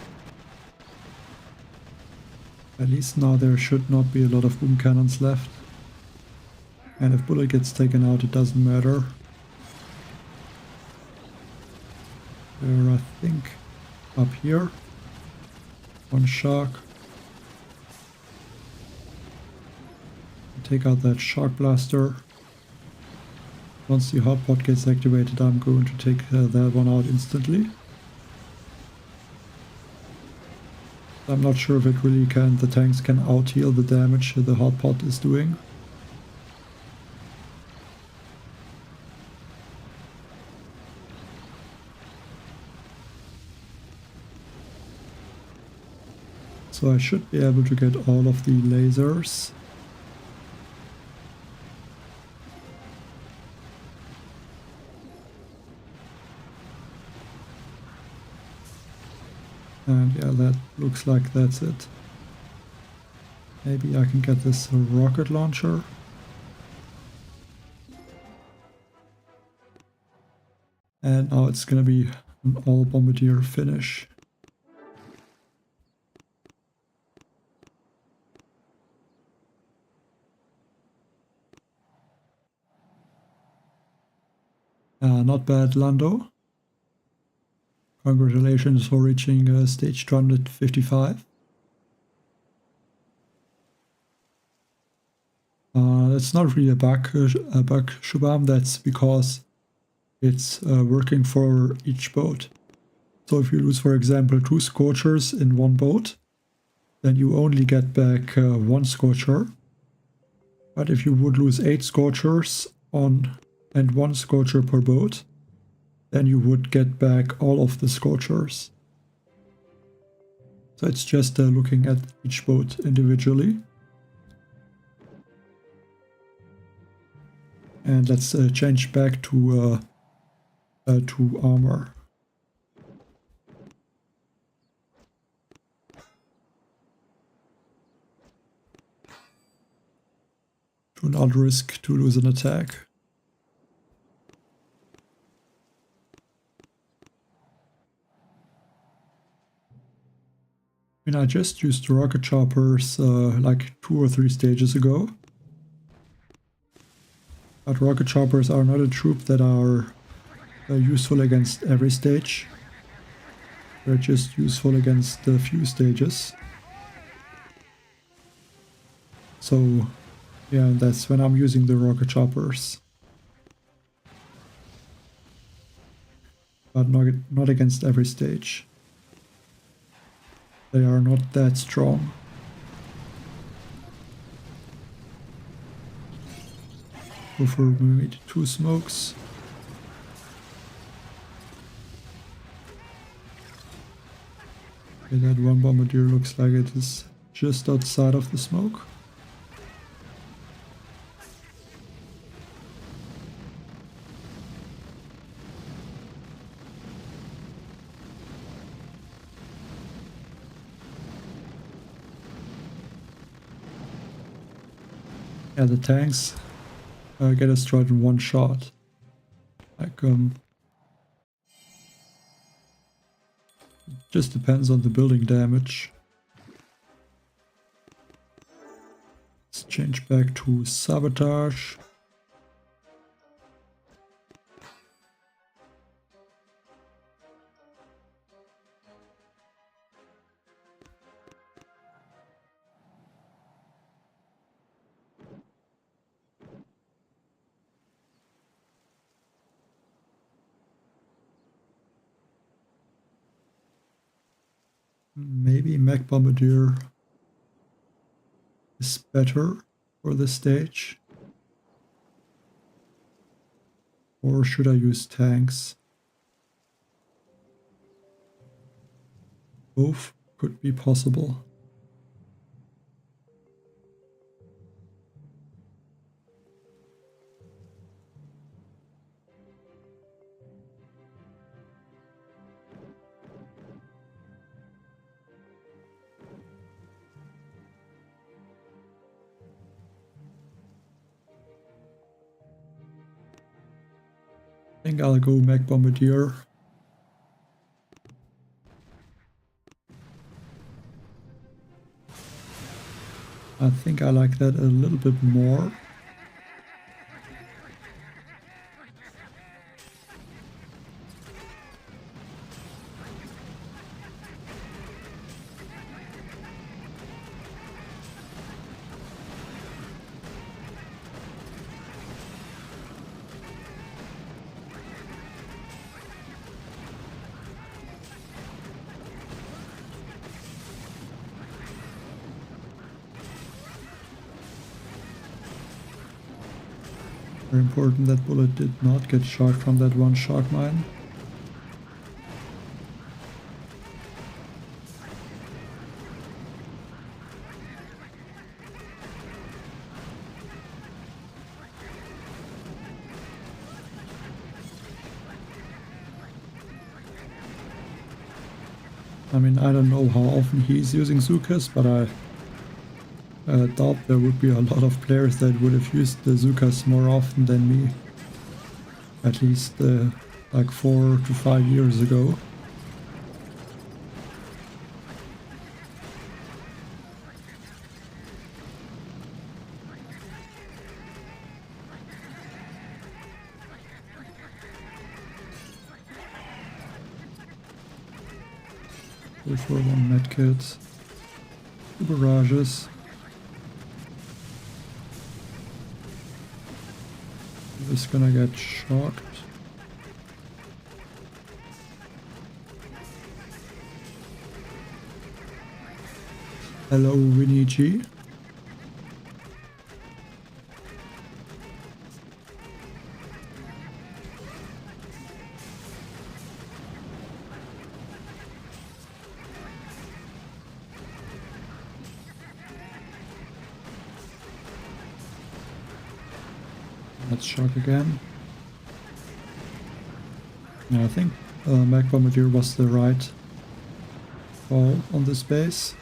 at least now there should not be a lot of boom cannons left. And if bullet gets taken out, it doesn't matter. They're, I think, up here. One shock. Take out that shock blaster. Once the hotpot gets activated, I'm going to take that one out instantly. I'm not sure if it really can, the tanks can out-heal the damage the hotpot is doing. So I should be able to get all of the lasers. And yeah, that looks like that's it. Maybe I can get this rocket launcher. And now it's gonna be an all bombardier finish. Not bad, Lando. Congratulations for reaching stage 255. That's not really a bug, Shubham. That's because it's working for each boat. So if you lose, for example, 2 Scorchers in one boat, then you only get back 1 Scorcher. But if you would lose 8 Scorchers and 1 Scorcher per boat, then you would get back all of the Scorchers. So it's just looking at each boat individually. And let's change back to armor. To not risk to lose an attack. I just used rocket choppers like 2 or 3 stages ago. But rocket choppers are not a troop that are useful against every stage. They're just useful against a few stages. So yeah, that's when I'm using the rocket choppers. But not against every stage. They are not that strong. Go for maybe 2 smokes. Okay, that one bombardier looks like it is just outside of the smoke. Yeah, the tanks get destroyed in one shot. like just depends on the building damage. Let's change back to sabotage. Maybe Mech Bombardier is better for this stage. Or should I use tanks? Both could be possible. I think I'll go Mech Bombardier. I think I like that a little bit more. Very important that bullet did not get shot from that one shock mine. I mean, I don't know how often he's using Zukas, but I doubt there would be a lot of players that would have used the Zukas more often than me. At least like 4 to 5 years ago. Go for one medkit. 2 barrages. Is gonna get shocked. Hello, Winnie G. Let's shock again. Yeah, I think Mech Bombardier was the right call on this base.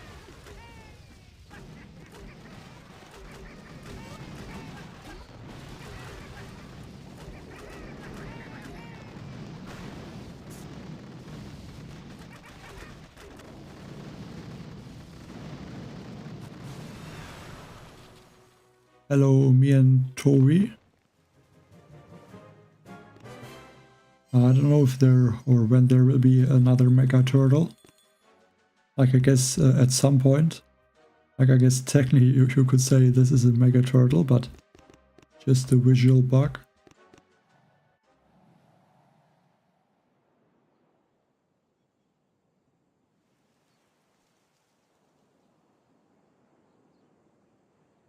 Hello, me and Toby. I don't know if there or when there will be another Mega Turtle. Like I guess at some point. Like I guess technically you could say this is a Mega Turtle, but just a visual bug.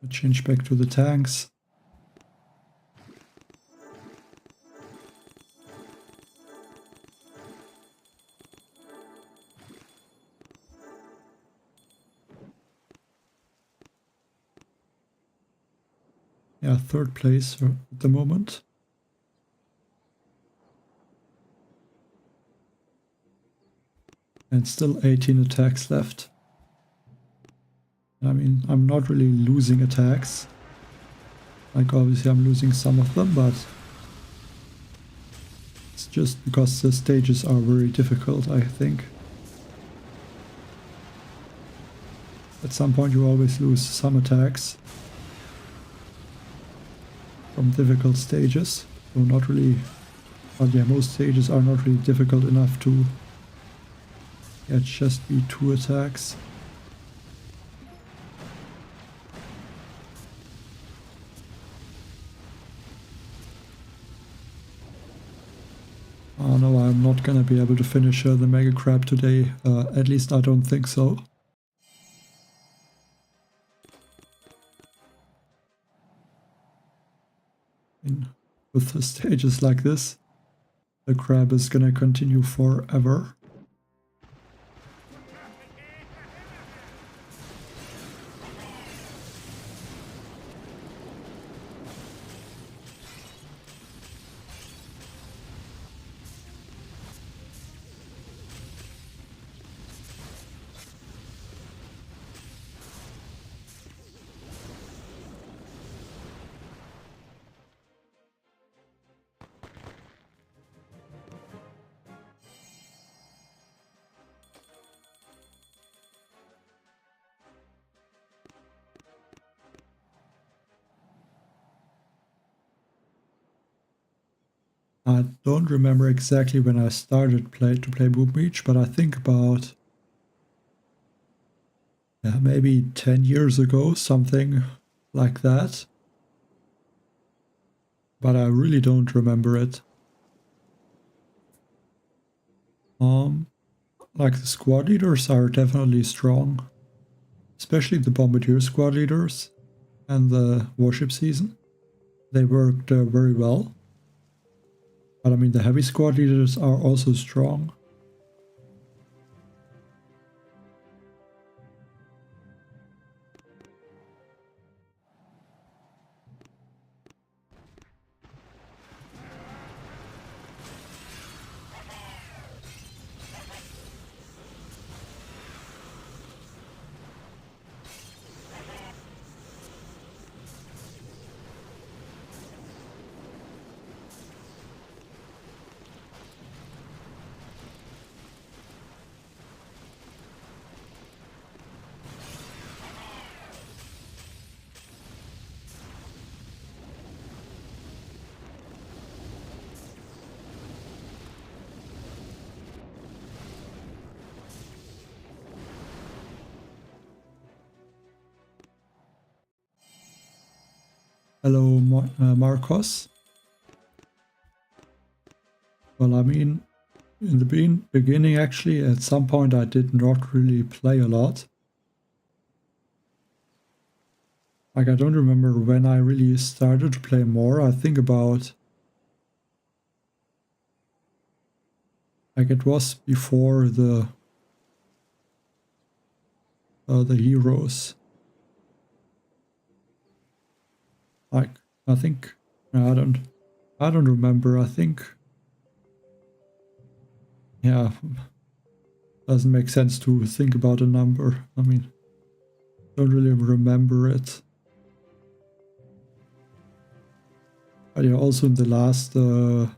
I'll change back to the tanks. Yeah, 3rd place at the moment. And still 18 attacks left. I mean, I'm not really losing attacks. Like obviously I'm losing some of them, but just because the stages are very difficult, I think. At some point you always lose some attacks from difficult stages, so not really, but yeah, most stages are not really difficult enough to just be 2 attacks. Oh no, I'm not gonna be able to finish the Mega Crab today, at least I don't think so. With the stages like this, the crab is gonna continue forever. I don't remember exactly when I started to play Boom Beach, but I think about maybe 10 years ago, something like that. But I really don't remember it. Like the squad leaders are definitely strong, especially the Bombardier squad leaders and the warship season. They worked very well. But I mean, the heavy squad leaders are also strong. Hello, Marcos. Well, I mean, in the beginning, actually, at some point I did not really play a lot. Like, I don't remember when I really started to play more. I think about... like, it was before the heroes. Like, I think... no, I don't remember. I think... yeah, doesn't make sense to think about a number. I mean, don't really remember it. But yeah, also in the last 3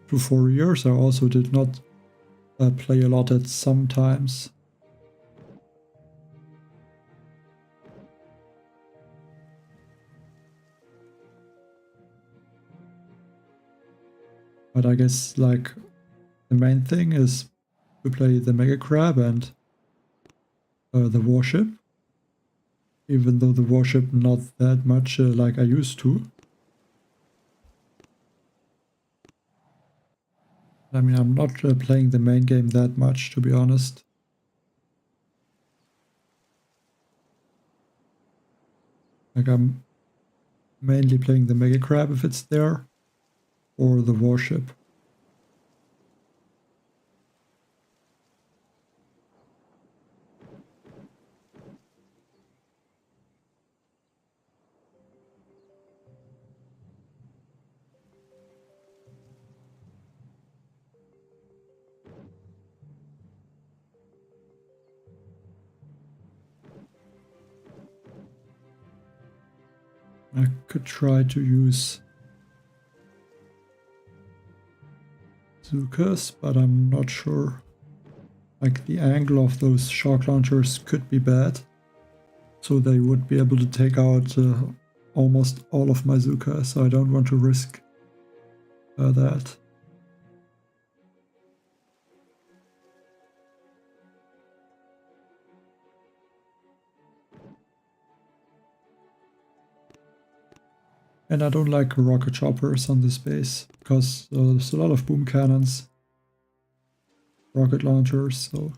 to 4 years, I also did not play a lot at some times. But I guess, like, the main thing is to play the Mega Crab and the warship. Even though the warship not that much like I used to. I mean, I'm not playing the main game that much, to be honest. Like, I'm mainly playing the Mega Crab if it's there, or the warship. I could try to use bazookas, but I'm not sure. Like the angle of those shock launchers could be bad, so they would be able to take out almost all of my bazooka, so I don't want to risk that. And I don't like rocket choppers on this base, because there's a lot of boom cannons, rocket launchers, so...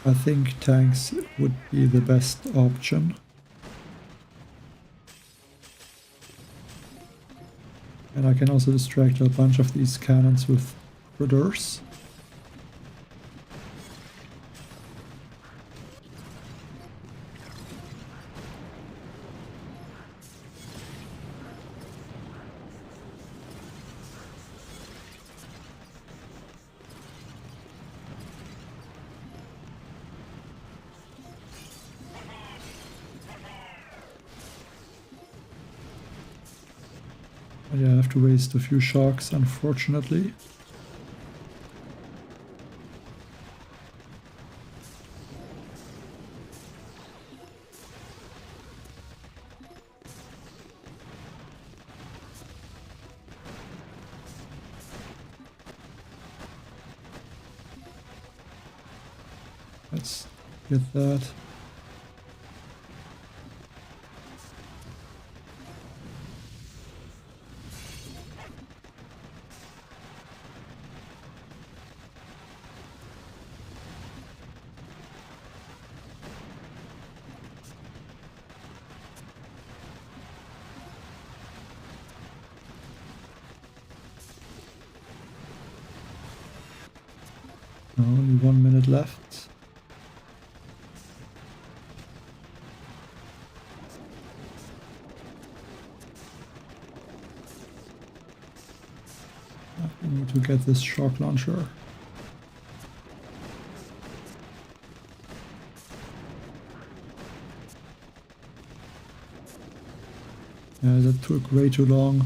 I think tanks would be the best option. And I can also distract a bunch of these cannons with critters. Yeah, I have to waste a few shocks, unfortunately. Let's get that. Only 1 minute left. I need to get this shock launcher. Yeah, that took way too long.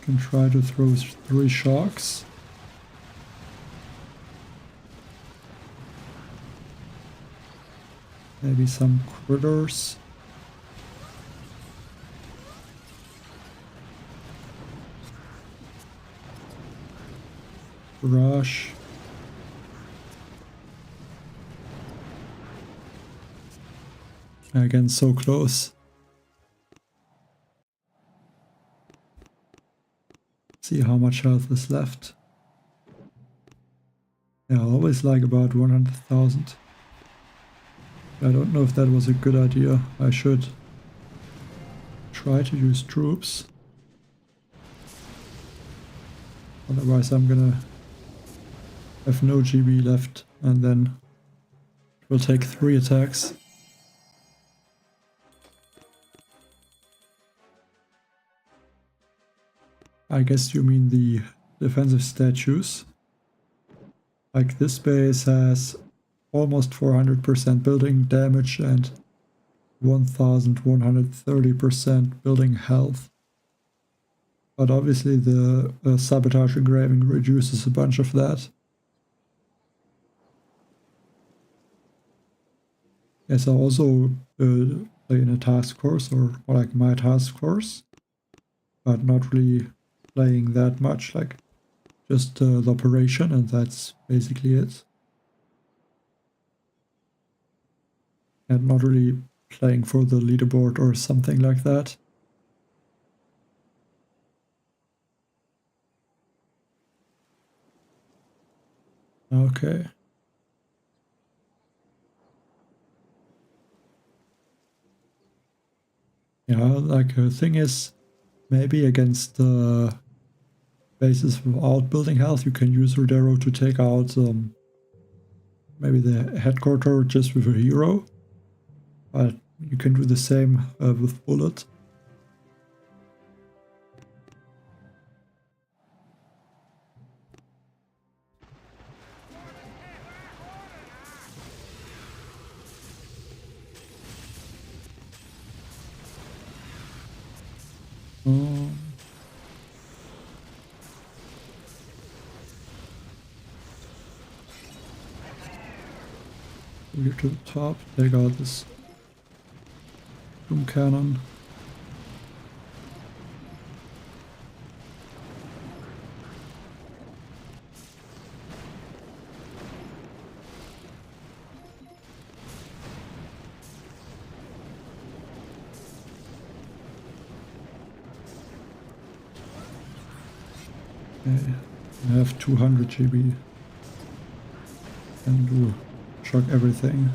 Can try to throw 3 shocks. Maybe some critters. Rush. Again, so close. See how much health is left. Yeah, I always like about 100,000. I don't know if that was a good idea. I should try to use troops. Otherwise I'm gonna have no GB left and then it will take 3 attacks. I guess you mean the defensive statues. Like this base has almost 400% building damage and 1130% building health. But obviously the sabotage engraving reduces a bunch of that. Yes, I also play in a task force, or like my task force, but not really playing that much, like just the operation, and that's basically it. And not really playing for the leaderboard or something like that. Okay. Yeah, like the thing is, maybe against bases without building health, you can use Rodero to take out maybe the headquarter just with a hero. But you can do the same with bullet. Go here to the top, take out this boom cannon. Okay, I have 200 GB. And do shock everything.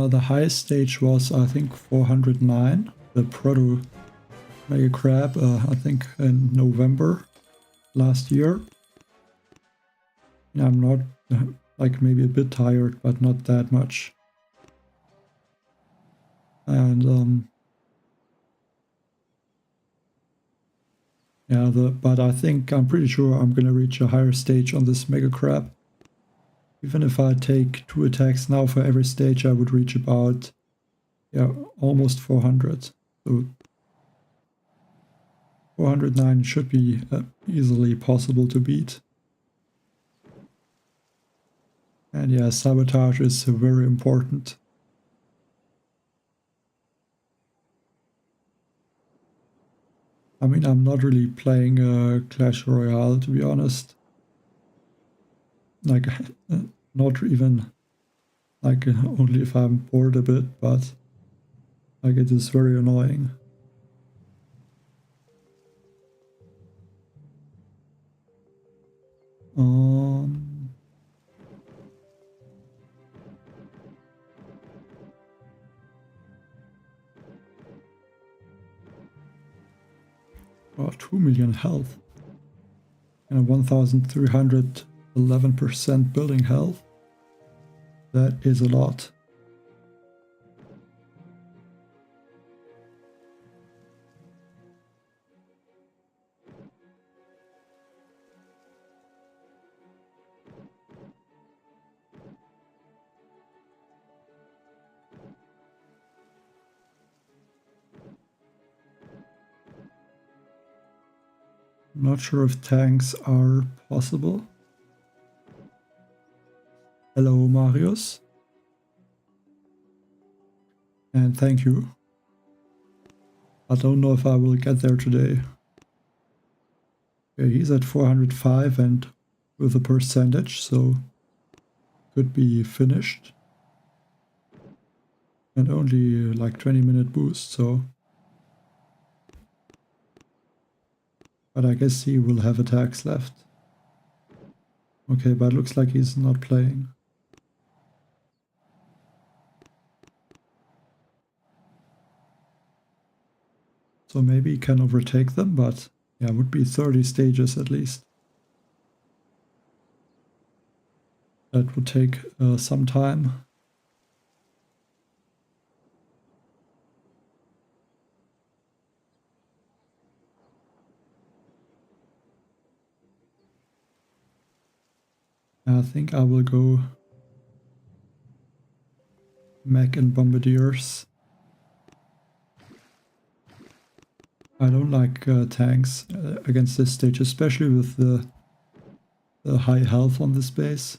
The highest stage was, I think, 409, the Proto Mega Crab, I think in November last year. I'm not, like, maybe a bit tired, but not that much. And, yeah, but I think I'm pretty sure I'm gonna reach a higher stage on this Mega Crab. Even if I take 2 attacks now for every stage, I would reach about, yeah, almost 400. So 409 should be easily possible to beat. And yeah, sabotage is very important. I mean, I'm not really playing Clash Royale, to be honest. Like, not even, like, only if I'm bored a bit, but, like, it is very annoying. Oh, 2 million health. And 1311% building health. That is a lot. Not sure if tanks are possible. Hello, Marius. And thank you. I don't know if I will get there today. Okay, he's at 405 and with a percentage, so could be finished. And only like 20-minute boost, so. But I guess he will have attacks left. Okay, but it looks like he's not playing. So maybe he can overtake them, but yeah, it would be 30 stages at least. That would take some time. I think I will go mech and bombardiers. I don't like tanks against this stage, especially with the high health on this base.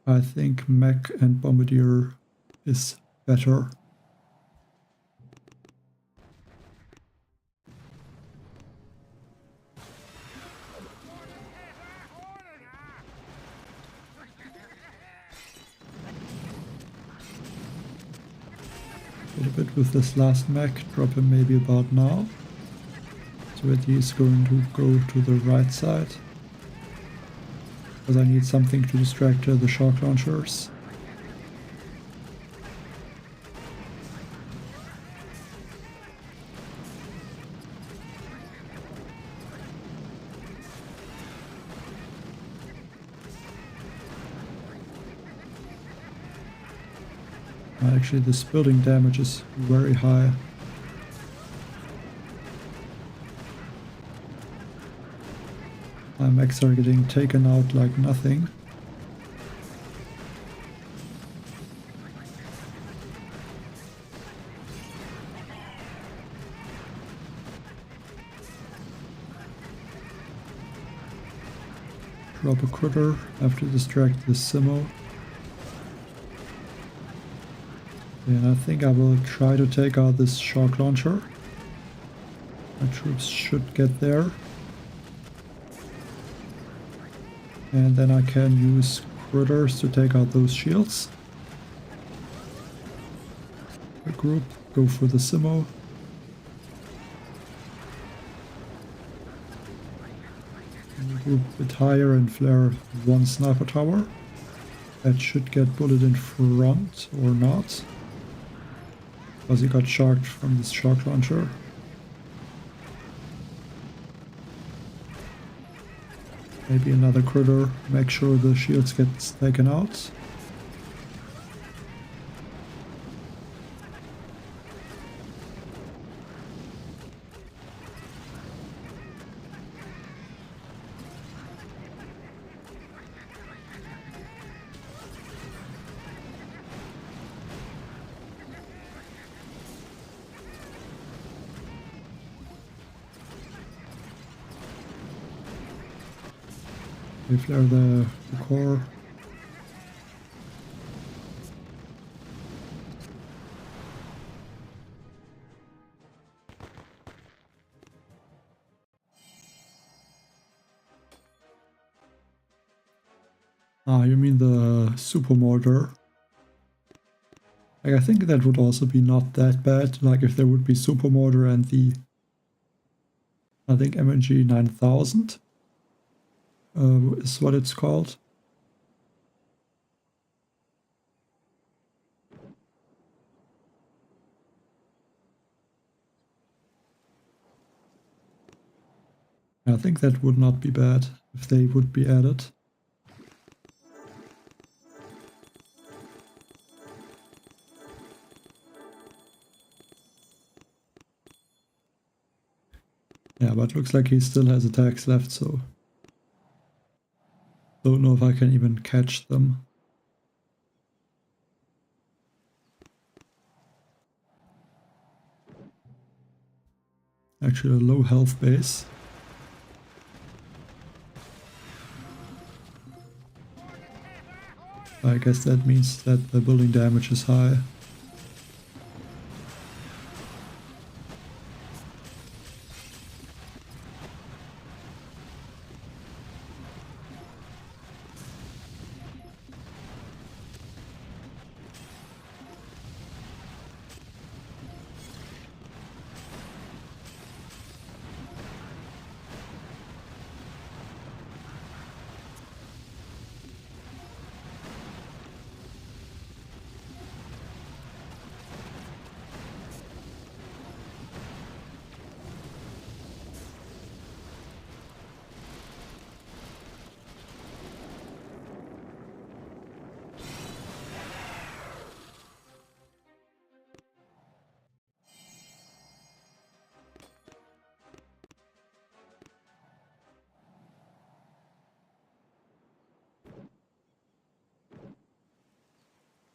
I think mech and bombardier is better. A bit with this last mech, drop him maybe about now, so that he's going to go to the right side, because I need something to distract the shock launchers. Actually, this building damage is very high. My mechs are getting taken out like nothing. Drop a critter. Have to distract the Simo. And I think I will try to take out this shock launcher. My troops should get there. And then I can use critters to take out those shields. Group, go for the Simo. Group a bit higher and flare one sniper tower. That should get bullet in front or not. Because he got shocked from this shock launcher. Maybe another critter, make sure the shields get taken out. We flare the core. Ah, you mean the super mortar? Like, I think that would also be not that bad. Like if there would be super mortar and the, I think MNG 9000. Is what it's called. I think that would not be bad if they would be added. Yeah, but looks like he still has attacks left, so don't know if I can even catch them. Actually a low health base. I guess that means that the building damage is high.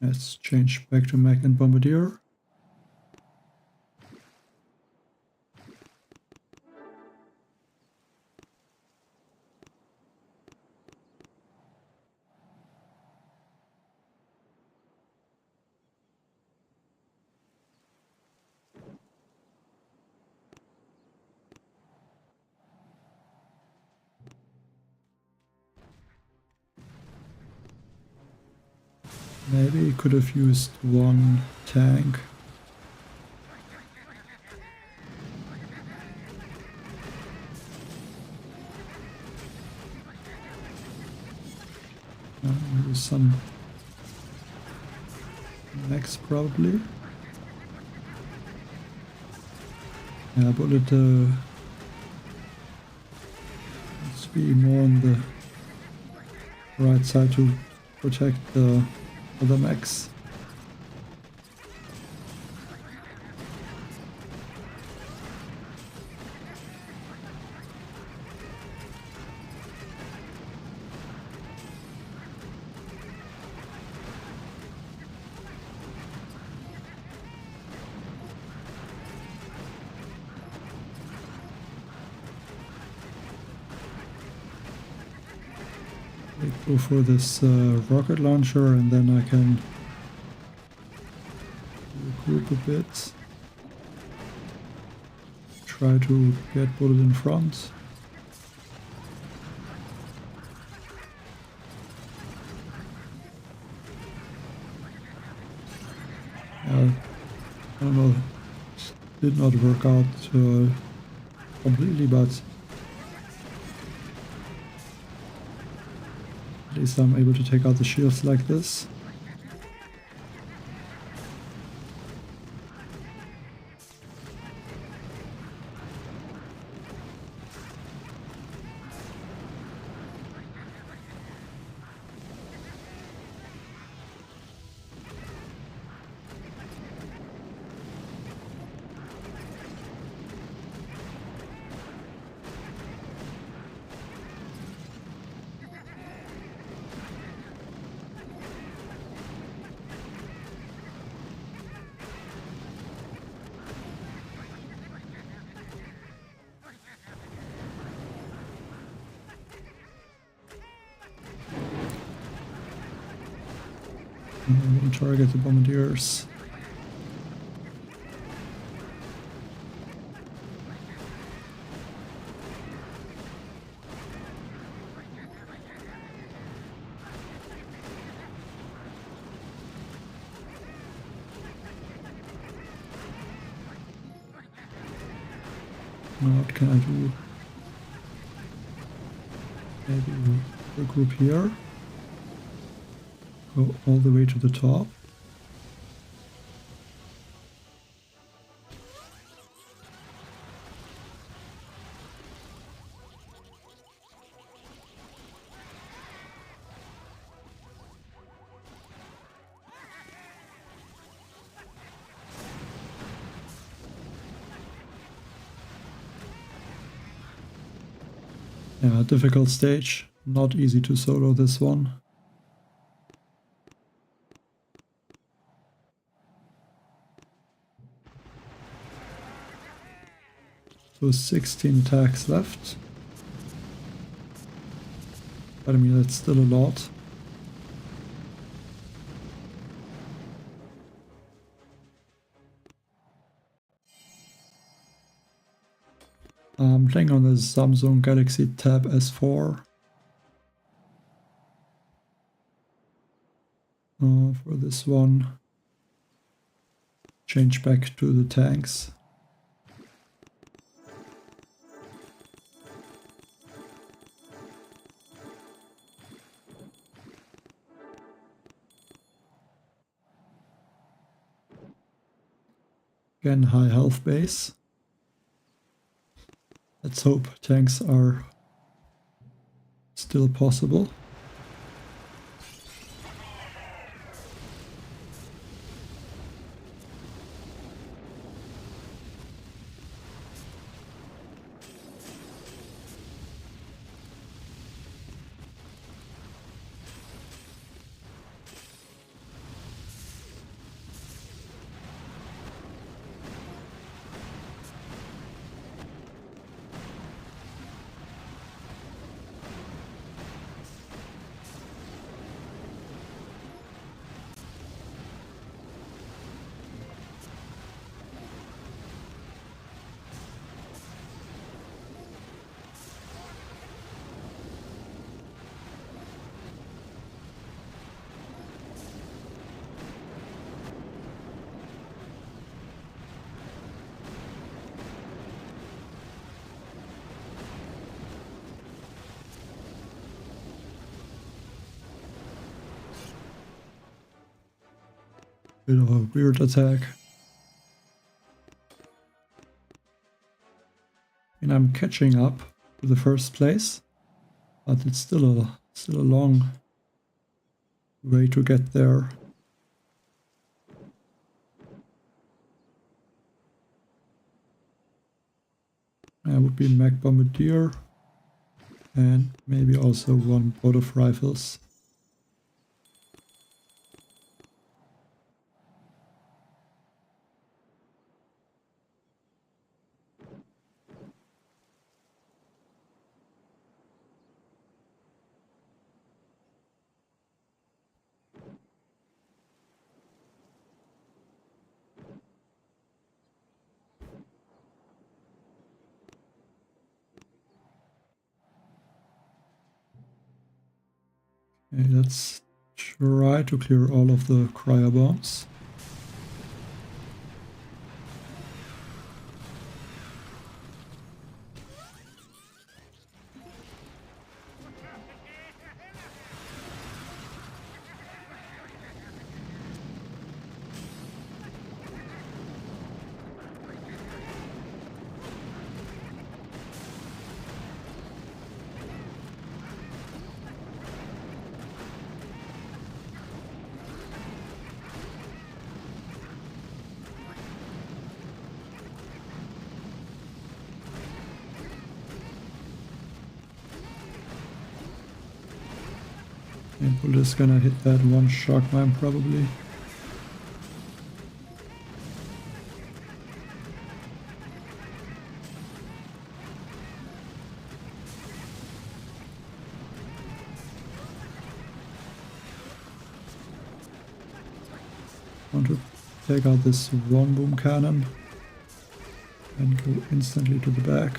Let's change back to Mech and Bombardier. Maybe could have used one tank. Use some mechs probably. Yeah, bullet let's be more on the right side to protect the other mechs. Go for this rocket launcher, and then I can regroup a bit. Try to get bullet in front. I don't know, did not work out completely, but at least I'm able to take out the shields like this. I'm going to target the bombardiers. Now what can I do? Maybe regroup here. Go all the way to the top. Yeah, difficult stage. Not easy to solo this one. So 16 attacks left. But I mean, that's still a lot. I'm playing on the Samsung Galaxy Tab S4. For this one, change back to the tanks. Again, high health base. Let's hope tanks are still possible. Bit of a weird attack. And I'm catching up to the first place, but it's still a long way to get there. I would be Mech Bombardier and maybe also one boat of rifles. Okay, let's try to clear all of the cryo bombs. And we're just gonna hit that one shock mine probably. Want to take out this one boom cannon and go instantly to the back.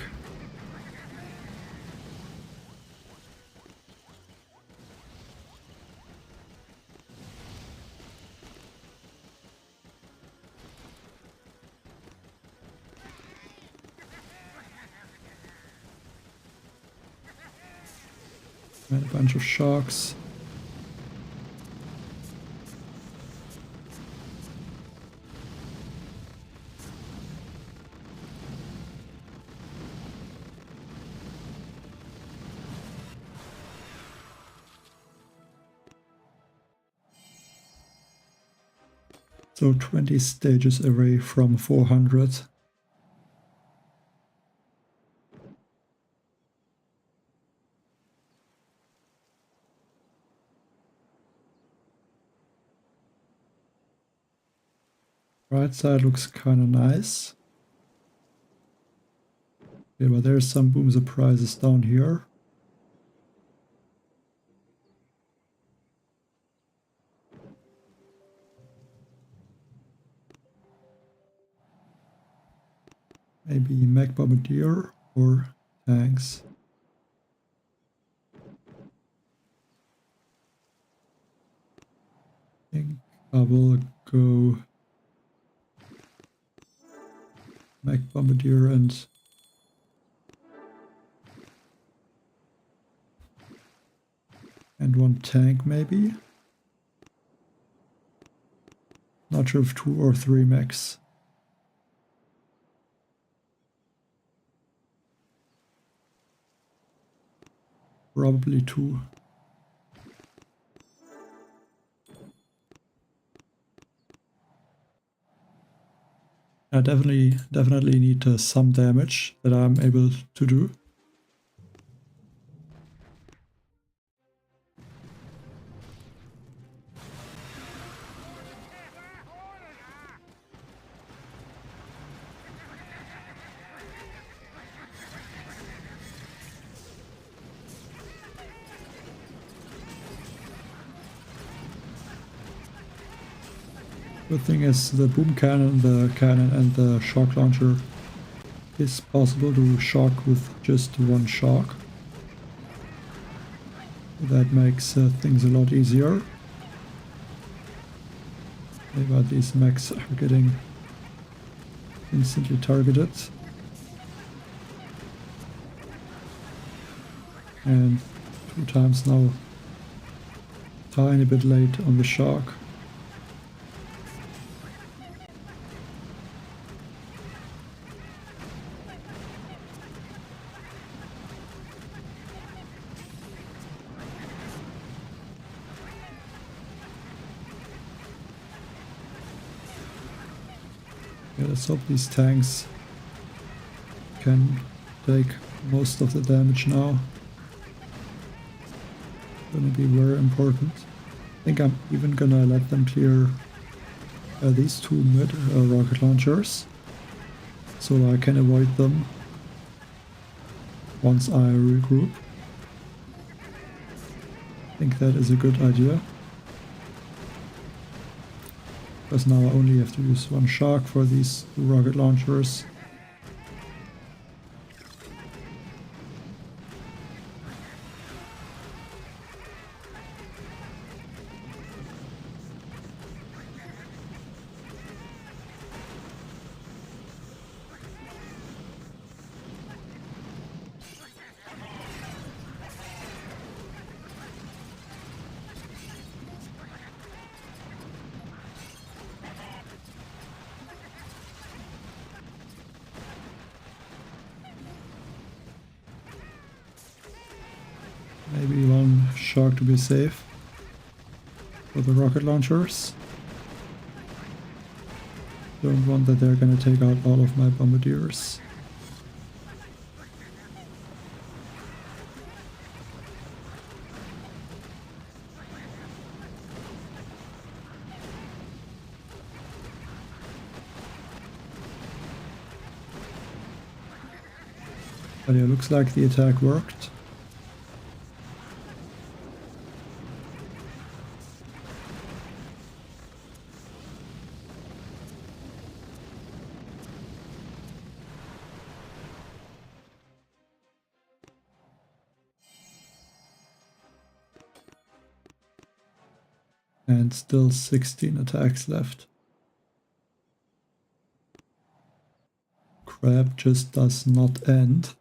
And a bunch of sharks. So 20 stages away from 400. Right side looks kind of nice. Okay, but there's some boom surprises down here. Maybe mech bombardier or tanks. I think I will go mech bombardier and one tank maybe. Not sure if 2 or 3 mechs. Probably 2. I definitely need some damage that I'm able to do. Good thing is the boom cannon, the cannon and the shock launcher is possible to shock with just one shock. That makes things a lot easier. Okay, but these mechs are getting instantly targeted. And 2 times now, tiny bit late on the shock. Yeah, let's hope these tanks can take most of the damage now. Gonna be very important. I think I'm even gonna let them clear these 2 mid rocket launchers, so I can avoid them once I regroup. I think that is a good idea. Because now I only have to use 1 shock for these 2 rocket launchers. Maybe one shark to be safe for the rocket launchers. Don't want that they're gonna take out all of my bombardiers. But yeah, looks like the attack worked. And still 16 attacks left. Crap just does not end.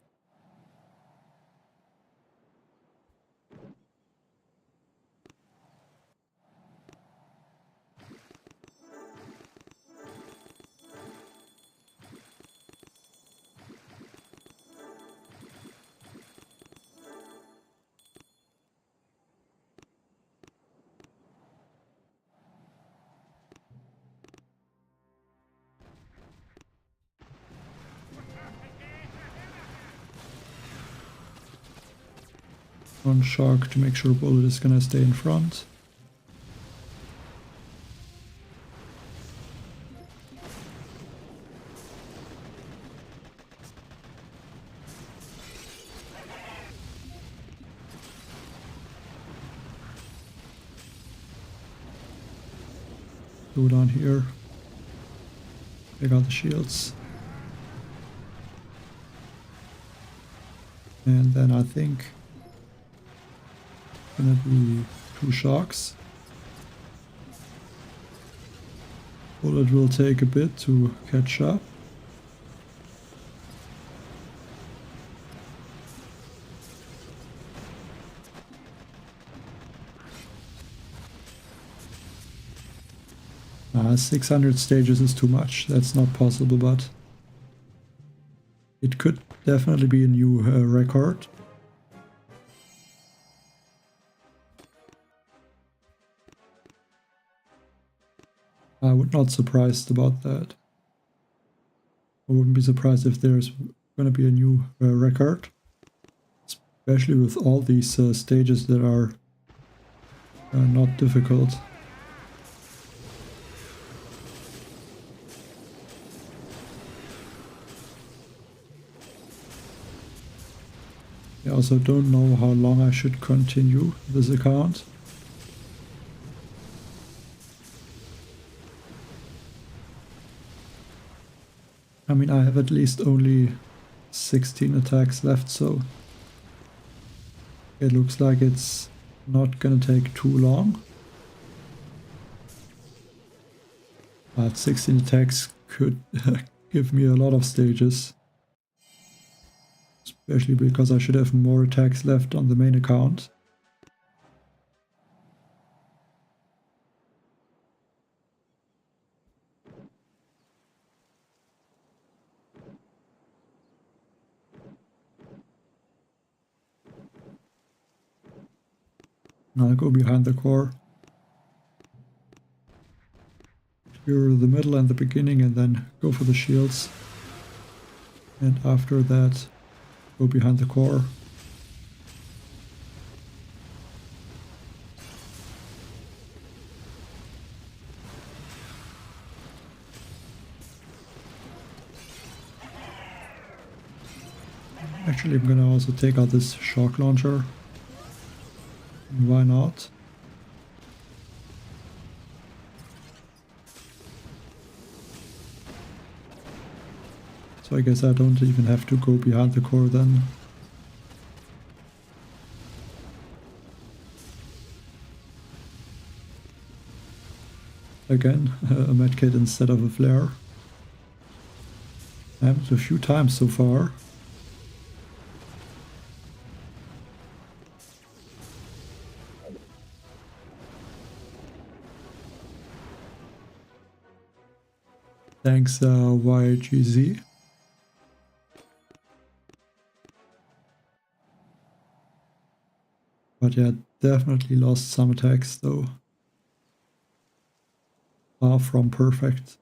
One shark to make sure bullet is gonna stay in front. Go down here. Take out the shields. And then I think gonna be 2 sharks. Bullet will take a bit to catch up. Ah, 600 stages is too much. That's not possible, but it could definitely be a new record. I would not be surprised about that. I wouldn't be surprised if there's going to be a new record, especially with all these stages that are not difficult. I also don't know how long I should continue this account. I mean, I have at least only 16 attacks left, so it looks like it's not gonna take too long. But 16 attacks could give me a lot of stages. Especially because I should have more attacks left on the main account. Now I go behind the core. Clear the middle and the beginning and then go for the shields. And after that, go behind the core. Actually, I'm gonna also take out this shock launcher. Why not? So I guess I don't even have to go behind the core then. Again, a medkit instead of a flare. Happened a few times so far. Thanks, YGZ. But yeah, definitely lost some attacks though. Far from perfect.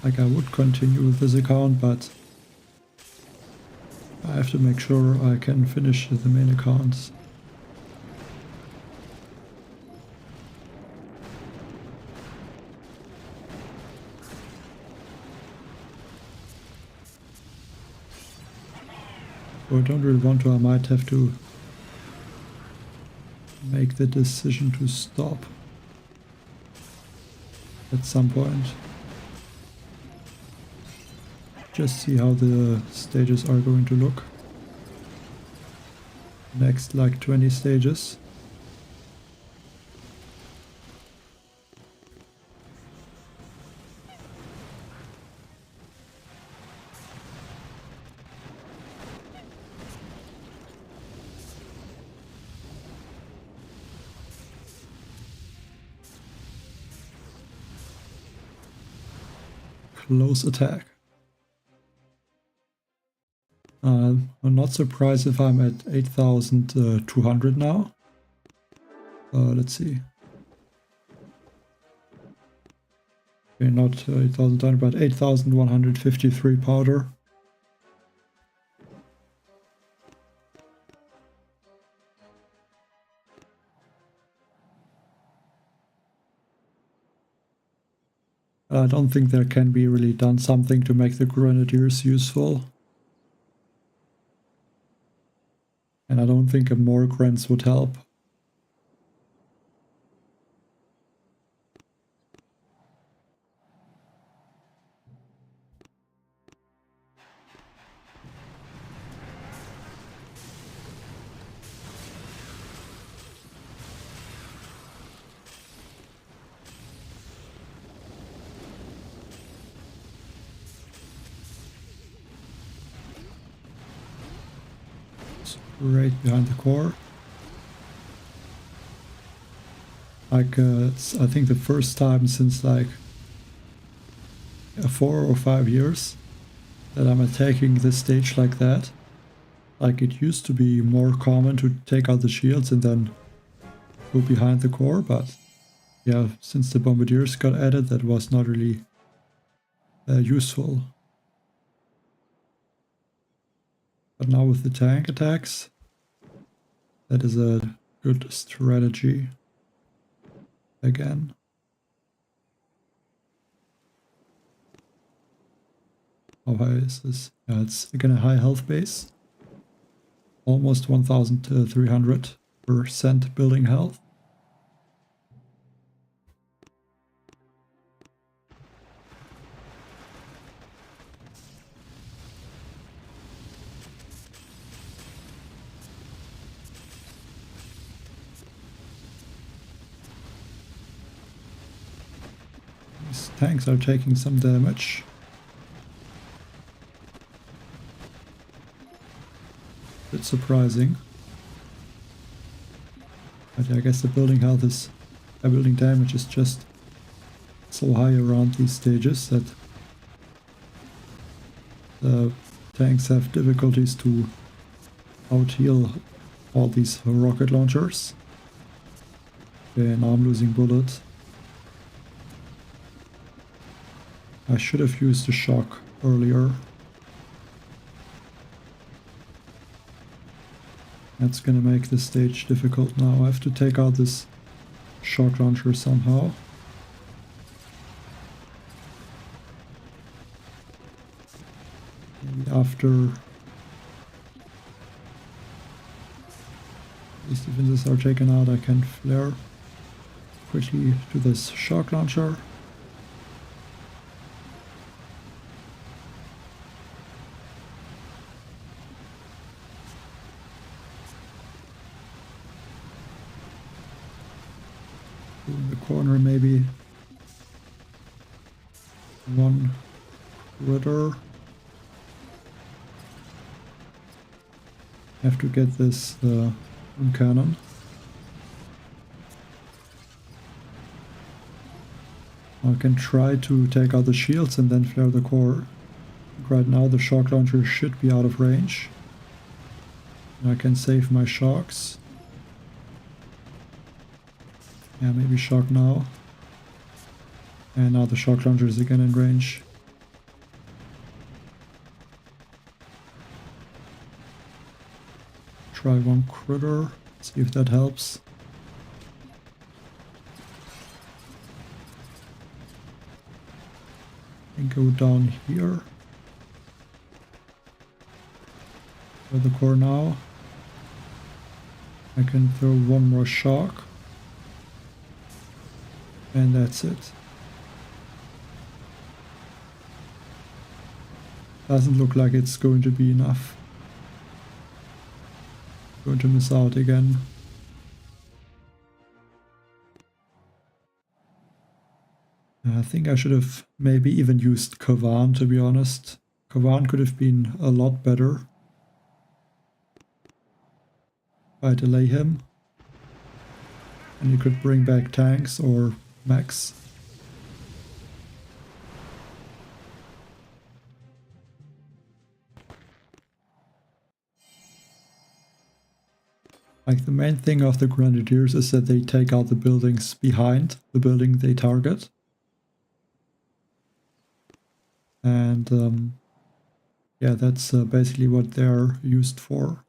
Like I would continue with this account, but I have to make sure I can finish the main accounts. So I don't really want to, I might have to make the decision to stop at some point. Just see how the stages are going to look. Next like 20 stages. Close attack. I'm not surprised if I'm at 8,200 now. Let's see. Okay, not 8,200, but 8,153 powder. I don't think there can be really done something to make the grenadiers useful. And I don't think a more grants would help. Right behind the core. Like, it's, I think the first time since like 4 or 5 years that I'm attacking this stage like that. Like, it used to be more common to take out the shields and then go behind the core, but yeah, since the bombardiers got added, that was not really useful. But now with the tank attacks, that is a good strategy again. How high is this? Yeah, it's again a high health base. Almost 1,300% building health. These tanks are taking some damage. Bit surprising. But yeah, I guess the building health is, building damage is just so high around these stages that the tanks have difficulties to out-heal all these rocket launchers. Okay, now I'm losing bullets. I should have used the shock earlier. That's gonna make the stage difficult now. I have to take out this shock launcher somehow. Maybe after these defenses are taken out, I can flare quickly to this shock launcher. In the corner maybe One critter. Have to get this cannon. I can try to take out the shields and then flare the core. Right now the shock launcher should be out of range. I can save my shocks. Yeah, maybe shock now. And now the shock launcher is again in range. Try one critter, see if that helps. And go down here. For the core now. I can throw one more shock. And that's it. Doesn't look like it's going to be enough. Going to miss out again. I think I should have maybe even used Kavan, to be honest. Kavan could have been a lot better. If I delay him. And you could bring back tanks or mechs. Like, the main thing of the Grenadiers is that they take out the buildings behind the building they target. And yeah, that's basically what they're used for.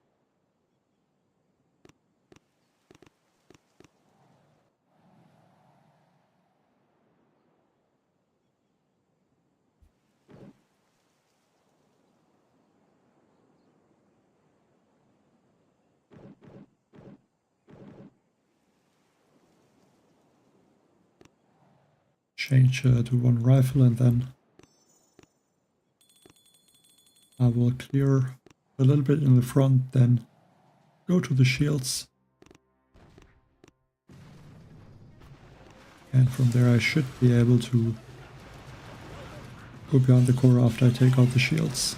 Change to one rifle and then I will clear a little bit in the front, then go to the shields. And from there I should be able to go beyond the core after I take out the shields.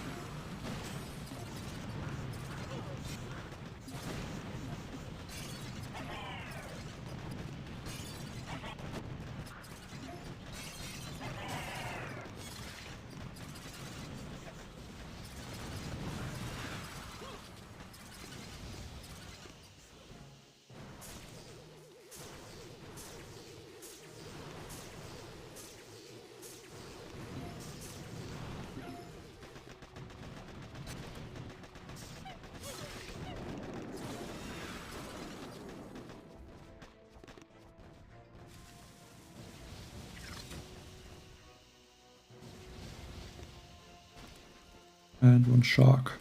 And one shock.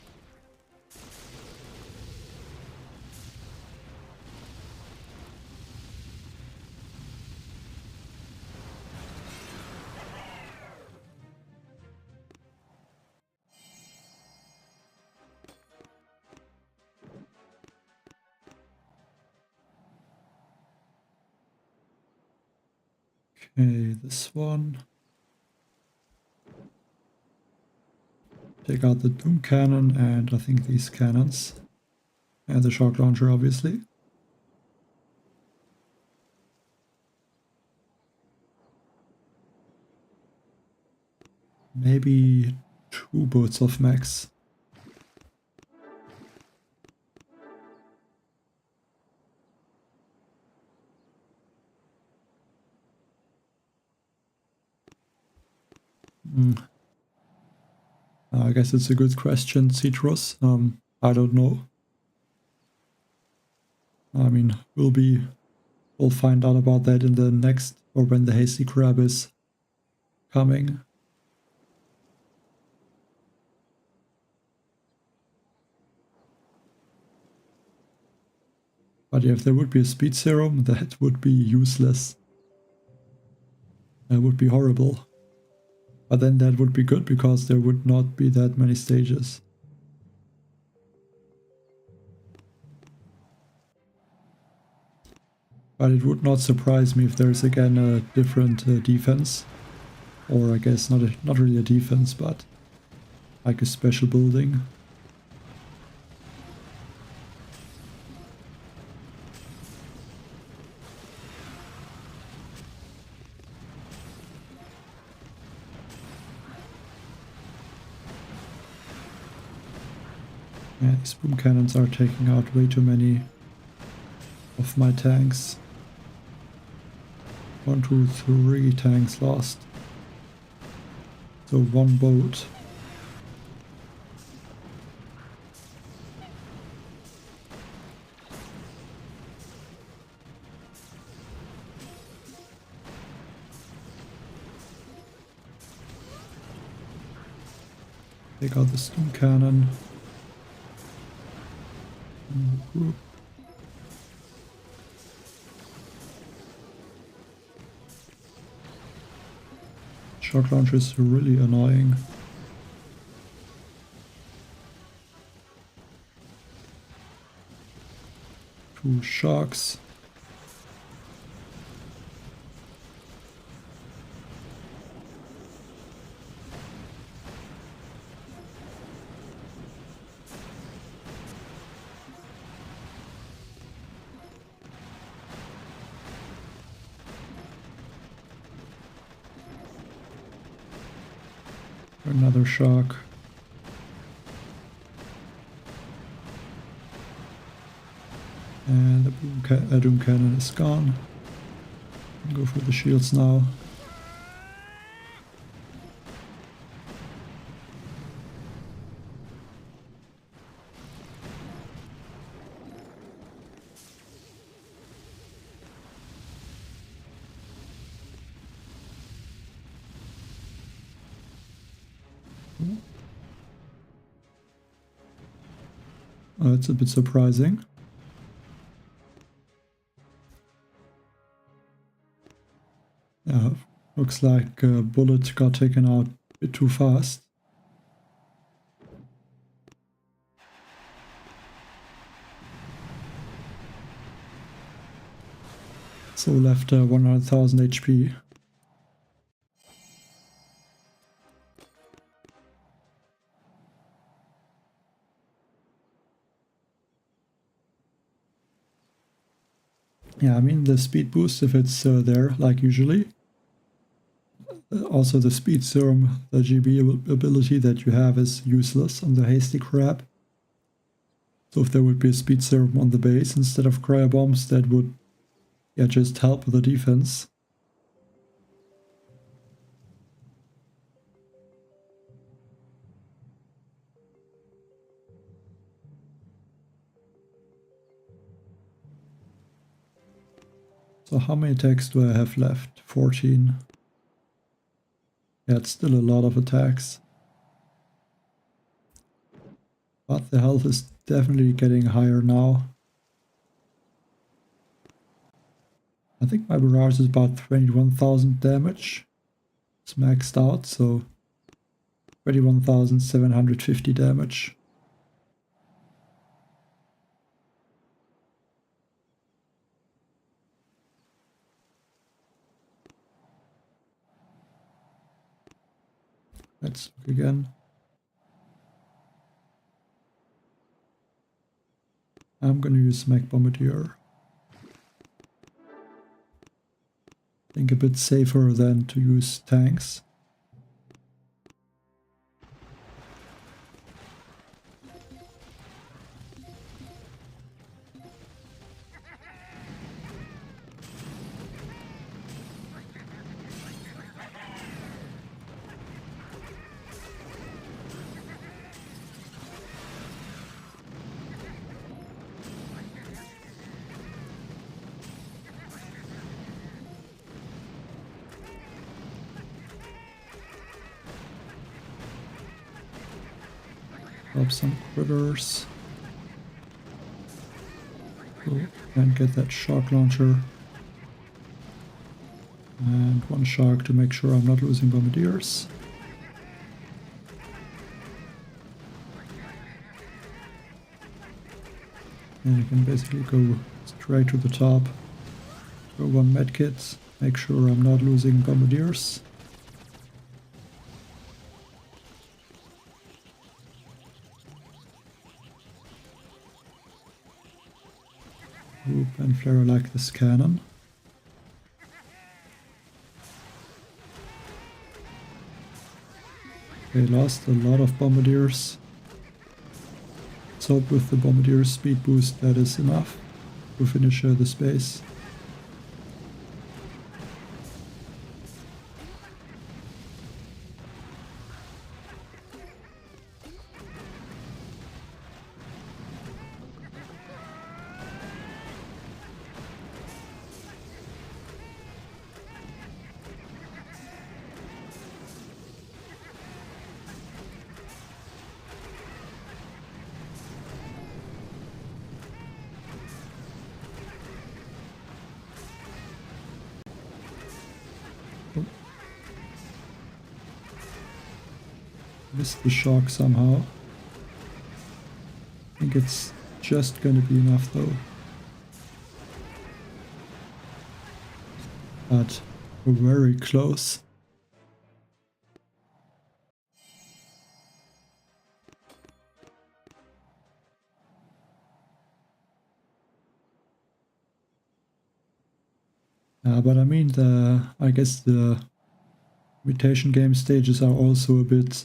Okay, this one. Take out the Doom Cannon and I think these cannons. And the shock launcher, obviously. Maybe 2 boats of mechs. I guess it's a good question, Citrus. I don't know. I mean, we'll find out about that in the next, or when the Hasty Crab is coming. But yeah, if there would be a speed serum, that would be useless. That would be horrible. But then that would be good because there would not be that many stages. But it would not surprise me if there's again a different defense. or I guess not really a defense, but like a special building. Yeah, these boom cannons are taking out way too many of my tanks. 1, 2, 3 tanks lost. So one boat. Take out the steam cannon. Group. Shock launcher is really annoying. Two shocks. Another shock. And the doom cannon is gone. Go for the shields now. It's a bit surprising. Yeah, looks like a bullet got taken out a bit too fast. So left 100,000 HP. Yeah, I mean the speed boost, if it's there like usually. Also the speed serum, the GB ability that you have is useless on the hasty crab. So if there would be a speed serum on the base instead of cryo bombs, that would just help with the defense. So how many attacks do I have left? 14. Yeah, it's still a lot of attacks. But the health is definitely getting higher now. I think my barrage is about 21,000 damage. It's maxed out, so 21,750 damage. Let's look again. I'm gonna use Mech Bombardier. I think a bit safer than to use tanks. Drop some critters. Cool. And get that shock launcher. And one shock to make sure I'm not losing bombardiers. And you can basically go straight to the top. Go one medkit. Make sure I'm not losing bombardiers. Oop, and flare like this cannon. They lost a lot of bombardiers. Let's hope with the bombardier speed boost that is enough to finish the space. Missed the shock somehow. I think it's just gonna be enough though. But we're very close. But I mean, I guess the mutation game stages are also a bit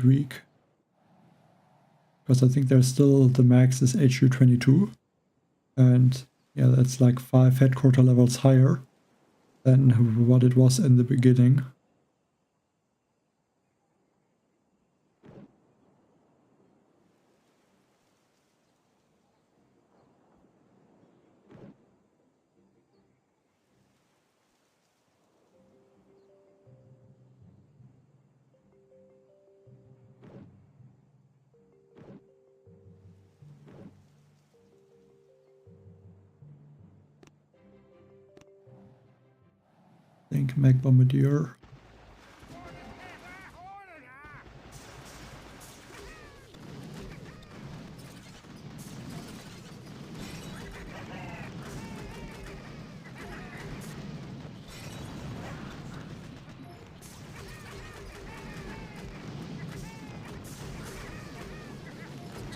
weak, because I think there's still the max is HU22, and yeah, that's like 5 headquarter levels higher than what it was in the beginning. I think Mech Bombardier.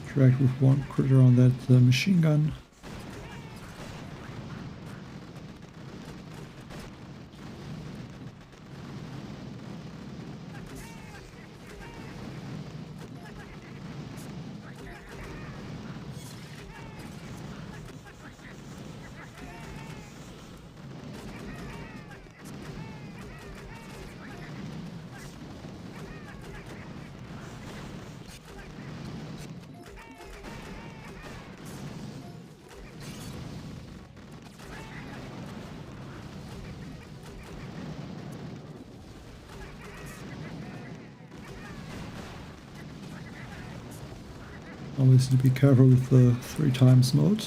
Strike with one critter on that machine gun. Always need to be careful with the 3 times mode.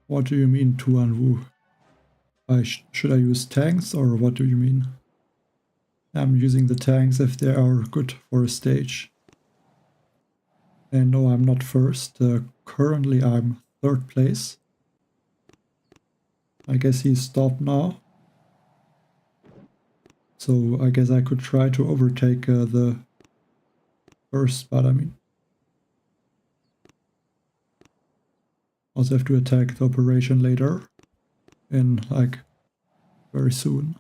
What do you mean Tuan Wu? Should I use tanks, or what do you mean? I'm using the tanks if they are good for a stage. And no, I'm not first. Currently I'm 3rd place. I guess he's stopped now. So I guess I could try to overtake the first spot, I mean. Also have to attack the operation later. In like very soon.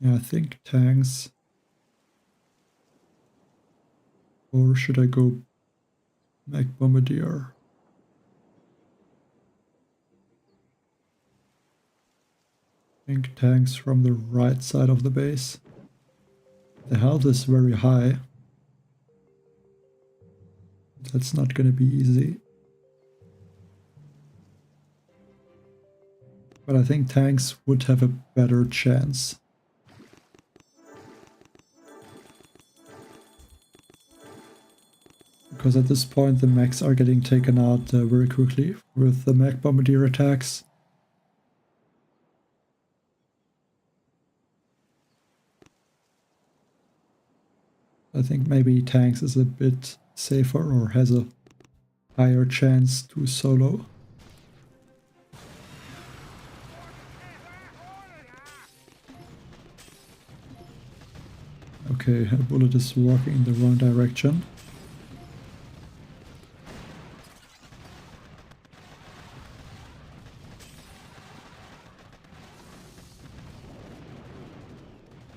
Yeah, I think tanks. Or should I go Mech Bombardier? I think tanks from the right side of the base. The health is very high. That's not gonna be easy. But I think tanks would have a better chance. because at this point the mechs are getting taken out very quickly with the mech bombardier attacks. I think maybe tanks is a bit safer or has a higher chance to solo. Okay, a bullet is walking in the wrong direction.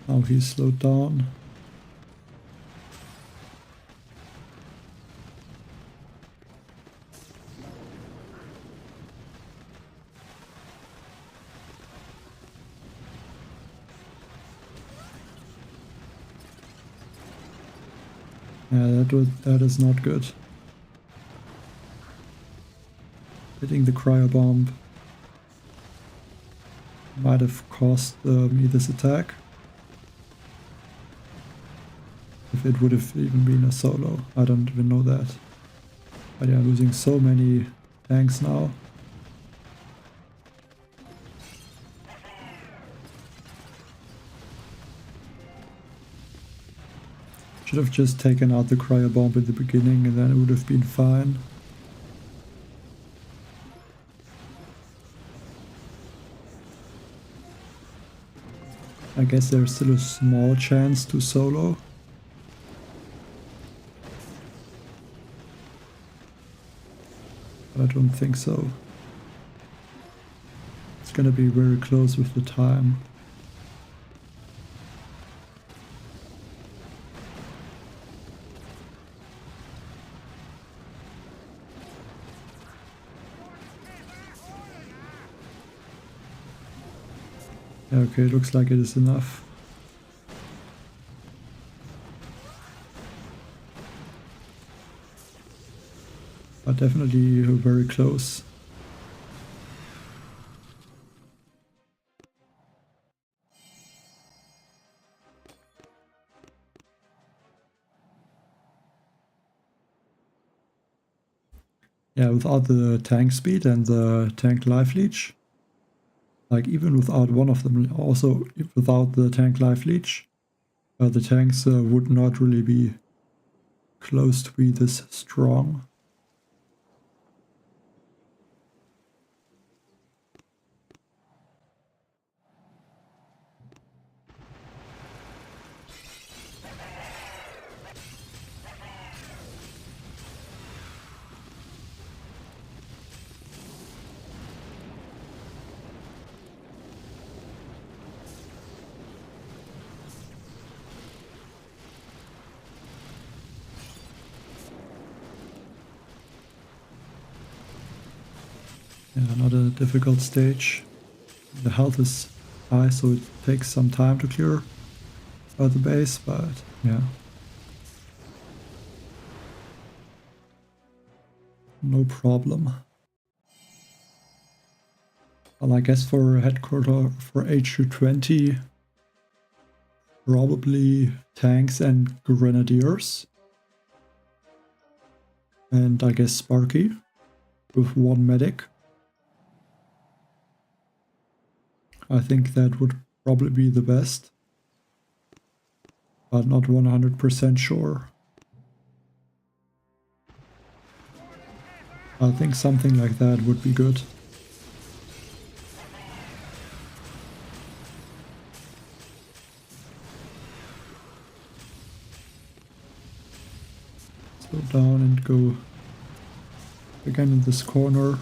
Now he's slowed down. Yeah, that is not good. Hitting the cryo bomb might have cost me this attack. If it would have even been a solo, I don't even know that. But yeah, losing so many tanks now. Should have just taken out the cryo bomb at the beginning and then it would have been fine. I guess there's still a small chance to solo. But I don't think so. It's gonna be very close with the time. Okay, looks like it is enough. But definitely very close. Yeah, without the tank speed and the tank life leech, like even without one of them, also without the tank life leech, the tanks would not really be close to be this strong. Yeah, not a difficult stage. The health is high, so it takes some time to clear the base, but yeah. No problem. Well, I guess for headquarter for HQ20, probably tanks and grenadiers. And I guess Sparky with one medic. I think that would probably be the best, but not 100% sure. I think something like that would be good. Slow down and go again in this corner.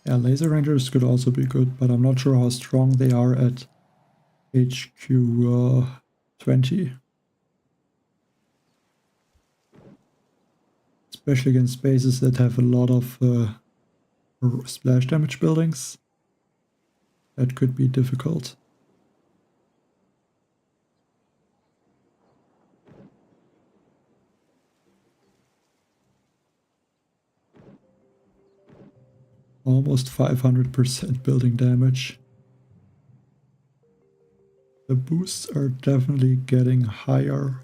Yeah, laser rangers could also be good, but I'm not sure how strong they are at HQ 20. Especially against bases that have a lot of splash damage buildings. That could be difficult. Almost 500% building damage. The boosts are definitely getting higher.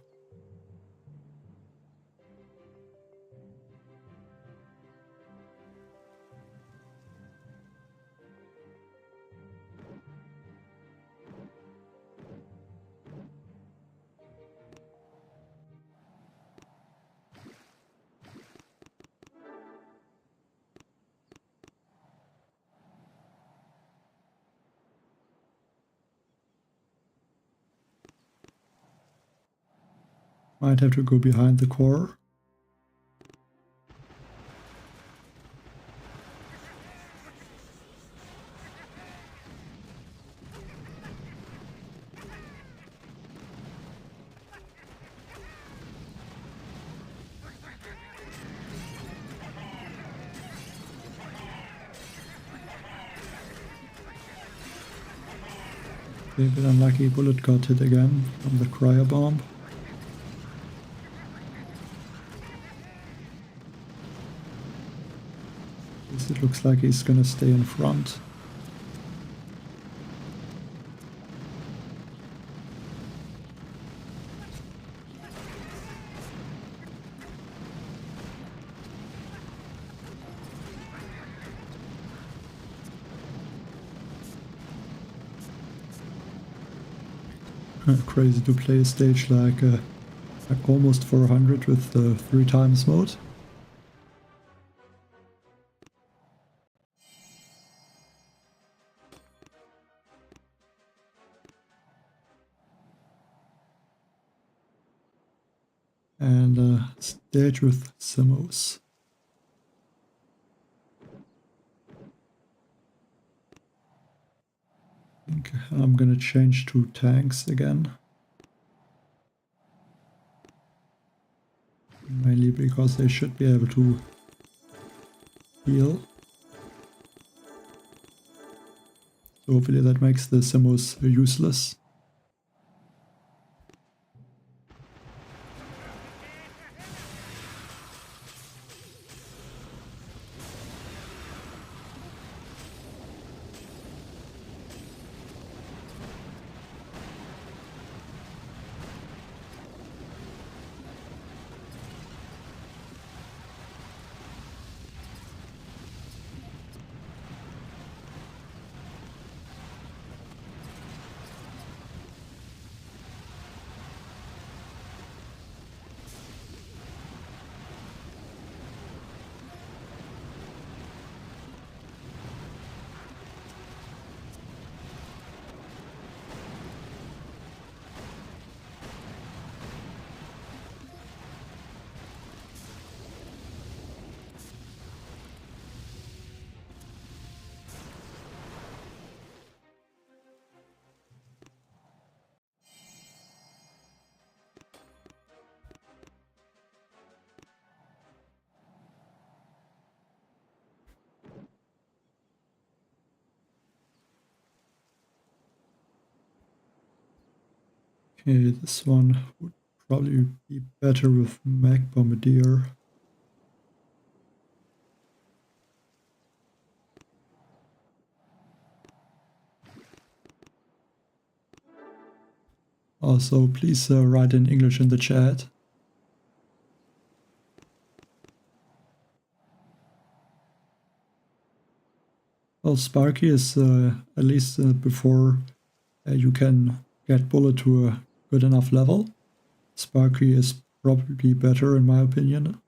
Might have to go behind the core. A bit unlucky, bullet got hit again from the cryo bomb. It looks like he's gonna stay in front. Crazy to play a stage like almost 400 with the 3 times mode. And a stage with Simmos. I think I'm gonna change to tanks again. Mainly because they should be able to heal. So hopefully that makes the Simmos useless. Okay, this one would probably be better with Mag Bombardier. Also, please write in English in the chat. Well, Sparky is at least before you can get Bullet to a good enough level. Sparky is probably better in my opinion.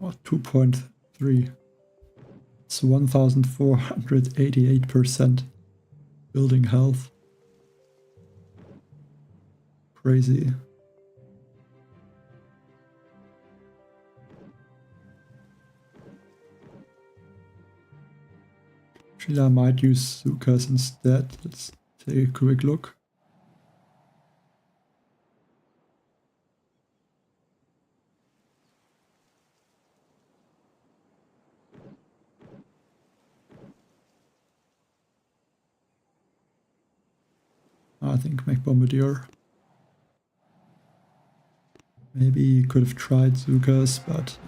Oh, 2.3. It's 1488% building health. Crazy. Actually, I might use Zukas instead. Let's take a quick look. I think Mech Bombardier. Maybe could have tried Zukas, but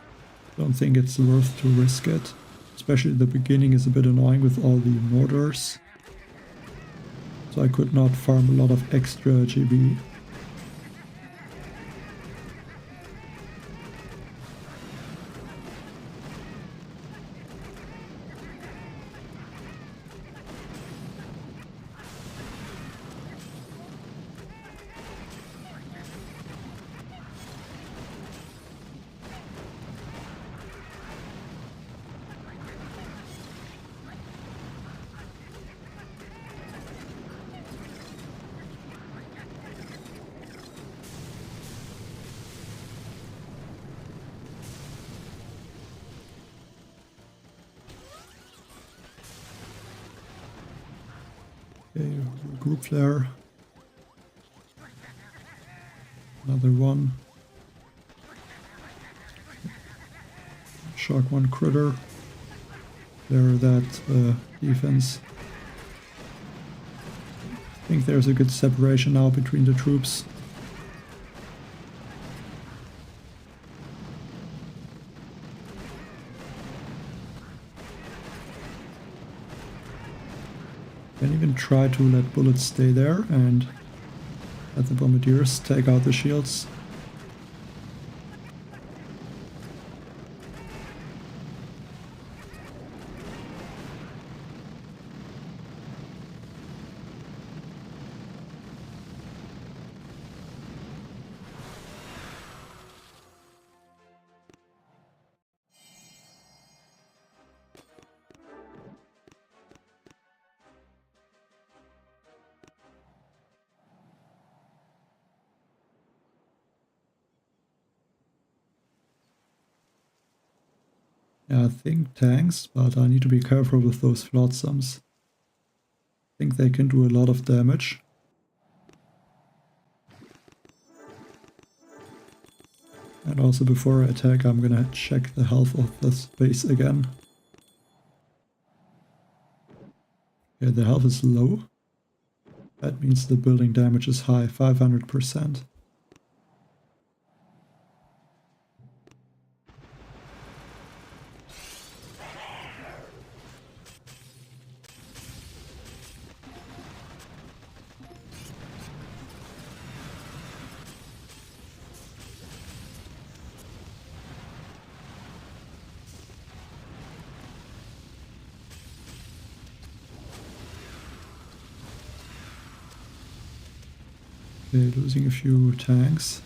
don't think it's worth to risk it. Especially the beginning is a bit annoying with all the mortars. So I could not farm a lot of extra GB. Okay, group flare. Another one. Shock one critter. There, that defense. I think there's a good separation now between the troops. Can even try to let bullets stay there and let the bombardiers take out the shields. Yeah, I think tanks, but I need to be careful with those flotsams. I think they can do a lot of damage. And also before I attack, I'm gonna check the health of this base again. Okay, the health is low. That means the building damage is high, 500%. Okay, losing a few tanks.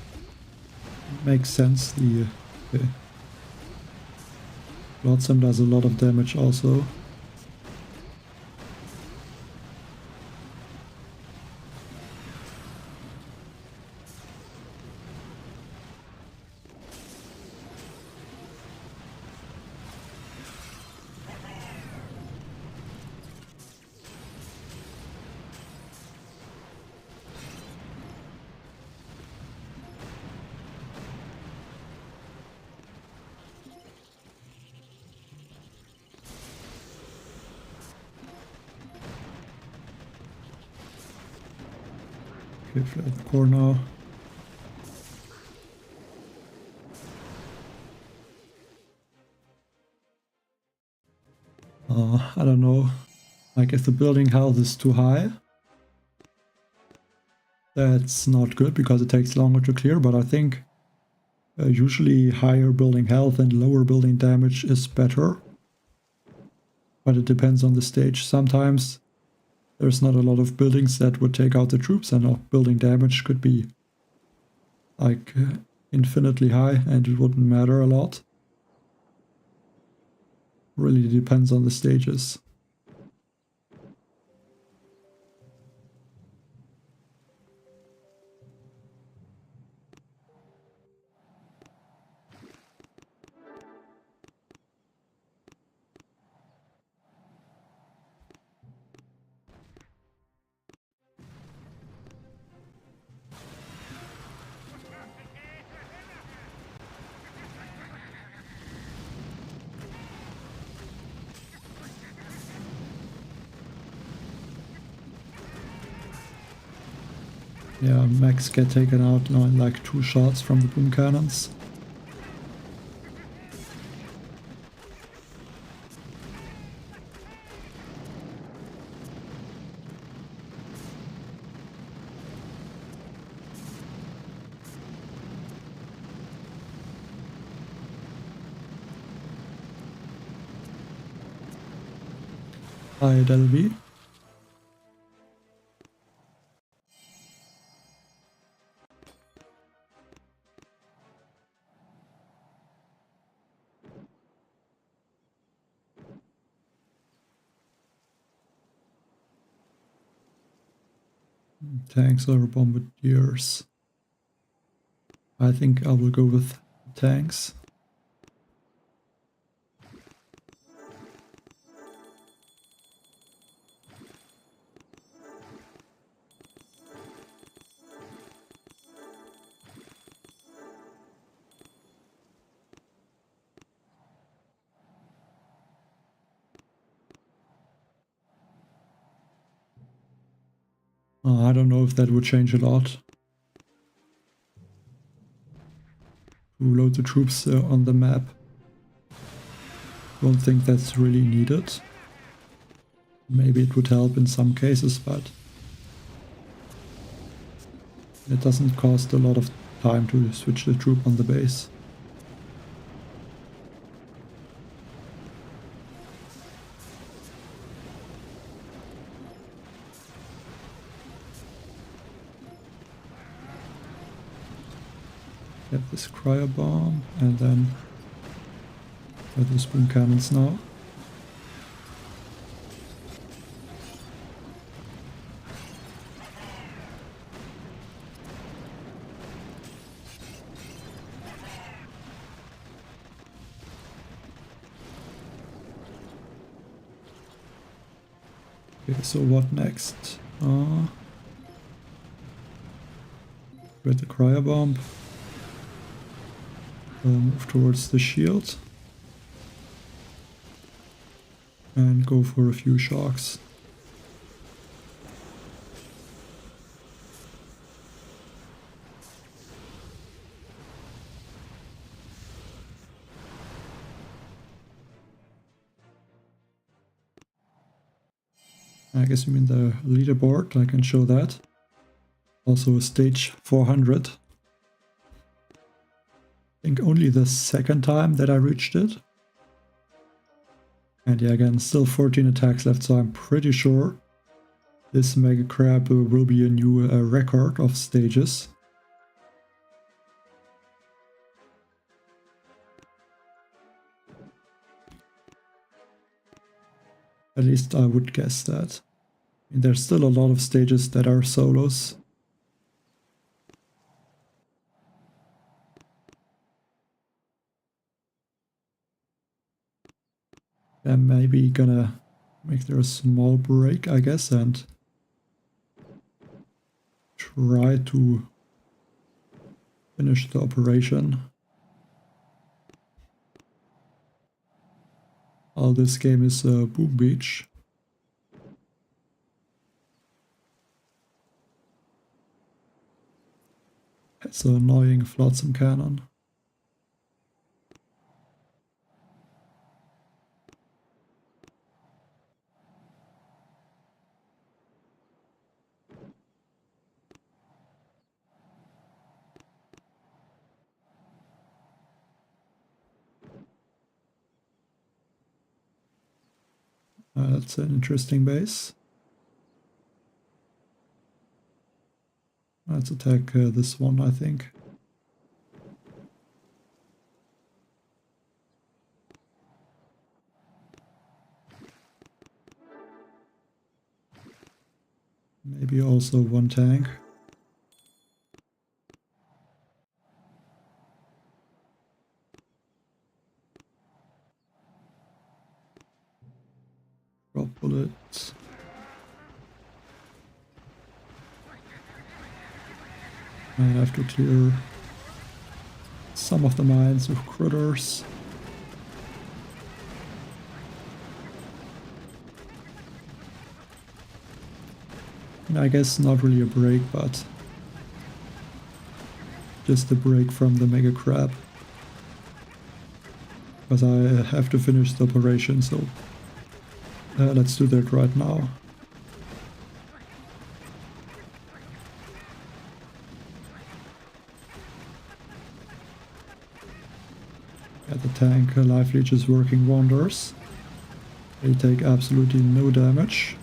Makes sense, the okay. Flotsam does a lot of damage also. Okay, flare the core now. I don't know. Like if the building health is too high, that's not good because it takes longer to clear, but I think usually higher building health and lower building damage is better. But it depends on the stage. Sometimes there's not a lot of buildings that would take out the troops, and building damage could be like infinitely high and it wouldn't matter a lot. Really depends on the stages. Yeah, mechs get taken out now in like 2 shots from the boom cannons. Hi, Delby. Tanks or bombardiers? I think I will go with tanks. I don't know if that would change a lot. To load the troops on the map. Don't think that's really needed. Maybe it would help in some cases, but it doesn't cost a lot of time to switch the troop on the base. Get this cryo bomb and then get the spoon cannons now. Okay, so what next? With the cryo bomb. Move towards the shield. And go for a few shocks. I guess you mean the leaderboard, I can show that. Also stage 400. I think only the second time that I reached it. And yeah, again, still 14 attacks left, so I'm pretty sure this Mega Crab will be a new record of stages. At least I would guess that. I mean, there's still a lot of stages that are solos. I'm maybe gonna make there a small break, I guess, and try to finish the operation. All this game is Boom Beach. It's an annoying flotsam cannon. That's an interesting base. Let's attack this one, I think. Maybe also one tank. Drop bullets. I have to clear some of the mines with critters. I guess not really a break, but just a break from the Mega Crab. Because I have to finish the operation, so let's do that right now. Yeah, the tank Life Leech is working wonders. They take absolutely no damage.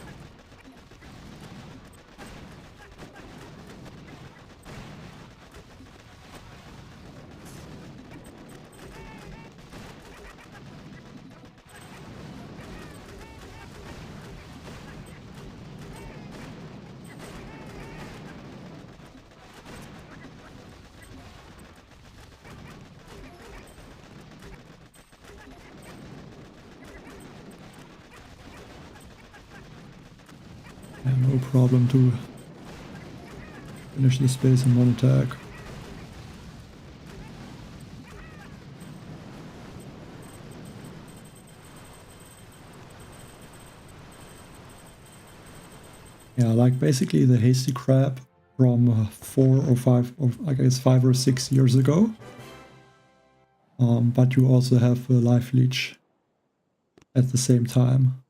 Yeah, no problem to finish this base in one attack. Yeah, like basically the Hasty Crab from 4 or 5, or I guess 5 or 6 years ago. But you also have a Life Leech at the same time.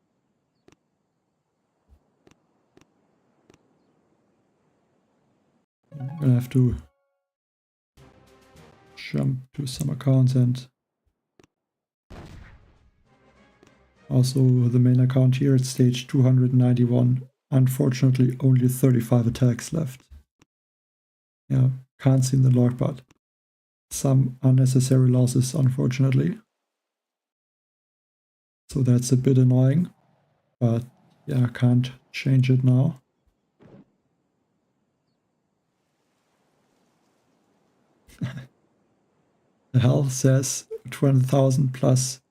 I'm gonna have to jump to some accounts, and also the main account here at stage 291. Unfortunately, only 35 attacks left. Yeah, can't see in the log, but some unnecessary losses, unfortunately. So that's a bit annoying, but yeah, I can't change it now. The health says 200,000 plus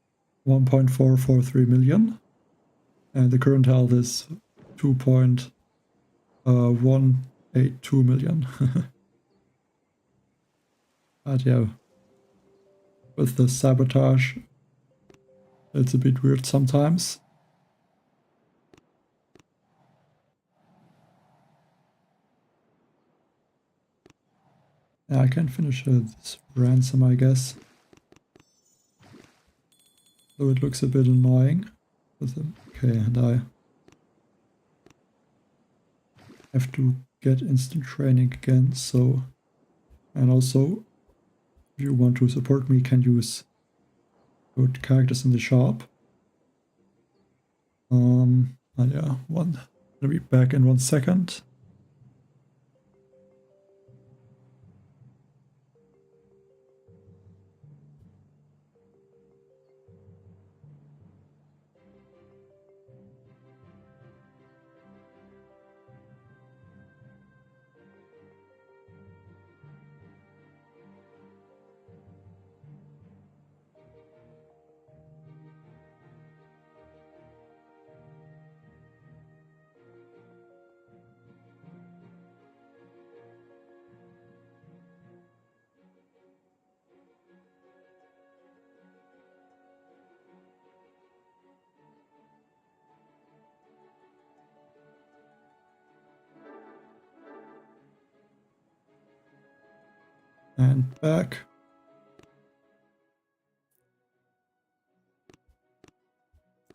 1.443 million, and the current health is 2.182 million. But yeah, with the sabotage, it's a bit weird sometimes. Yeah, I can finish this ransom, I guess. Though it looks a bit annoying. Okay, and I have to get instant training again, so... And also, if you want to support me, you can use code Kaktus in the shop. And yeah, I'll be back in 1 second. And back.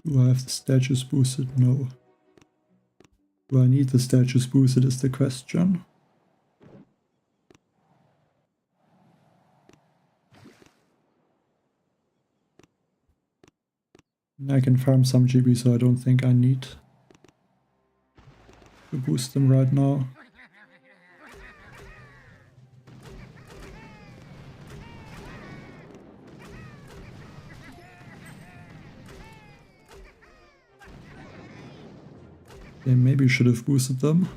Do I have the statues boosted? No. Do I need the statues boosted is the question. I can farm some GB, so I don't think I need to boost them right now. Okay, maybe should have boosted them.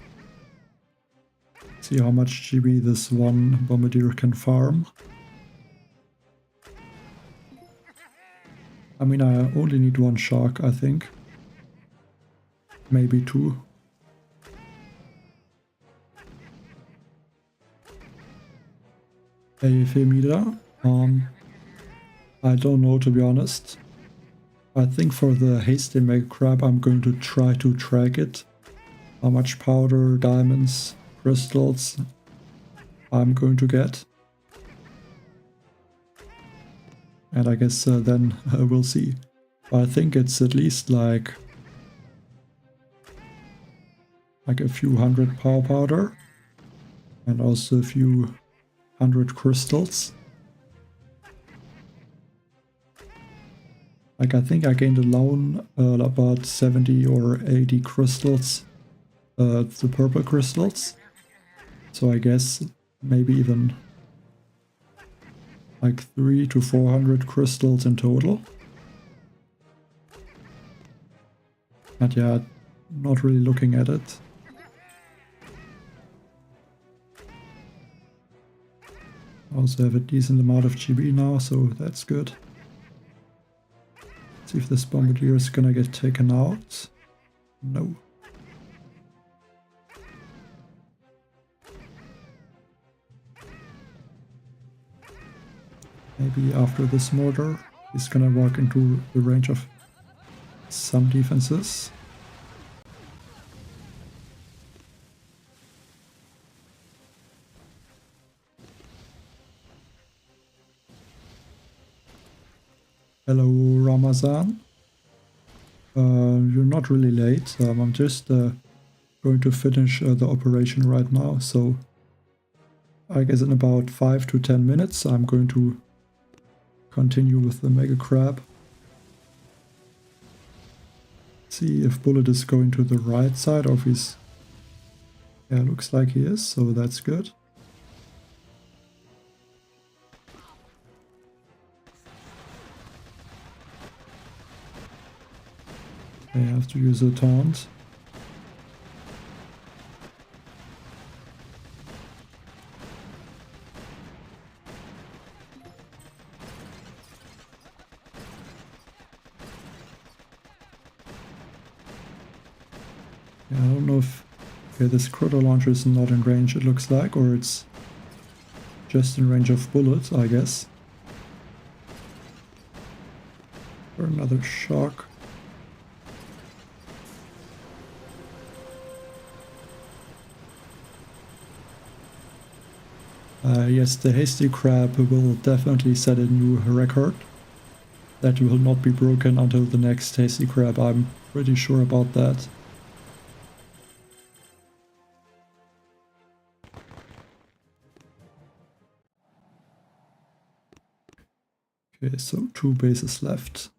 See how much GB this one bombardier can farm. I mean, I only need 1 shark, I think. Maybe 2. Hey, Femida. I don't know, to be honest. I think for the Hasty Mega Crab, I'm going to try to track it. How much powder, diamonds, crystals I'm going to get. And I guess then we'll see. But I think it's at least like a few hundred power powder and also a few hundred crystals. Like I think I gained alone about 70 or 80 crystals, the purple crystals. So I guess maybe even like 300 to 400 crystals in total. But yeah, not really looking at it. Also have a decent amount of GB now, so that's good. See if this bombardier is gonna get taken out. No. Maybe after this mortar, he's gonna walk into the range of some defenses. Hello, Ramazan. You're not really late. I'm just going to finish the operation right now. So I guess in about 5 to 10 minutes, I'm going to continue with the Mega Crab. See if Bullet is going to the right side or if he's... Yeah, looks like he is, so that's good. I have to use a taunt. Yeah, I don't know if... Okay, this Crota launcher is not in range, it looks like, or it's just in range of bullets, I guess. Or another shock. Yes, the hasty crab will definitely set a new record. That will not be broken until the next hasty crab, I'm pretty sure about that. Okay, so 2 bases left.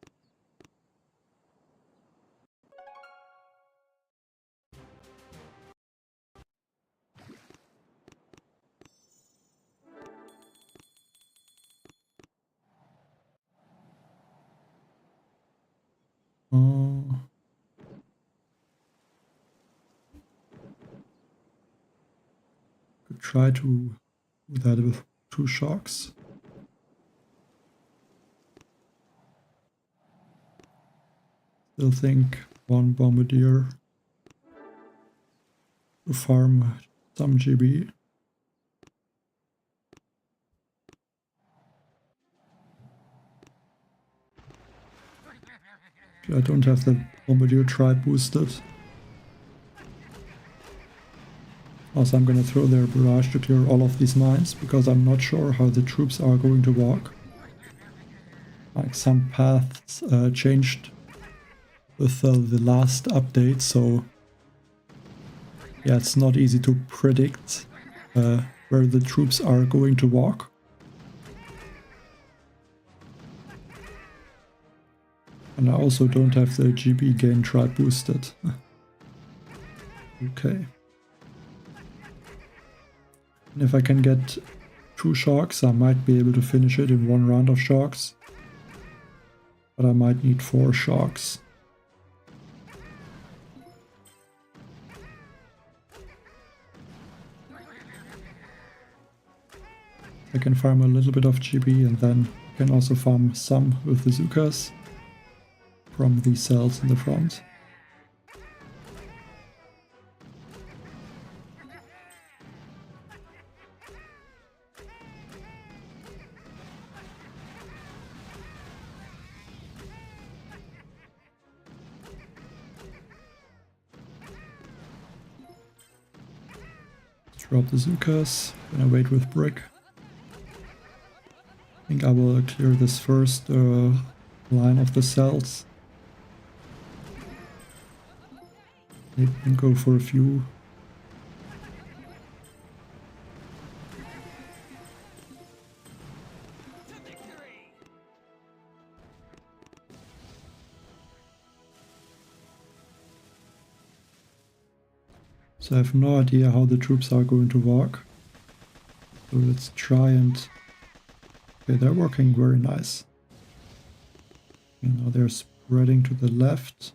Could try to do that with 2 shocks. Still think 1 bombardier to farm some GB. I don't have the bombardier tribe boosted. Also, I'm gonna throw their barrage to clear all of these mines, because I'm not sure how the troops are going to walk. Like, some paths changed with the last update, so yeah, it's not easy to predict where the troops are going to walk. And I also don't have the GB gain tribe boosted. Okay. And if I can get 2 shocks, I might be able to finish it in 1 round of shocks. But I might need 4 shocks. I can farm a little bit of GB and then I can also farm some with the Zukas from these cells in the front. Drop the Zukas, gonna wait with Brick. think I will clear this first line of the cells. Maybe we can go for a few. So I have no idea how the troops are going to work. So let's try and... Okay, they're working very nice. And now they're spreading to the left.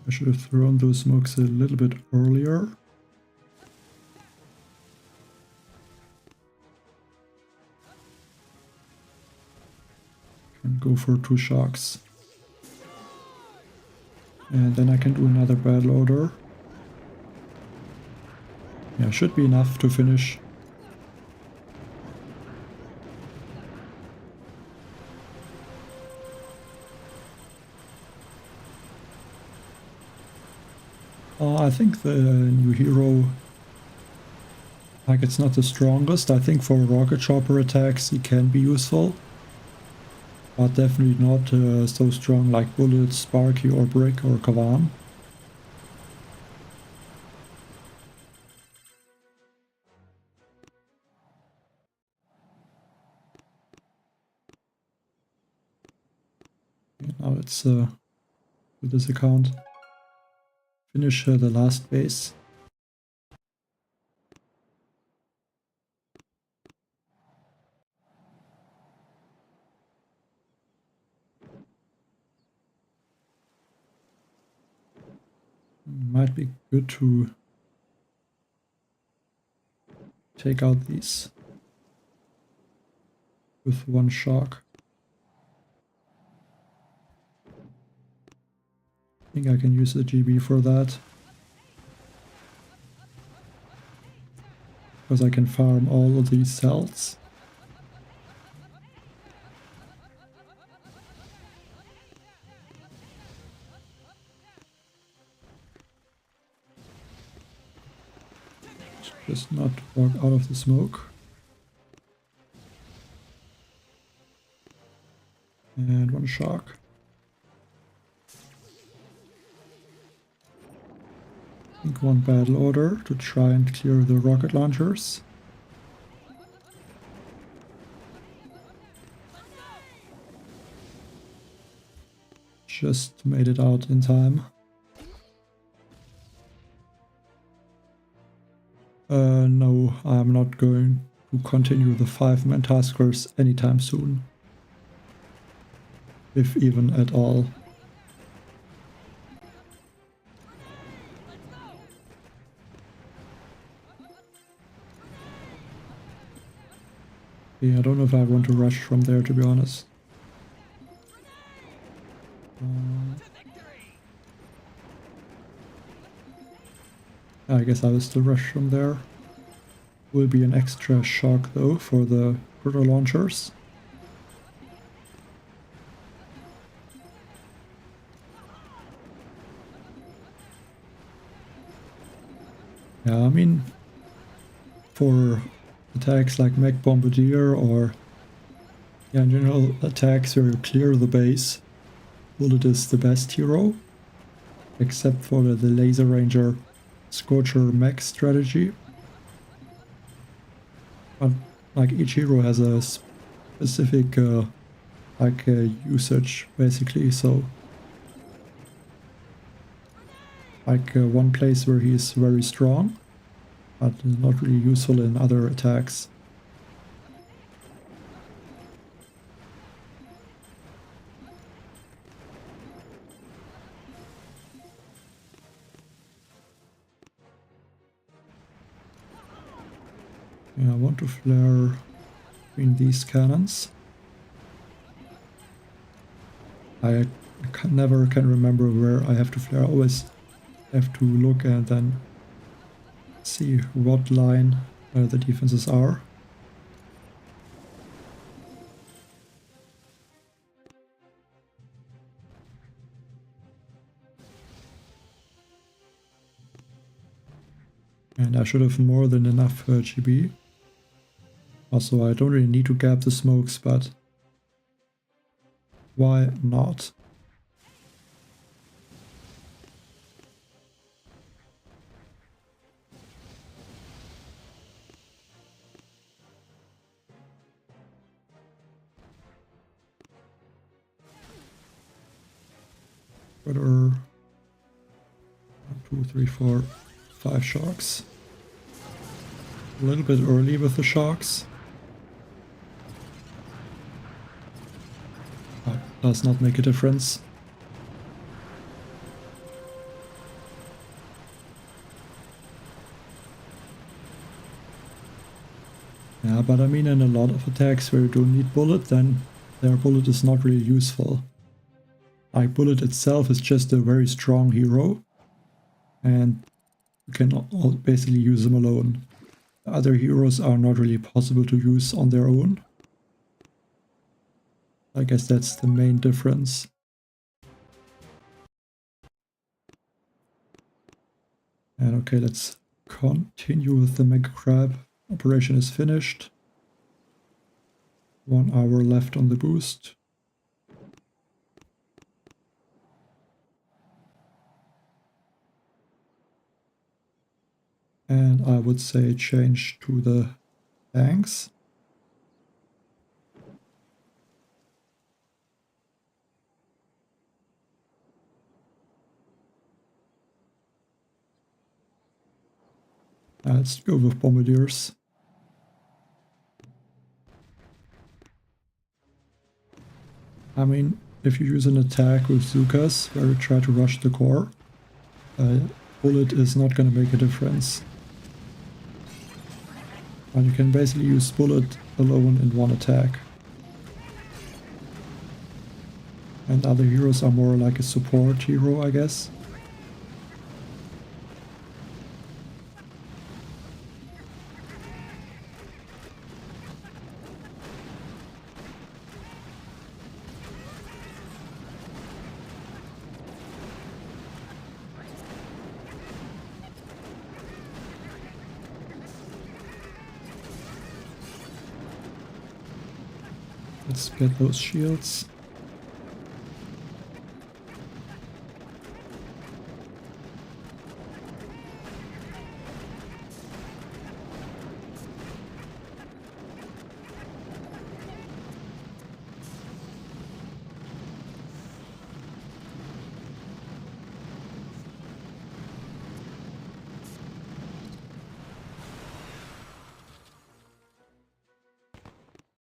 I should have thrown those smokes a little bit earlier. Can go for 2 shocks. And then I can do another battle order. Yeah, should be enough to finish. I think the new hero, like, it's not the strongest. I think for rocket chopper attacks he can be useful, but definitely not so strong like Bullet, Sparky or Brick or Kavan. Now let's do this account. Finish the last base. Might be good to take out these with 1 shock. I think I can use the GB for that. Because I can farm all of these cells. Just not walk out of the smoke. And 1 shock. I think 1 battle order to try and clear the rocket launchers. Just made it out in time. No, I'm not going to continue the 5-man task force anytime soon. If even at all. Yeah, I don't know if I want to rush from there, to be honest. I guess I will still rush from there. Will be an extra shock though for the proto launchers. Yeah, I mean, for attacks like Mech Bombardier or in general attacks where you clear the base, Bullet is the best hero, except for the Laser Ranger Scorcher Mech strategy. But like each hero has a specific usage basically, so like one place where he is very strong, but not really useful in other attacks. Yeah, I want to flare between these cannons. I never can remember where I have to flare. I always have to look and then see what line the defenses are. And I should have more than enough GB. Also, I don't really need to gap the smokes, but why not? What are 1, 2, 3, 4, 5 sharks? A little bit early with the sharks. But does not make a difference. Yeah, but I mean in a lot of attacks where you don't need bullet, then their bullet is not really useful. Like bullet itself is just a very strong hero, and you can basically use them alone. The other heroes are not really possible to use on their own. I guess that's the main difference. And okay, let's continue with the Mega Crab. Operation is finished. 1 hour left on the boost. And I would say change to the tanks. Let's go with bombardiers. I mean, if you use an attack with Zukas where you try to rush the core, bullet is not going to make a difference. And you can basically use bullet alone in one attack. And other heroes are more like a support hero, I guess. Let's get those shields.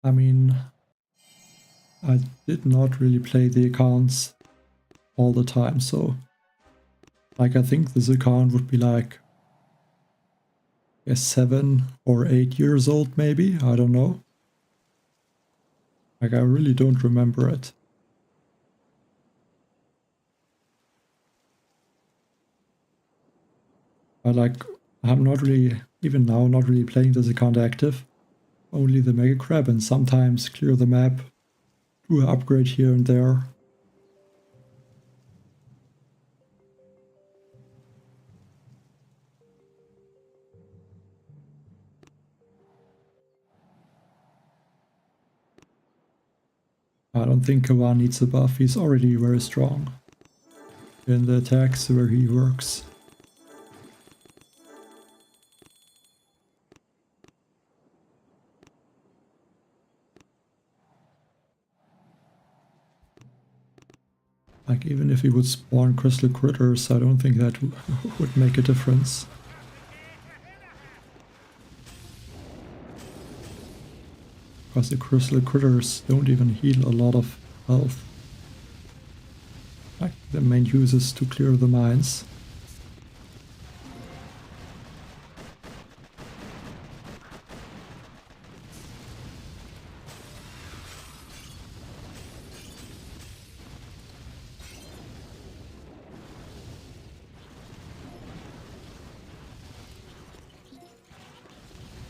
I mean, I did not really play the accounts all the time, so like I think this account would be like 7 or 8 years old maybe, I don't know. Like I really don't remember it. But like I'm not really, even now, not really playing this account active. Only the Mega Crab and sometimes clear the map. Do an upgrade here and there. I don't think Kawan needs a buff, he's already very strong in the attacks where he works. Like even if he would spawn crystal critters, I don't think that would make a difference. Because the crystal critters don't even heal a lot of health. Like the main use is to clear the mines.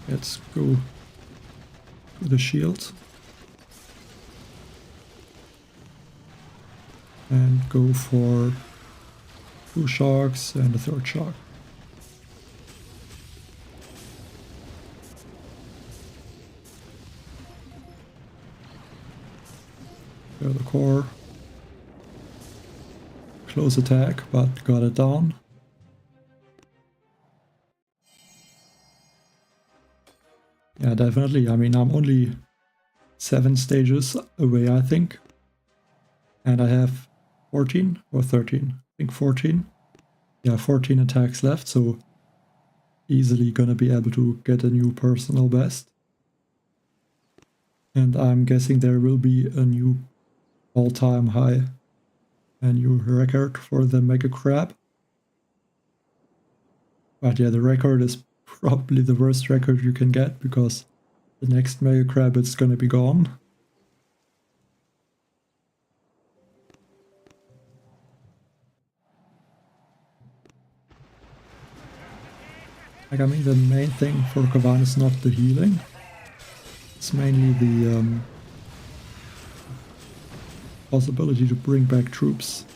Let's go to the shield. And go for 2 sharks and a 3rd shark. There the core. Close attack, but got it down. Yeah, definitely. I mean, I'm only 7 stages away, I think. And I have 14 or 13? I think 14. Yeah, 14 attacks left, so easily gonna be able to get a new personal best. And I'm guessing there will be a new all-time high, a new record for the Mega Crab. But yeah, the record is probably the worst record you can get, because the next Mega Crab is gonna be gone. Like, I mean, the main thing for Kavan is not the healing. It's mainly the possibility to bring back troops,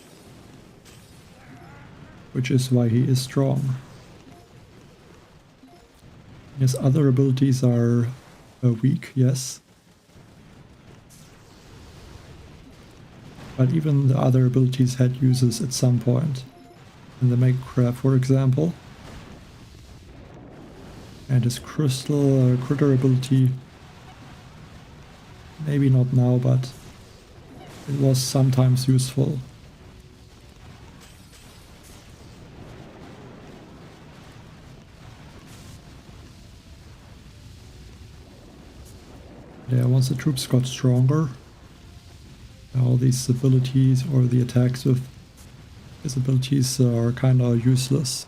which is why he is strong. His other abilities are weak, yes. But even the other abilities had uses at some point. In the Mega Crab, for example. And his crystal critter ability, maybe not now, but it was sometimes useful. Yeah, once the troops got stronger, all these abilities or the attacks with his abilities are kinda useless.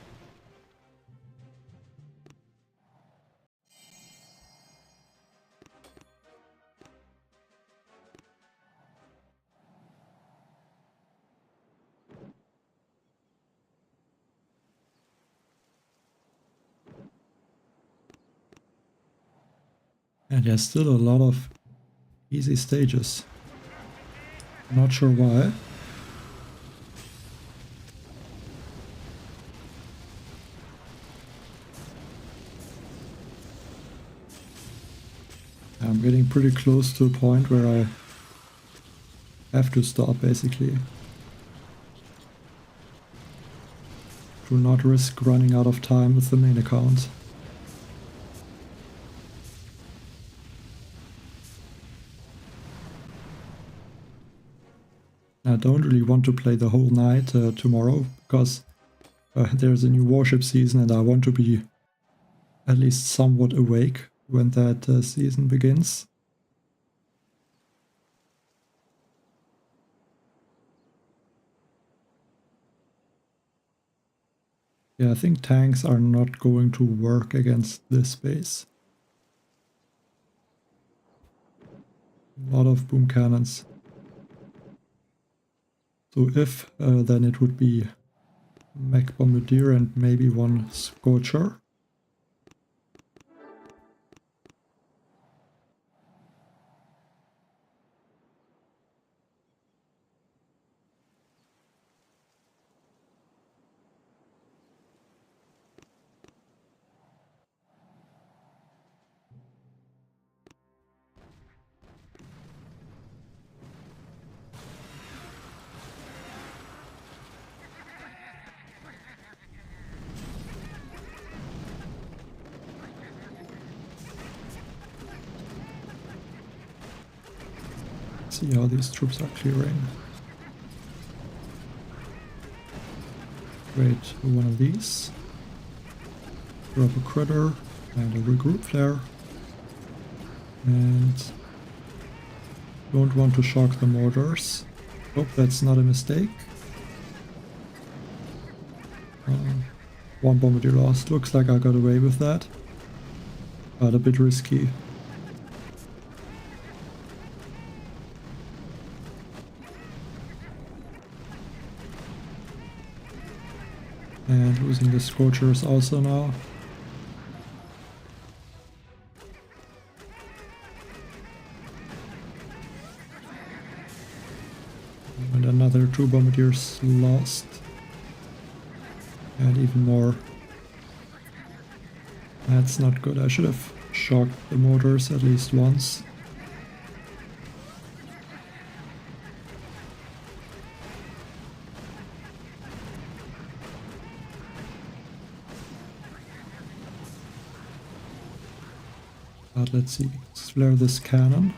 And there's still a lot of easy stages. Not sure why. I'm getting pretty close to a point where I have to stop, basically. Do not risk running out of time with the main account. I don't really want to play the whole night tomorrow, because there's a new warship season and I want to be at least somewhat awake when that season begins. Yeah, I think tanks are not going to work against this base. A lot of boom cannons. So if, then it would be Mech Bombardier and maybe 1 Scorcher. See how these troops are clearing. Create one of these. Drop a critter and a regroup flare. And don't want to shock the mortars. Hope that's not a mistake. 1 bombardier lost. Looks like I got away with that, but a bit risky. And losing the Scorchers also now. 2 bombardiers lost. And even more. That's not good. I should have shocked the mortars at least once. But let's see. Let's flare this cannon.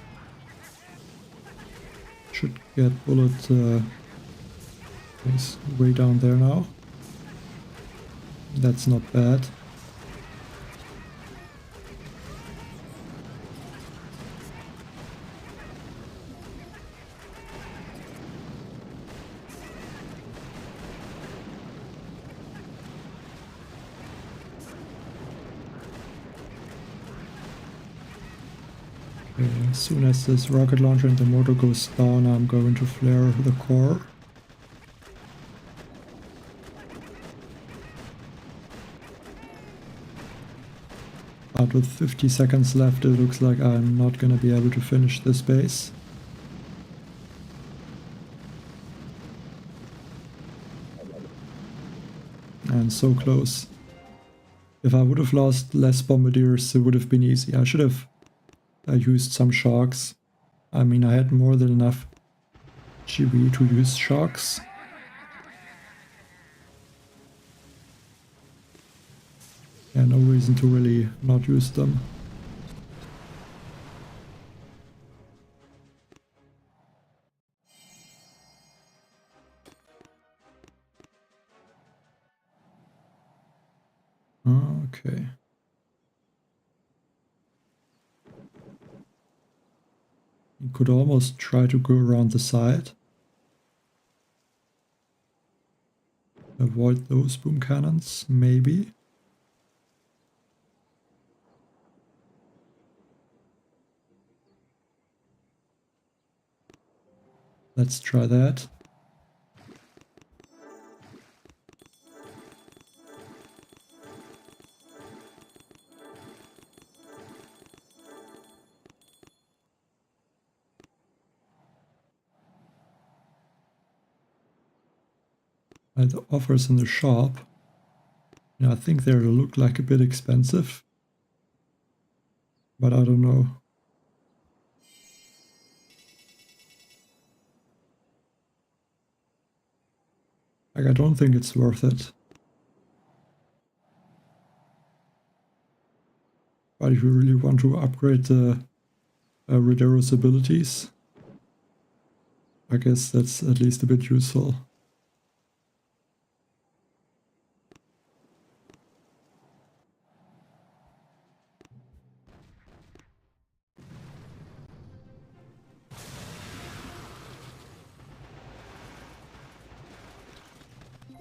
Should get bullet. He's way down there now. That's not bad. Okay, as soon as this rocket launcher and the motor goes down, I'm going to flare the core. But with 50 seconds left, it looks like I'm not gonna be able to finish this base. And so close. If I would have lost less bombardiers, it would have been easy. I should have used some shocks. I mean, I had more than enough GB to use shocks. Yeah, no reason to really not use them. Okay. You could almost try to go around the side. Avoid those boom cannons, maybe. Let's try that. The offers in the shop. Yeah, I think they look like a bit expensive. But I don't know. Like, I don't think it's worth it. But if you really want to upgrade the Ridero's abilities, I guess that's at least a bit useful.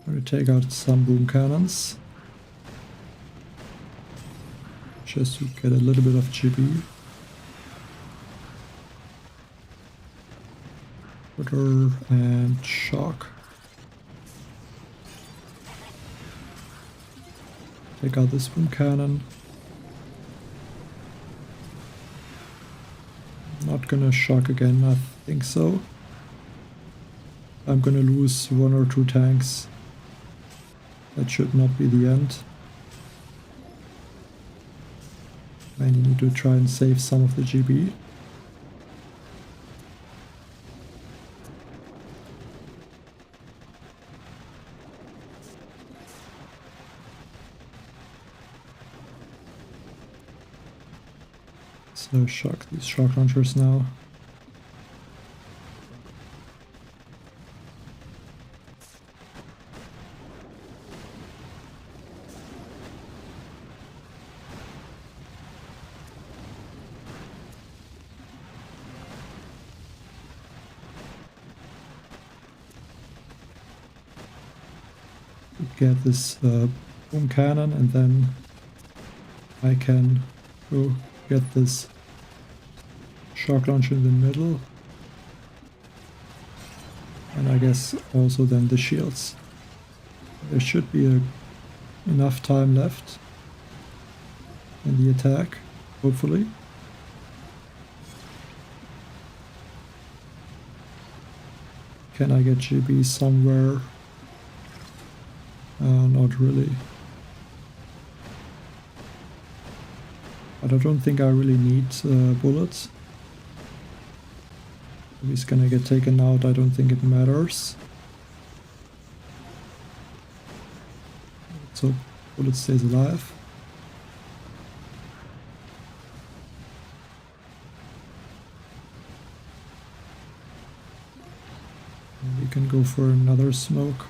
I'm going to take out some boom cannons. Just to get a little bit of GB. Water and shock. Take out this boom cannon. Not gonna shock again, I think so. I'm gonna lose 1 or 2 tanks. That should not be the end. I need to try and save some of the GB. So shock these shock launchers now. Get this boom cannon, and then I can go get this shock launcher in the middle, and I guess also then the shields. There should be enough time left in the attack, hopefully. Can I get GB somewhere? Not really. But I don't think I really need bullets. If he's gonna get taken out, I don't think it matters. So bullet stays alive. And we can go for another smoke.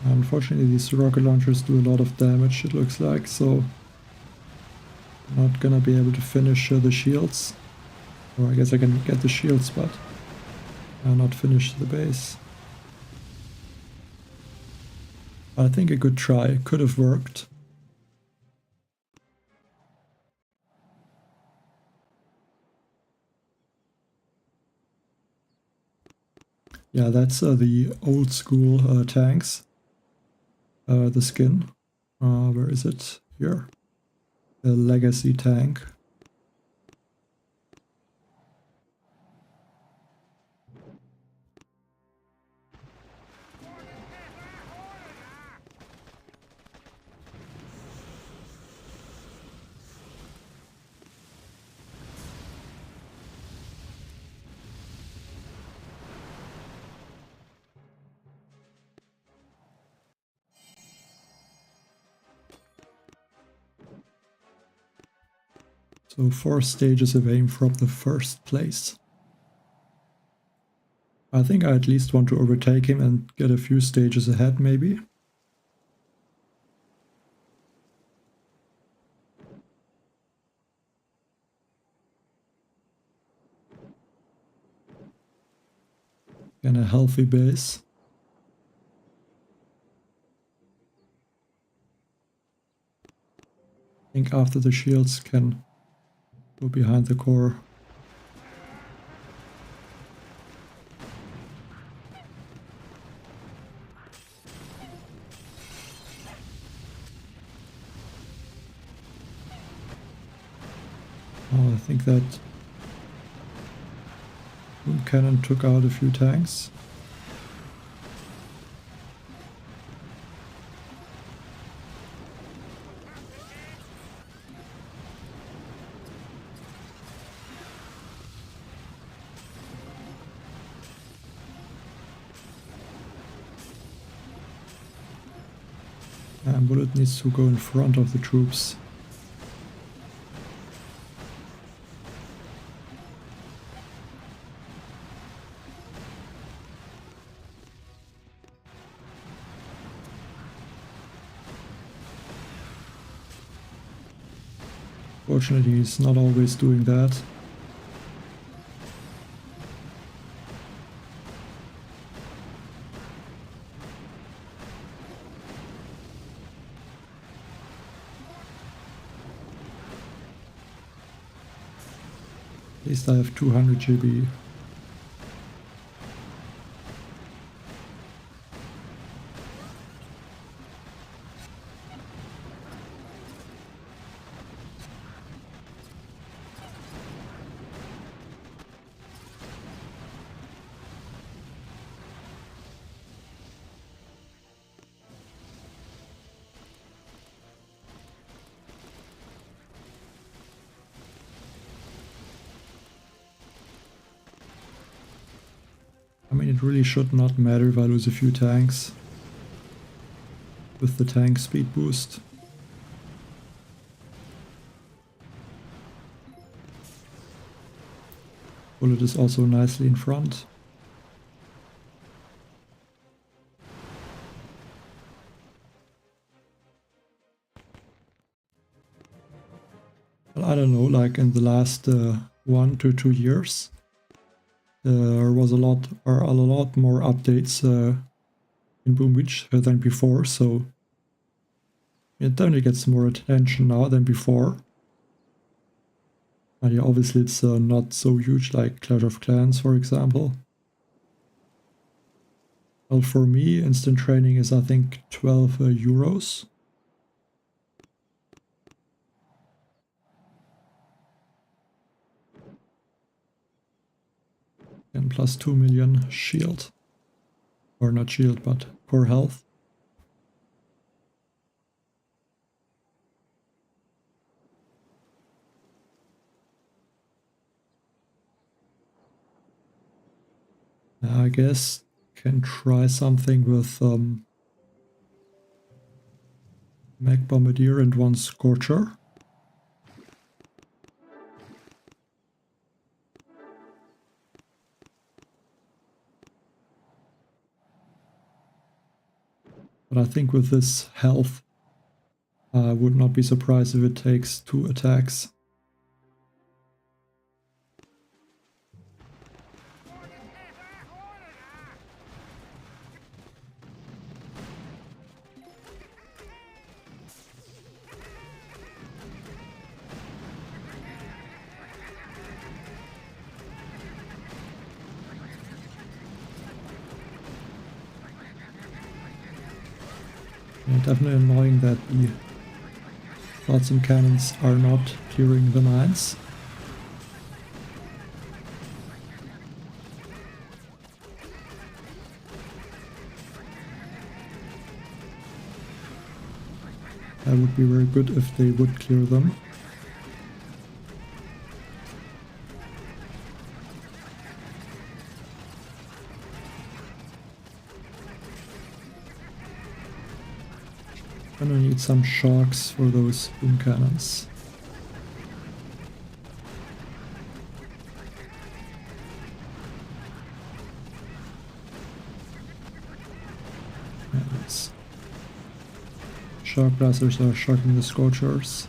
Unfortunately, these rocket launchers do a lot of damage, it looks like, so I'm not gonna be able to finish the shields. Or I guess I can get the shields, but not finish the base. I think a good try, could have worked. Yeah, that's the old school tanks. The skin. Where is it? Here. The legacy tank. So 4 stages of aim from the first place. I think I at least want to overtake him and get a few stages ahead, maybe. And a healthy base. I think after the shields can go behind the core. Oh, I think that boom cannon took out a few tanks. And bullet needs to go in front of the troops. Fortunately, he's not always doing that. At least I have 200 GB. I mean, it really should not matter if I lose a few tanks with the tank speed boost. Bullet is also nicely in front. Well, I don't know, like in the last 1 to 2 years, there was a lot more updates in Boom Beach than before, so it definitely gets more attention now than before. And yeah, obviously it's not so huge like Clash of Clans, for example. Well, for me, instant training is I think 12 euros. And plus 2 million shield. Or not shield, but core health. I guess can try something with Mag Bombardier and one Scorcher. But I think with this health, I would not be surprised if it takes 2 attacks. Yeah, definitely annoying that the shots and cannons are not clearing the mines. That would be very good if they would clear them. Gonna need some shocks for those boom cannons. Yeah, these shock blasters are shocking the Scorchers.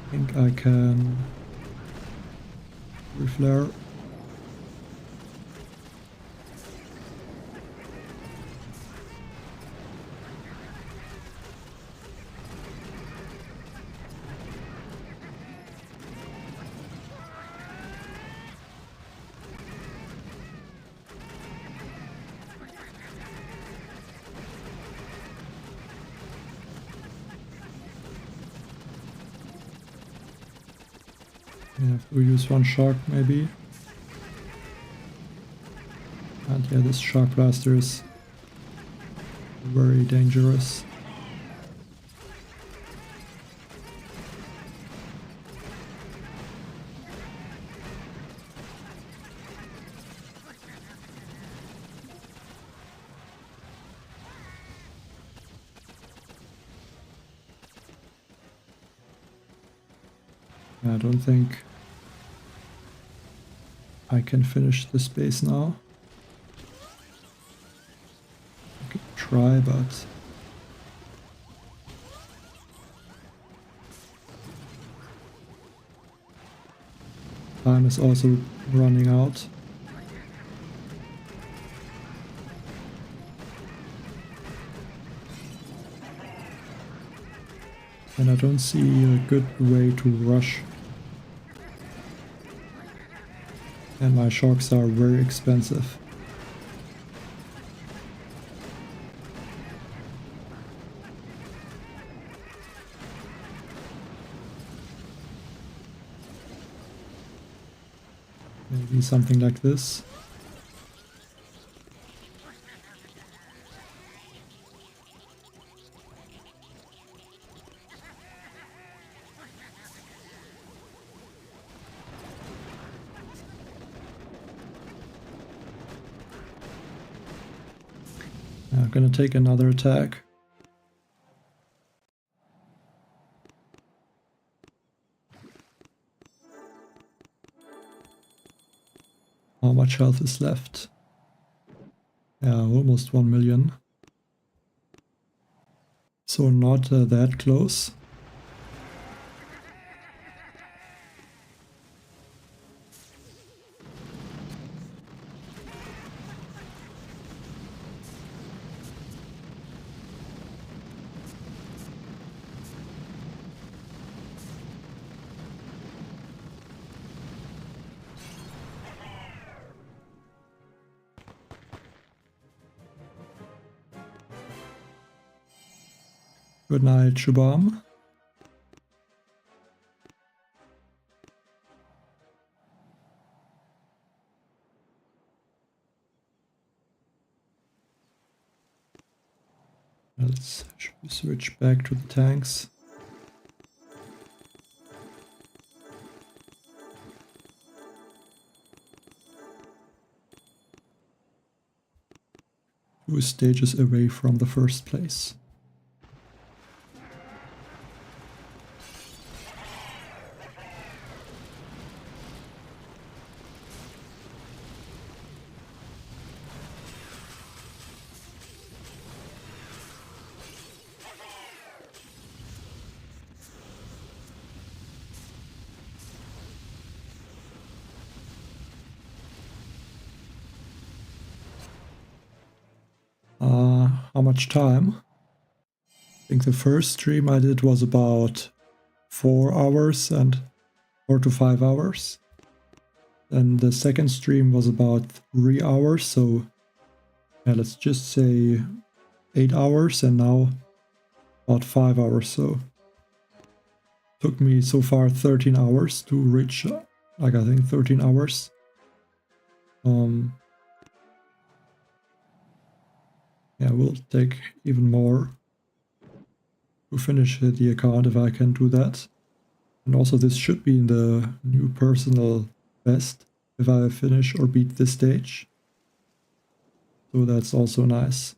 I think I can reflare. I have to use one shock maybe. And yeah, this shock blaster is very dangerous. I don't think I can finish this base now. I could try, but time is also running out. And I don't see a good way to rush. And my shocks are very expensive. Maybe something like this. I'm gonna take another attack. How much health is left? Yeah, almost 1 million. So not that close. Good night, Shubham. Let's switch back to the tanks. Two stages away from the first place. How much time? I think the first stream I did was about 4 hours and 4 to 5 hours. Then the second stream was about 3 hours, so yeah, let's just say 8 hours, and now about 5 hours. So took me so far 13 hours to reach, like I think 13 hours. Yeah, will take even more to finish the account if I can do that. And also this should be in the new personal best if I finish or beat this stage. So that's also nice.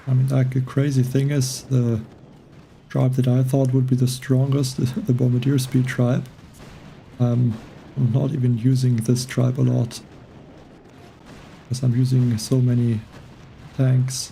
I mean, like, the crazy thing is, the tribe that I thought would be the strongest, the Bombardier Speed tribe, I'm not even using this tribe a lot, because I'm using so many tanks.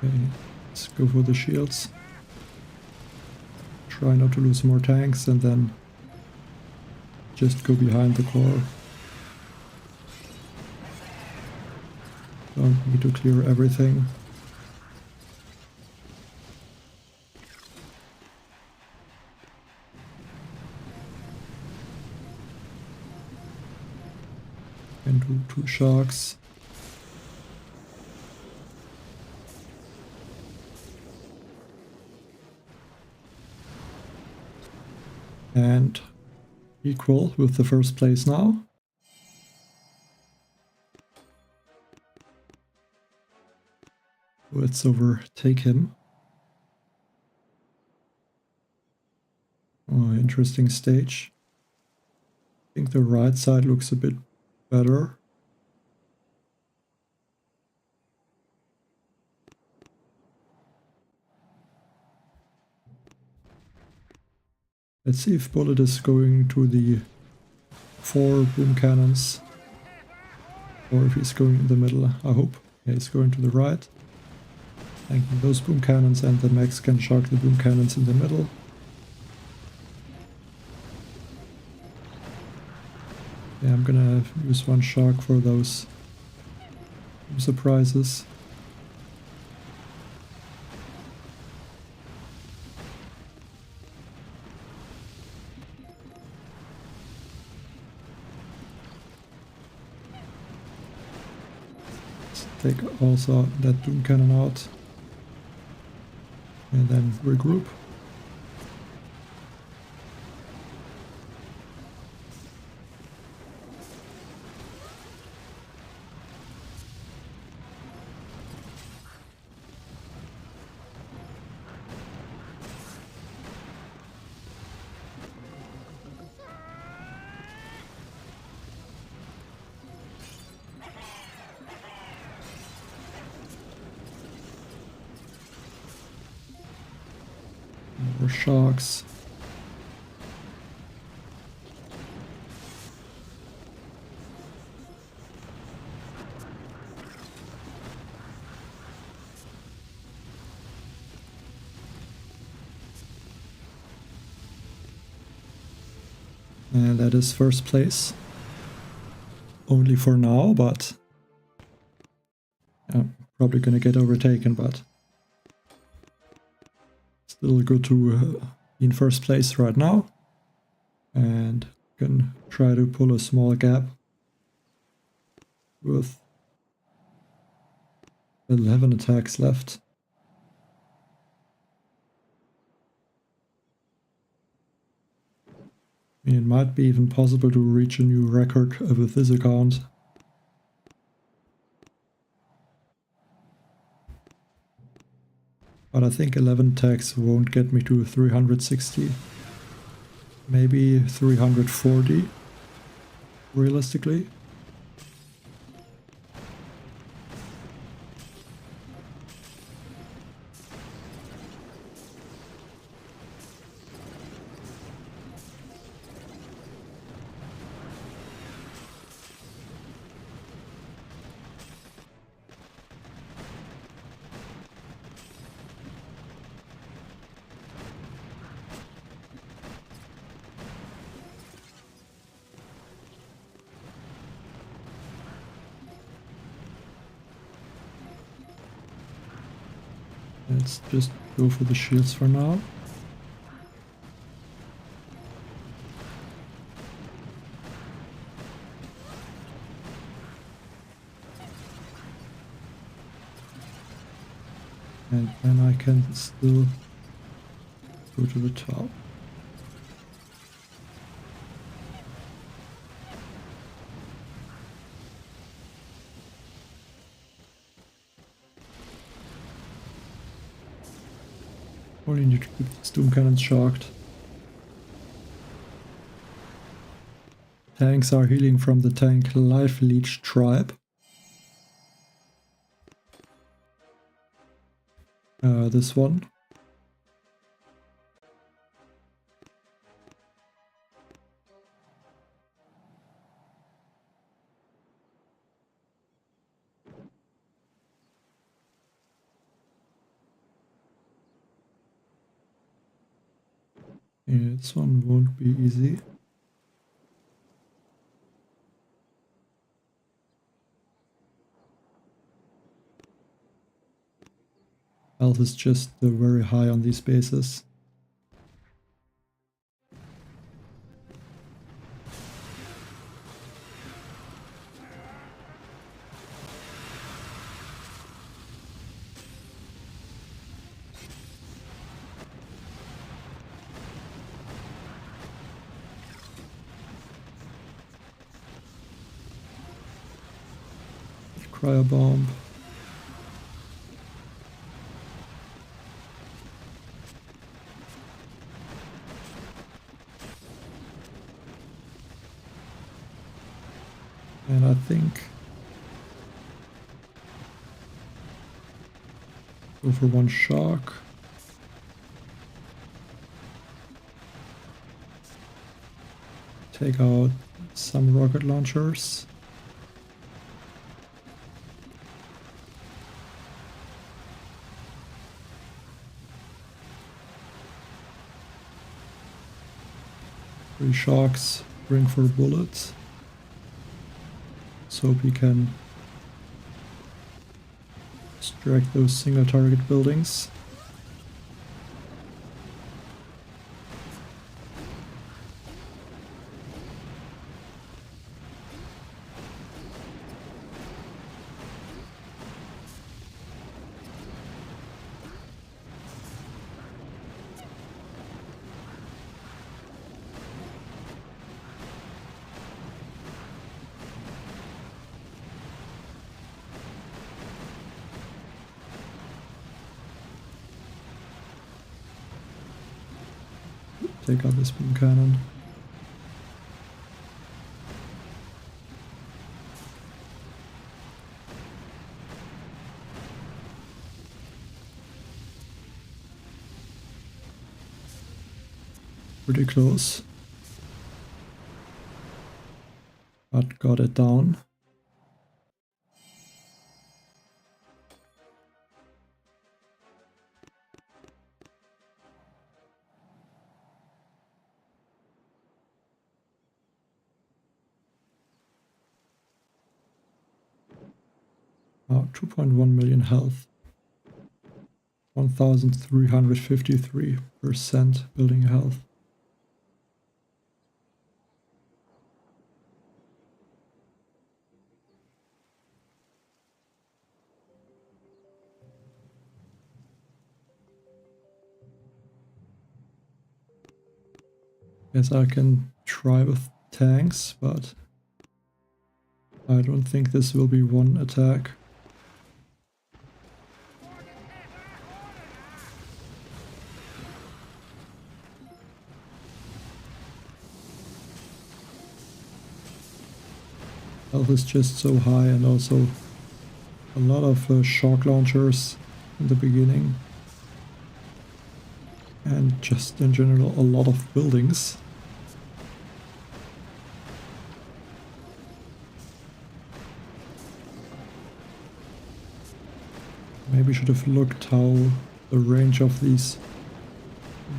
Okay, let's go for the shields. Try not to lose more tanks and then just go behind the core. Don't need to clear everything. Can do 2 sharks. And equal with the first place now. Let's overtake him. Oh, interesting stage. I think the right side looks a bit better. Let's see if Bullet is going to the 4 boom cannons, or if he's going in the middle. I hope. Yeah, he's going to the right. Tanking those boom cannons, and the Max can shark the boom cannons in the middle. Yeah, I'm gonna use 1 shark for those surprises. Take also that boom cannon out, and then regroup. More sharks. And that is first place. Only for now, but yeah, probably gonna get overtaken, but still good to be in first place right now. And can try to pull a small gap with 11 attacks left. I mean, it might be even possible to reach a new record with this account. But I think 11 attacks won't get me to 360. Maybe 340, realistically. Let's just go for the shields for now. And then I can still go to the top. Only need to keep the Doom Cannons shocked. Tanks are healing from the tank Life Leech tribe. This one. Yeah, this one won't be easy. Health is just very high on these bases. Cryo bomb. And I think go for one shock. Take out some rocket launchers. Three shocks, bring for bullets. So we can distract those single target buildings. Take out this beam cannon. pretty close. But got it down. Now 2.1 million health. 1353% building health. Guess I can try with tanks, but I don't think this will be one attack. Health is just so high, and also a lot of shock launchers in the beginning. And just in general a lot of buildings. Maybe should have looked how the range of these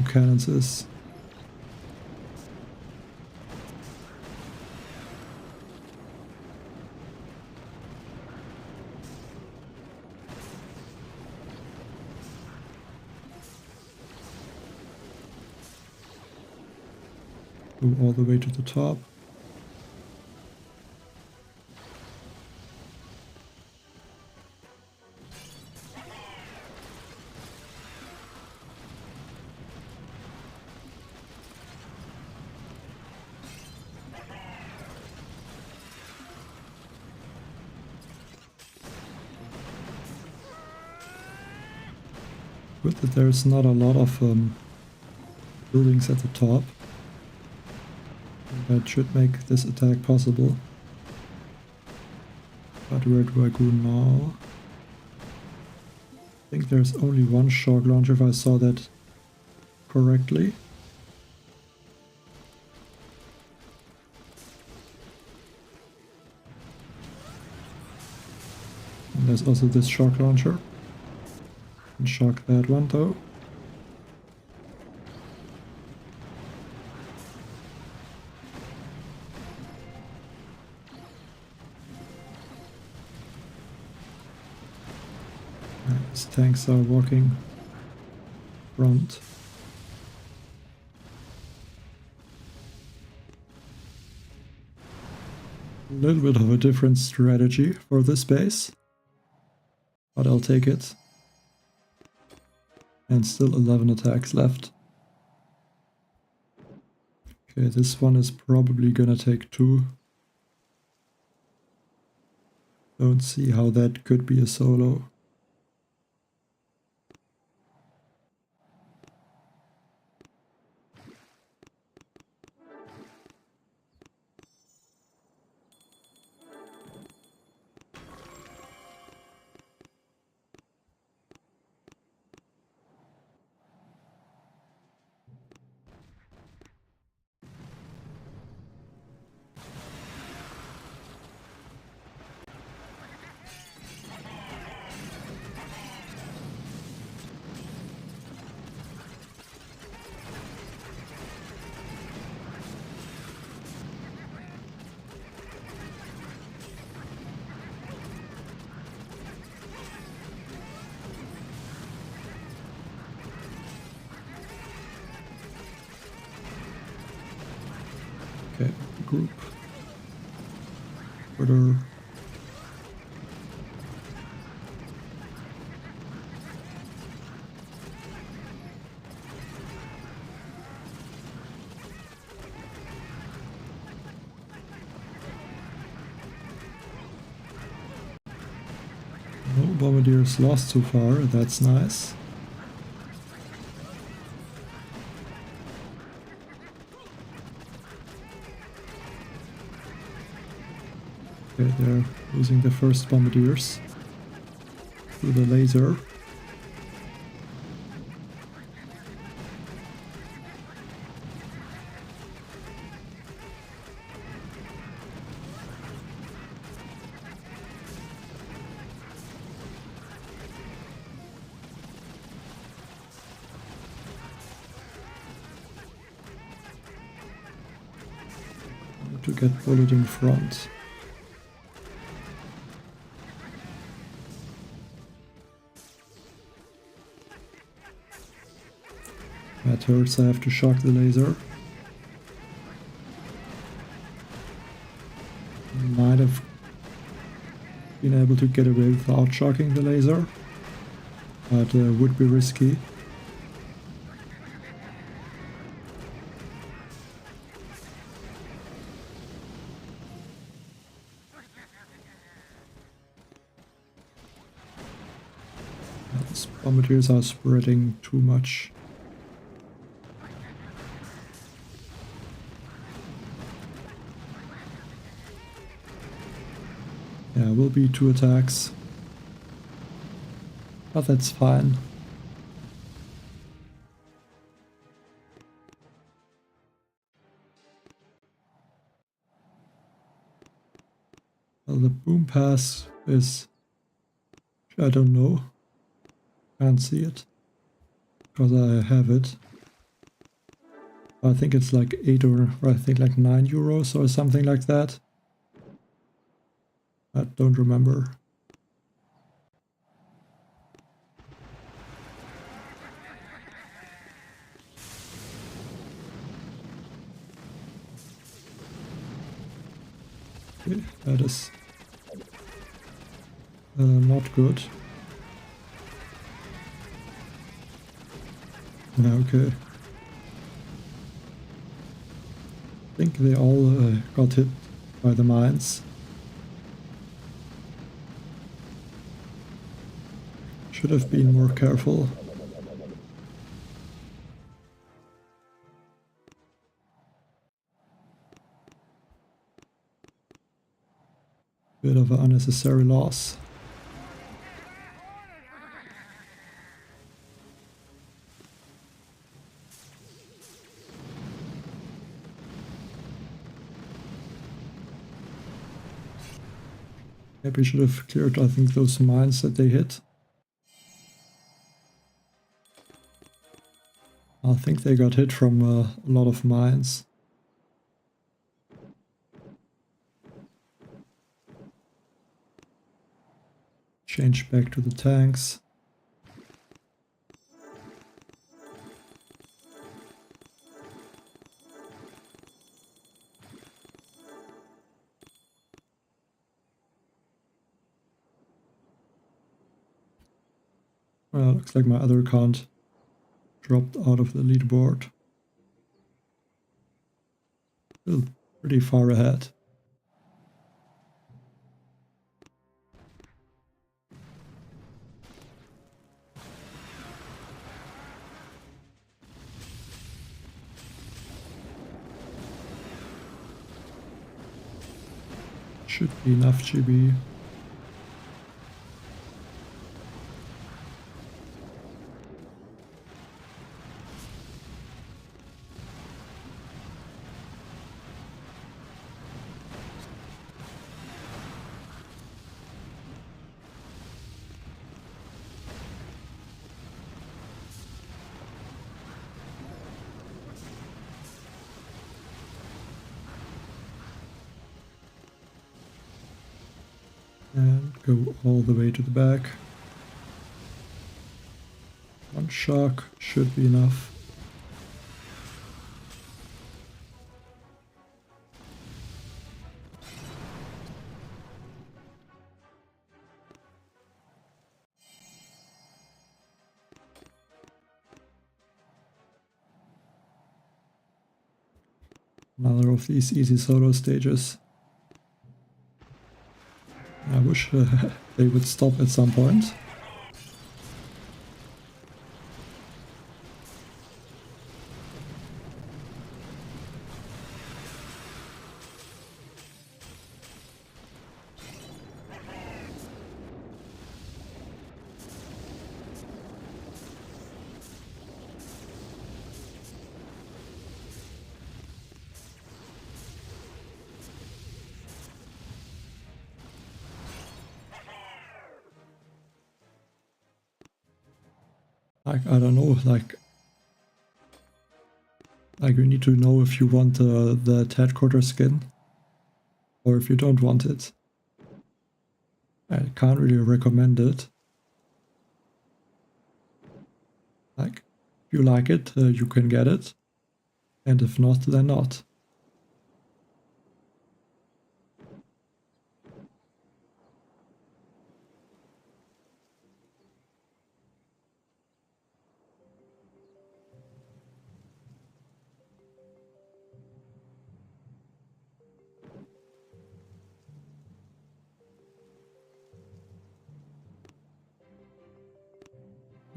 cannons is. Go all the way to the top. Good that there's not a lot of buildings at the top. That should make this attack possible. But where do I go now? I think there's only one shock launcher if I saw that correctly. And there's also this shock launcher. Can shock that one though. These tanks are walking front. A little bit of a different strategy for this base, but I'll take it. And still 11 attacks left. Okay, this one is probably gonna take 2. Don't see how that could be a solo. Okay, group. Further. No bombardiers lost so far, that's nice. Okay, they're losing the first bombardiers through the laser. to get bullet in front. That hurts, I have to shock the laser. Might have been able to get away without shocking the laser, but would be risky. These bombardiers are spreading too much. Yeah, will be 2 attacks, but that's fine. Well, the boom pass is, I don't know, can't see it, because I have it. I think it's like 8 or I think like 9 euros or something like that. I don't remember. Okay, that is not good. Yeah, okay. I think they all got hit by the mines. Should have been more careful. Bit of an unnecessary loss. Maybe should have cleared, I think, those mines that they hit. I think they got hit from a lot of mines. Change back to the tanks. Well, looks like my other account dropped out of the leaderboard. Still pretty far ahead. Should be enough GB. And go all the way to the back. One shock should be enough. Another of these easy solo stages. I wish they would stop at some point. Like, I don't know, like you need to know if you want that headquarters skin. or if you don't want it. I can't really recommend it. Like, if you like it, you can get it, and if not, then not.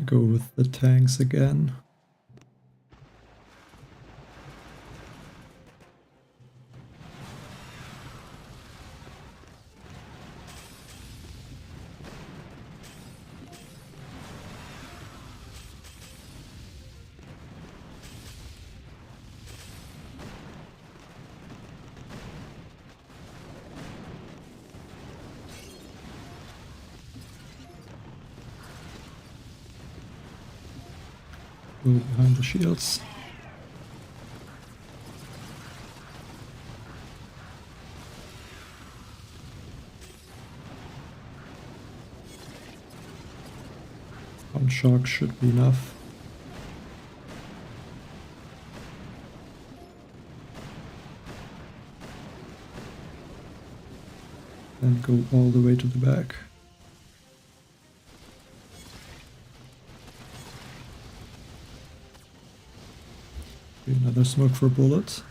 Go with the tanks again. Go behind the shields. One shock should be enough. And go all the way to the back. Another smoke for bullets.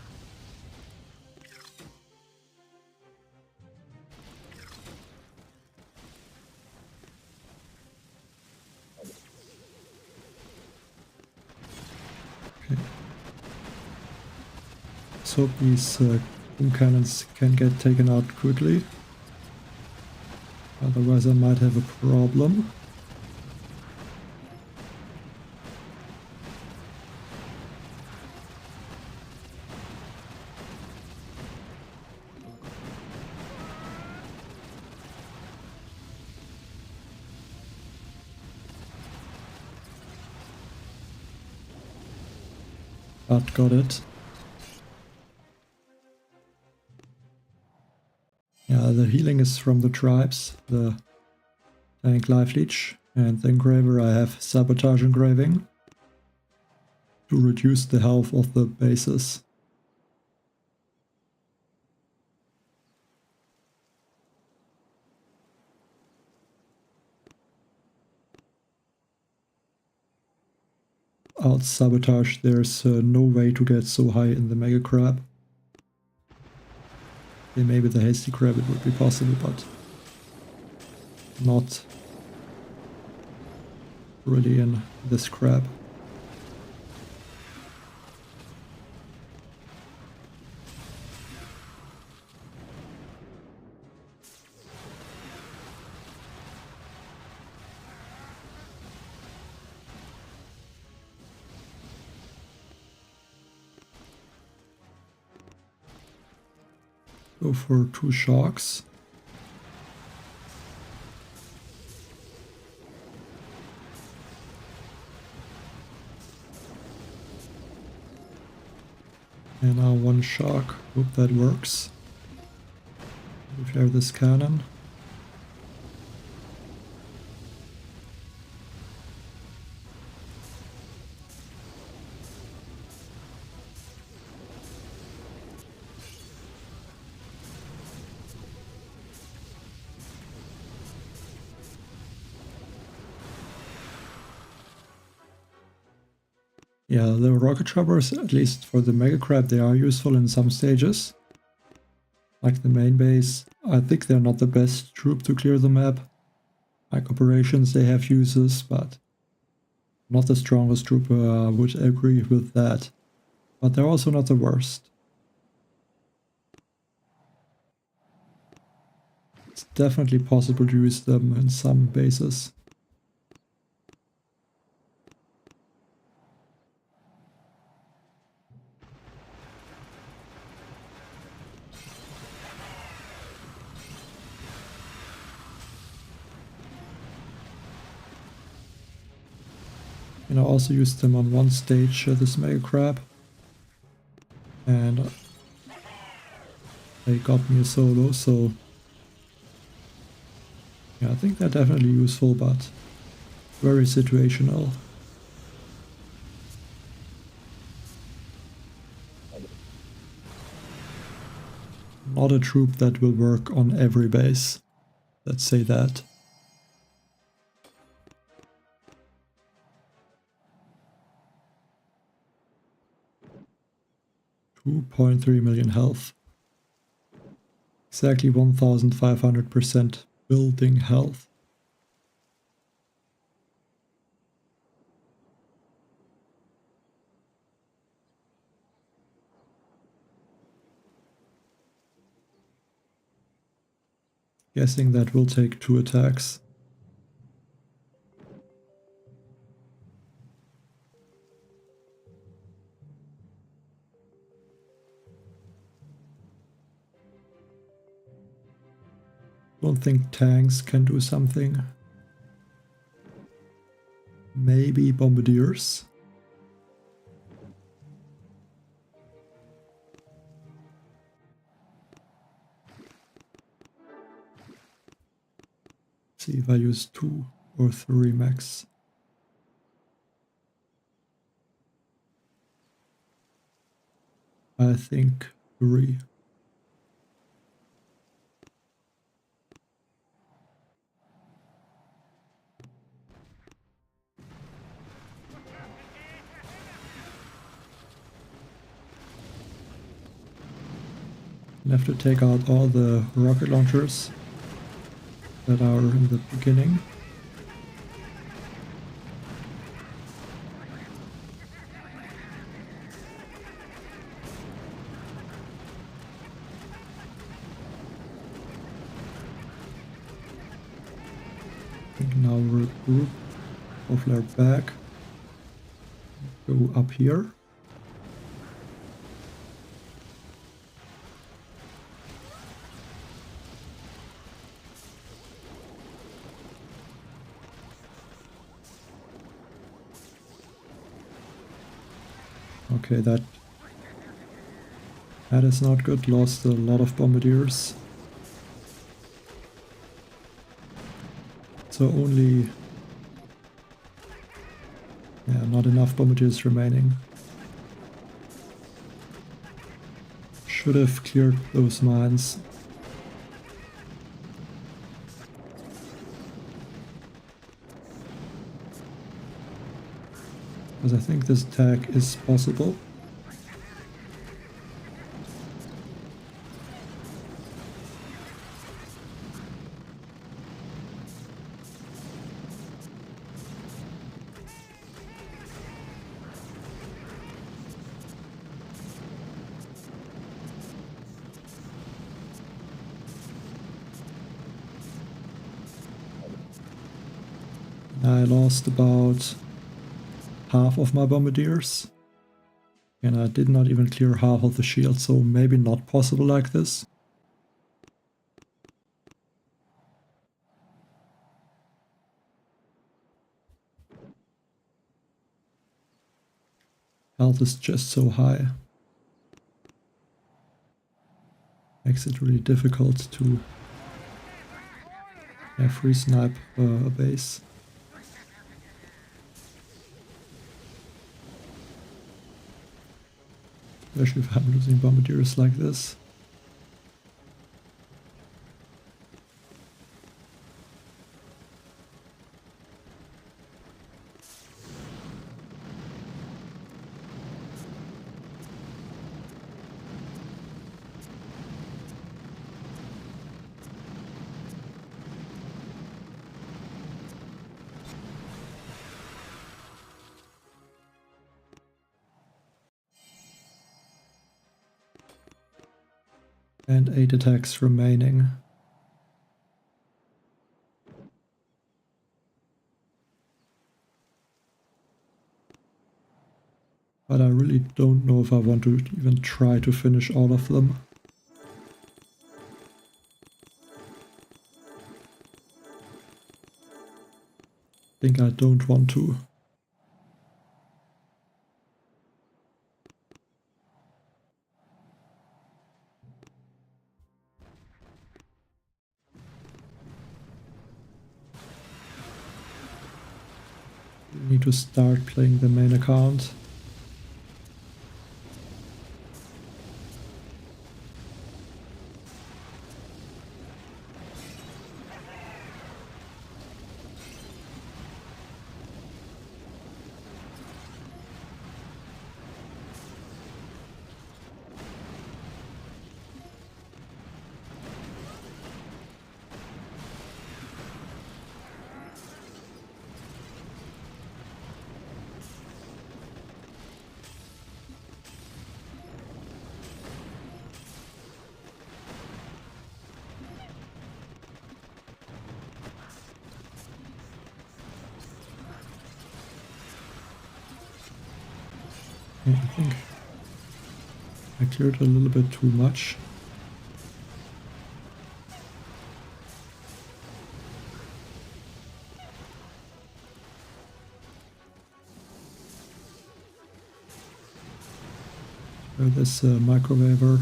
Okay. Let's hope these boom cannons can get taken out quickly. Otherwise I might have a problem. But got it. Yeah, the healing is from the tribes, the tank life leech, and the engraver I have sabotage engraving to reduce the health of the bases. Out sabotage, there's no way to get so high in the mega crab. Okay, maybe the hasty crab it would be possible, but not really in this crab. Go for 2 shocks. And now 1 shock. Hope that works. Repair this cannon. Yeah, the rocket choppers, at least for the mega crab, they are useful in some stages. Like the main base. I think they're not the best troop to clear the map. Like operations, they have uses, but not the strongest troop. I would agree with that. But they're also not the worst. It's definitely possible to use them in some bases. And I also used them on one stage, this mega crab. And they got me a solo, so yeah, I think they're definitely useful, but very situational. Not a troop that will work on every base, let's say that. $2.3 million health. Exactly 1500% building health. Guessing that will take 2 attacks. Don't think tanks can do something. Maybe bombardiers. See if I use 2 or 3 max. I think 3. I have to take out all the rocket launchers that are in the beginning. I think now regroup, hopefully back, go up here. Okay, that is not good, lost a lot of bombardiers. So only, yeah, not enough bombardiers remaining. Should have cleared those mines. Because I think this attack is possible. I lost about half of my bombardiers. And I did not even clear half of the shield, so maybe not possible like this. Health is just so high. Makes it really difficult to free snipe a base. Especially if I'm losing bombardiers like this. And 8 attacks remaining. But I really don't know if I want to even try to finish all of them. I think I don't want to. need to start playing the main account. Yeah, I think I cleared a little bit too much. This microwaver.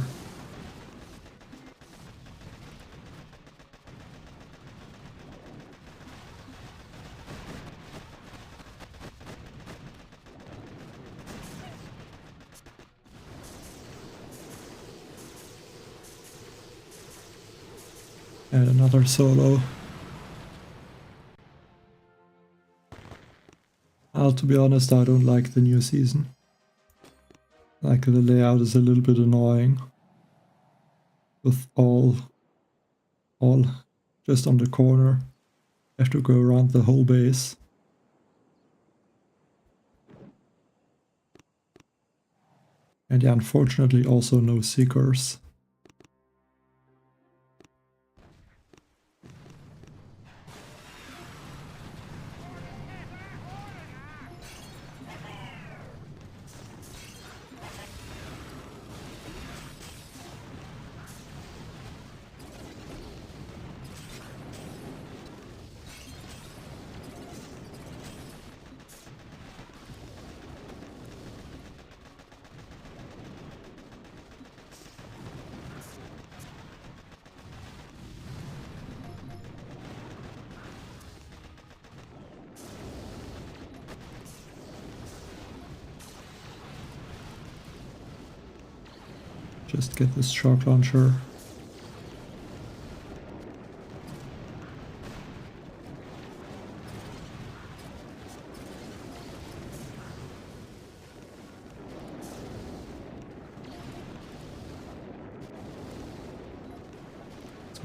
And another solo. To be honest, I don't like the new season. Like, the layout is a little bit annoying. With all just on the corner. I have to go around the whole base. And yeah, unfortunately also no seekers. Just get this shock launcher.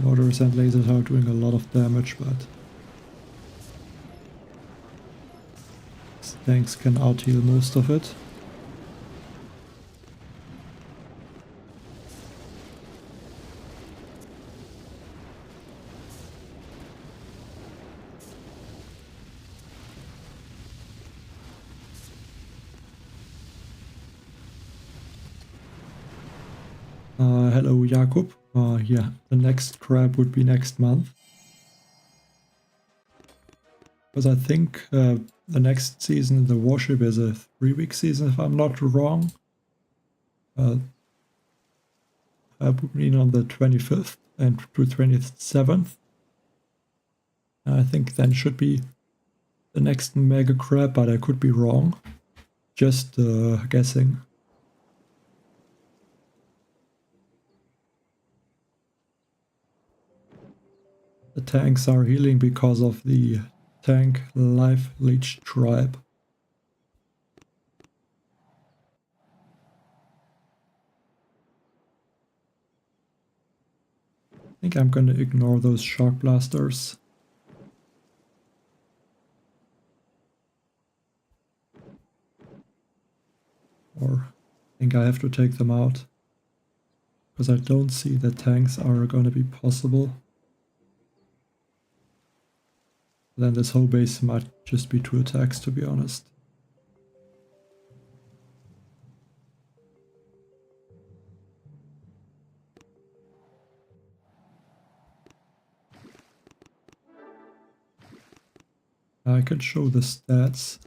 Mortars and lasers are doing a lot of damage, but tanks can out-heal most of it. Hello, Jakub. Yeah, the next crab would be next month. Because I think the next season, the warship, is a 3-week season, if I'm not wrong. I put me in on the 25th and to 27th. I think then should be the next mega crab, but I could be wrong. Just guessing. The tanks are healing because of the tank life leech tribe. I think I'm gonna ignore those shock blasters. Or I think I have to take them out. Because I don't see that tanks are gonna be possible. Then this whole base might just be 2 attacks, to be honest. I can show the stats.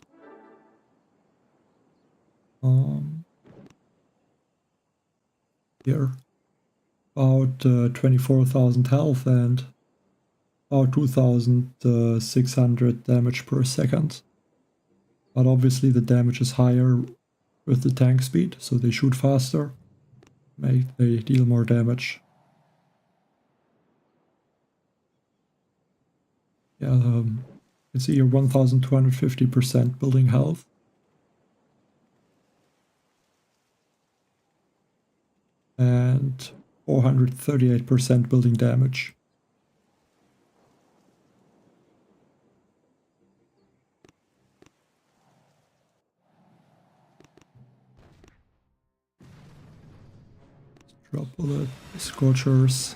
Here. About 24,000 health and about 2,600 damage per second. But obviously the damage is higher with the tank speed, so they shoot faster, they deal more damage. Yeah, you can see here 1250% building health. And 438% building damage. Drop bullet, scorchers.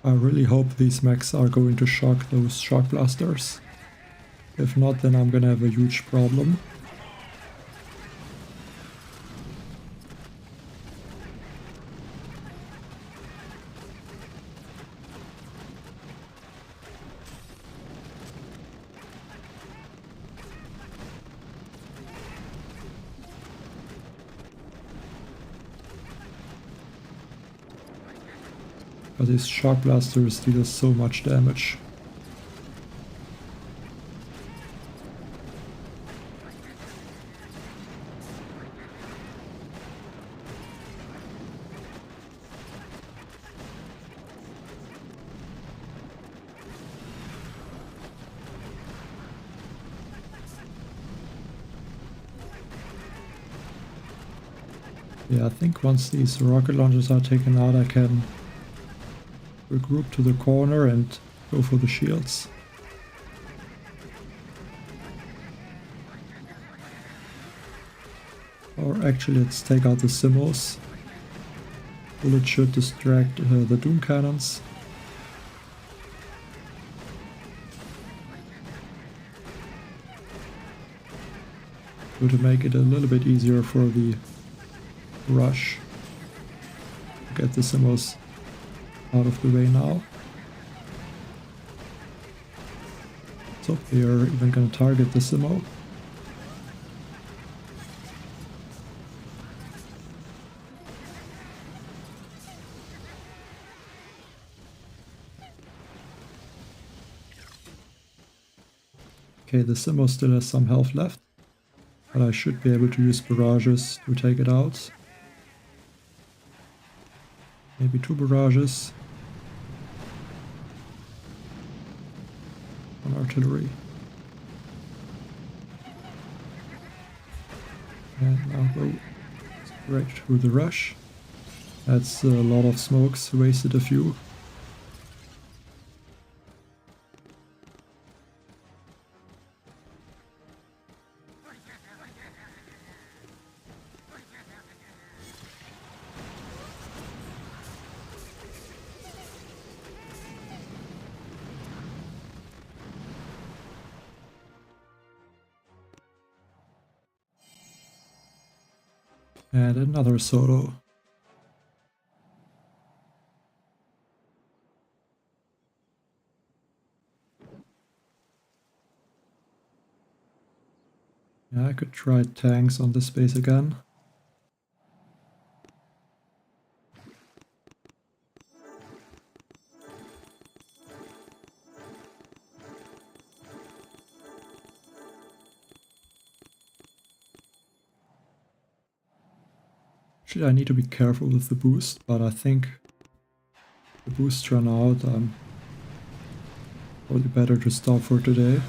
I really hope these mechs are going to shock those shock blasters. If not, then I'm gonna have a huge problem. But these shock blasters deal so much damage. Yeah, I think once these rocket launchers are taken out, I can regroup to the corner and go for the shields. Or actually, let's take out the Simmos. Bullet should distract the Doom cannons. So to make it a little bit easier for the rush. Get the Simmos out of the way now. So they are even going to target the Simmo. Okay, the Simmo still has some health left, but I should be able to use barrages to take it out. Maybe 2 barrages. 1 artillery. And now go straight through the rush. That's a lot of smokes, wasted a few. And another solo. Yeah, I could try tanks on this base again. Actually, I need to be careful with the boost, but I think the boosts run out. Probably better to stop for today.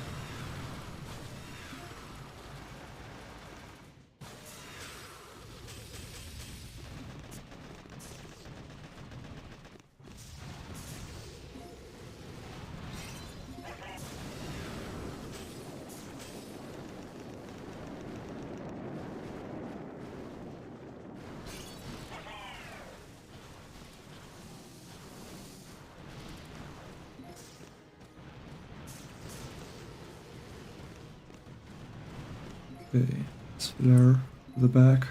Okay, let's flare to the back.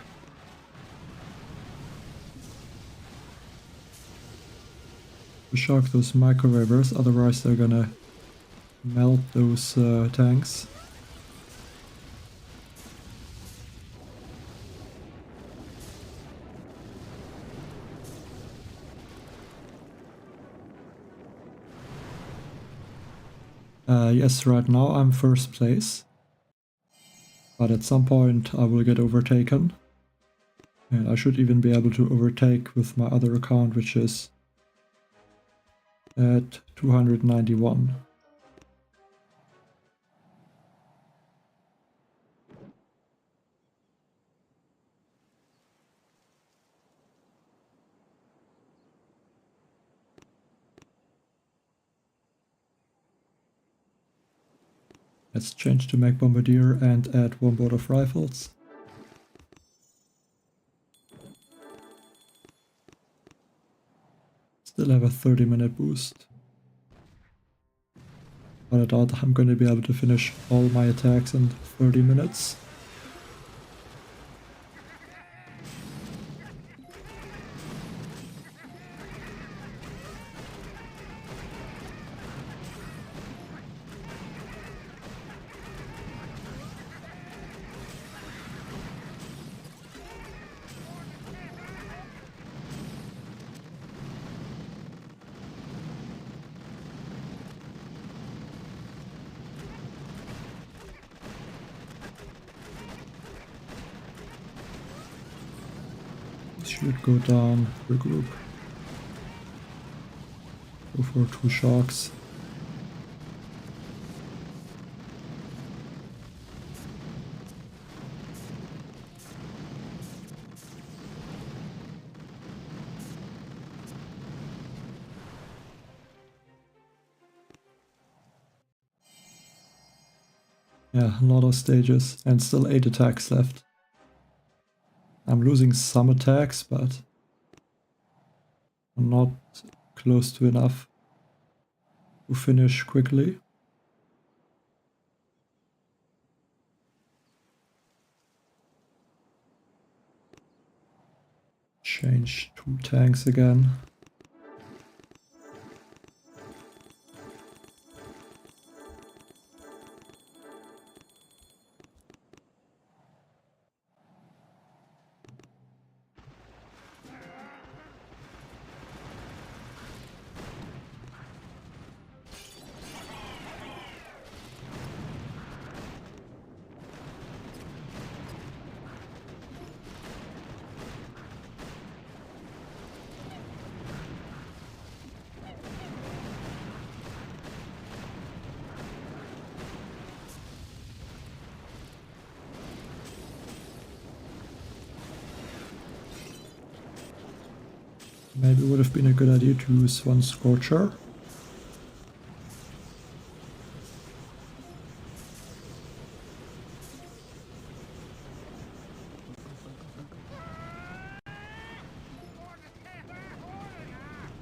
To shock those microwavers, otherwise they're gonna melt those tanks. Yes, right now I'm first place. But at some point I will get overtaken. And I should even be able to overtake with my other account, which is at 291. Let's change to Mech Bombardier and add one board of rifles. Still have a 30-minute boost. But I doubt I'm going to be able to finish all my attacks in 30 minutes. Should go down, regroup. Go for 2 shocks. Yeah, a lot of stages and still 8 attacks left. I'm losing some attacks, but I'm not close to enough to finish quickly. Change 2 tanks again. Maybe it would have been a good idea to use one Scorcher.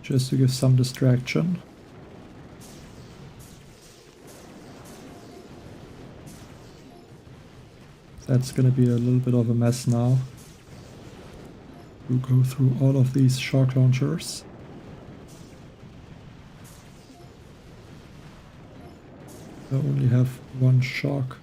Just to give some distraction. That's gonna be a little bit of a mess now. To go through all of these shock launchers. I only have 1 shock.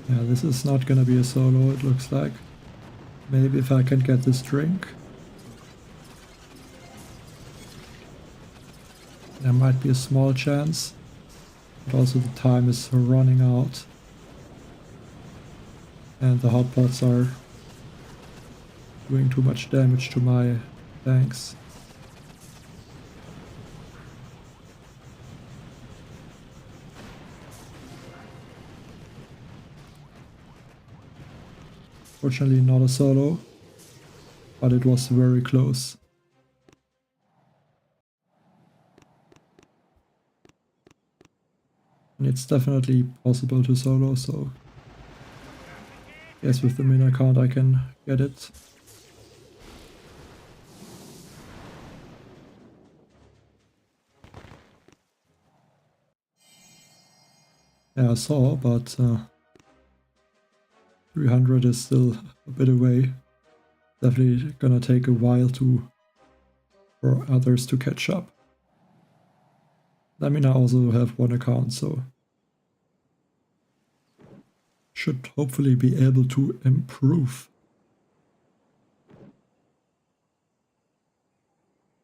Yeah, this is not gonna be a solo, it looks like. Maybe if I can get this drink. There might be a small chance. But also the time is running out. And the hotpots are doing too much damage to my tanks. Fortunately not a solo, but it was very close. And it's definitely possible to solo, so yes, with the min account I can get it. Yeah, I saw, but 300 is still a bit away. Definitely gonna take a while for others to catch up. I mean, I also have 1 account, so should hopefully be able to improve.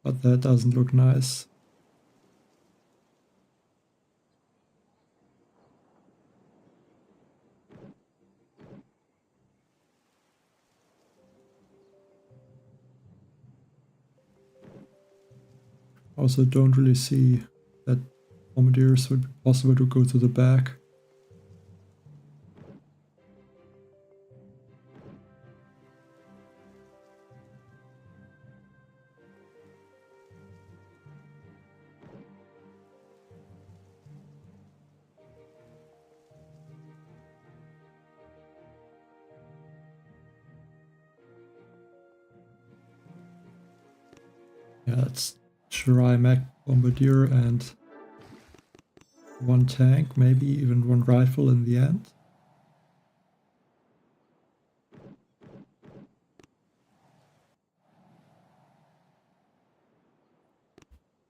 But that doesn't look nice. Also don't really see that bombardiers would be possible to go to the back. Yeah, let's try mech bombardier and one tank, maybe even one rifle in the end.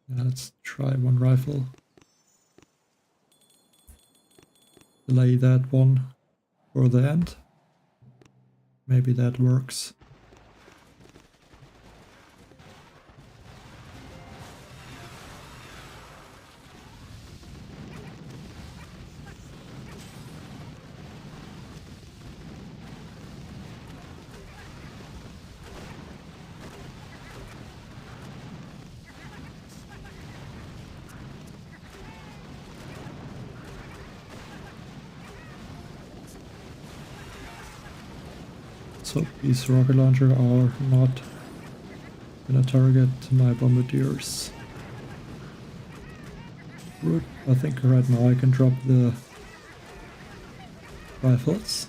Yeah, let's try one rifle. Delay that one for the end. Maybe that works. So these rocket launchers are not gonna target my bombardiers. Good. I think right now I can drop the rifles.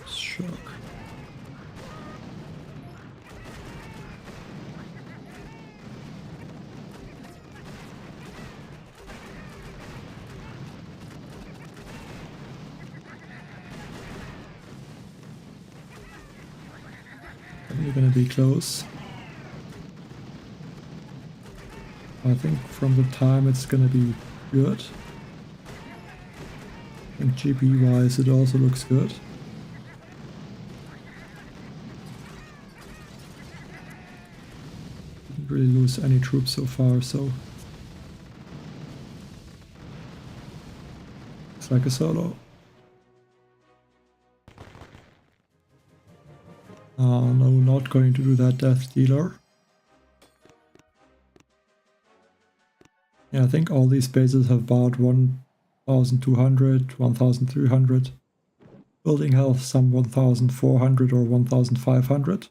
Shock. You're gonna be close. I think from the time it's gonna be good. And GP wise it also looks good. Didn't really lose any troops so far, so it's like a solo. No, not going to do that Death Dealer. Yeah, I think all these bases have about 1,200, 1,300. Building health, some 1,400 or 1,500.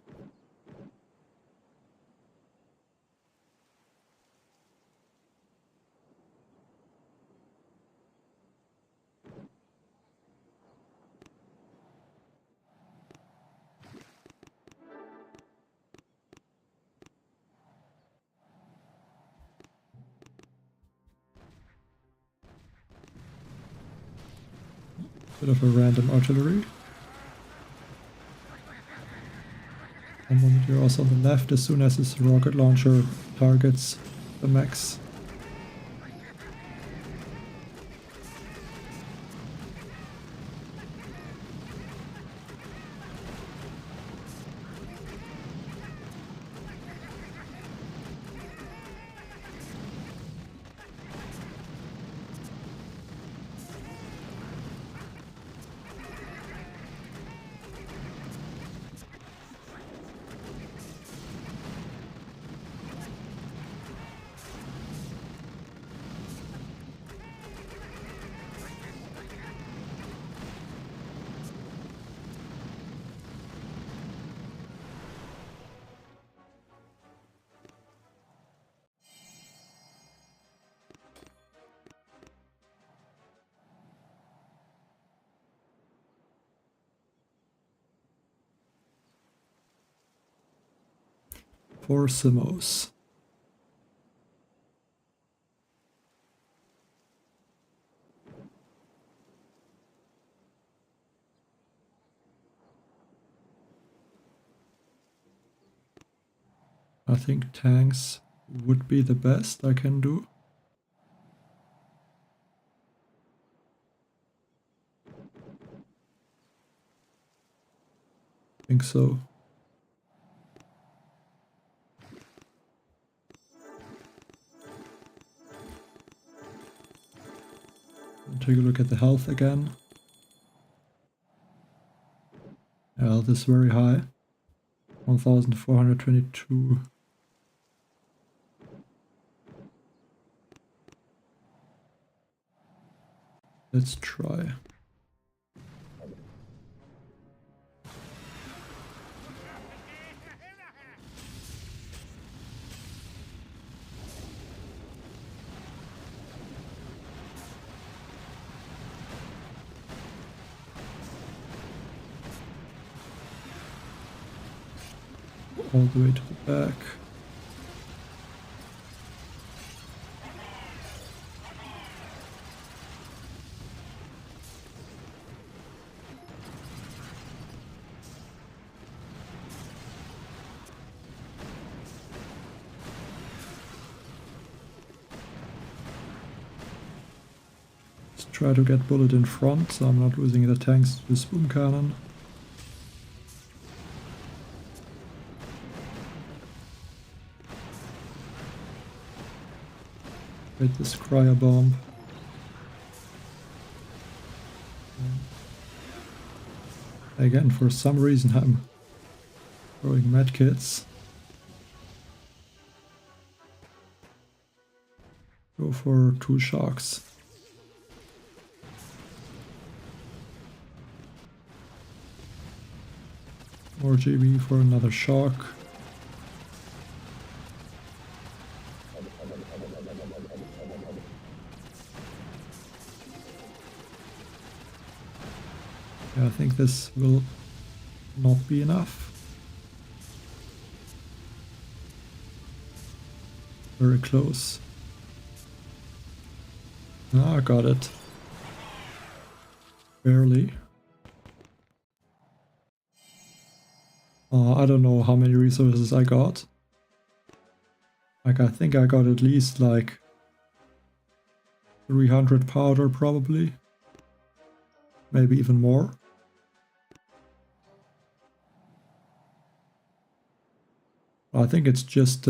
Bit of a random artillery. And bombardier also on the left as soon as his rocket launcher targets the mechs. For Simos. I think tanks would be the best I can do. I think so. Take a look at the health again. Health is very high. 1422. Let's try. All the way to the back. Let's try to get bullet in front, so I'm not losing the tanks to the spoon cannon. Hit this cryo bomb. Again, for some reason I'm throwing medkits. Go for 2 shocks. More GB for another shock. Yeah, I think this will not be enough. Very close. Ah, got it. Barely. I don't know how many resources I got. Like, I think I got at least like 300 powder probably. Maybe even more. I think it's just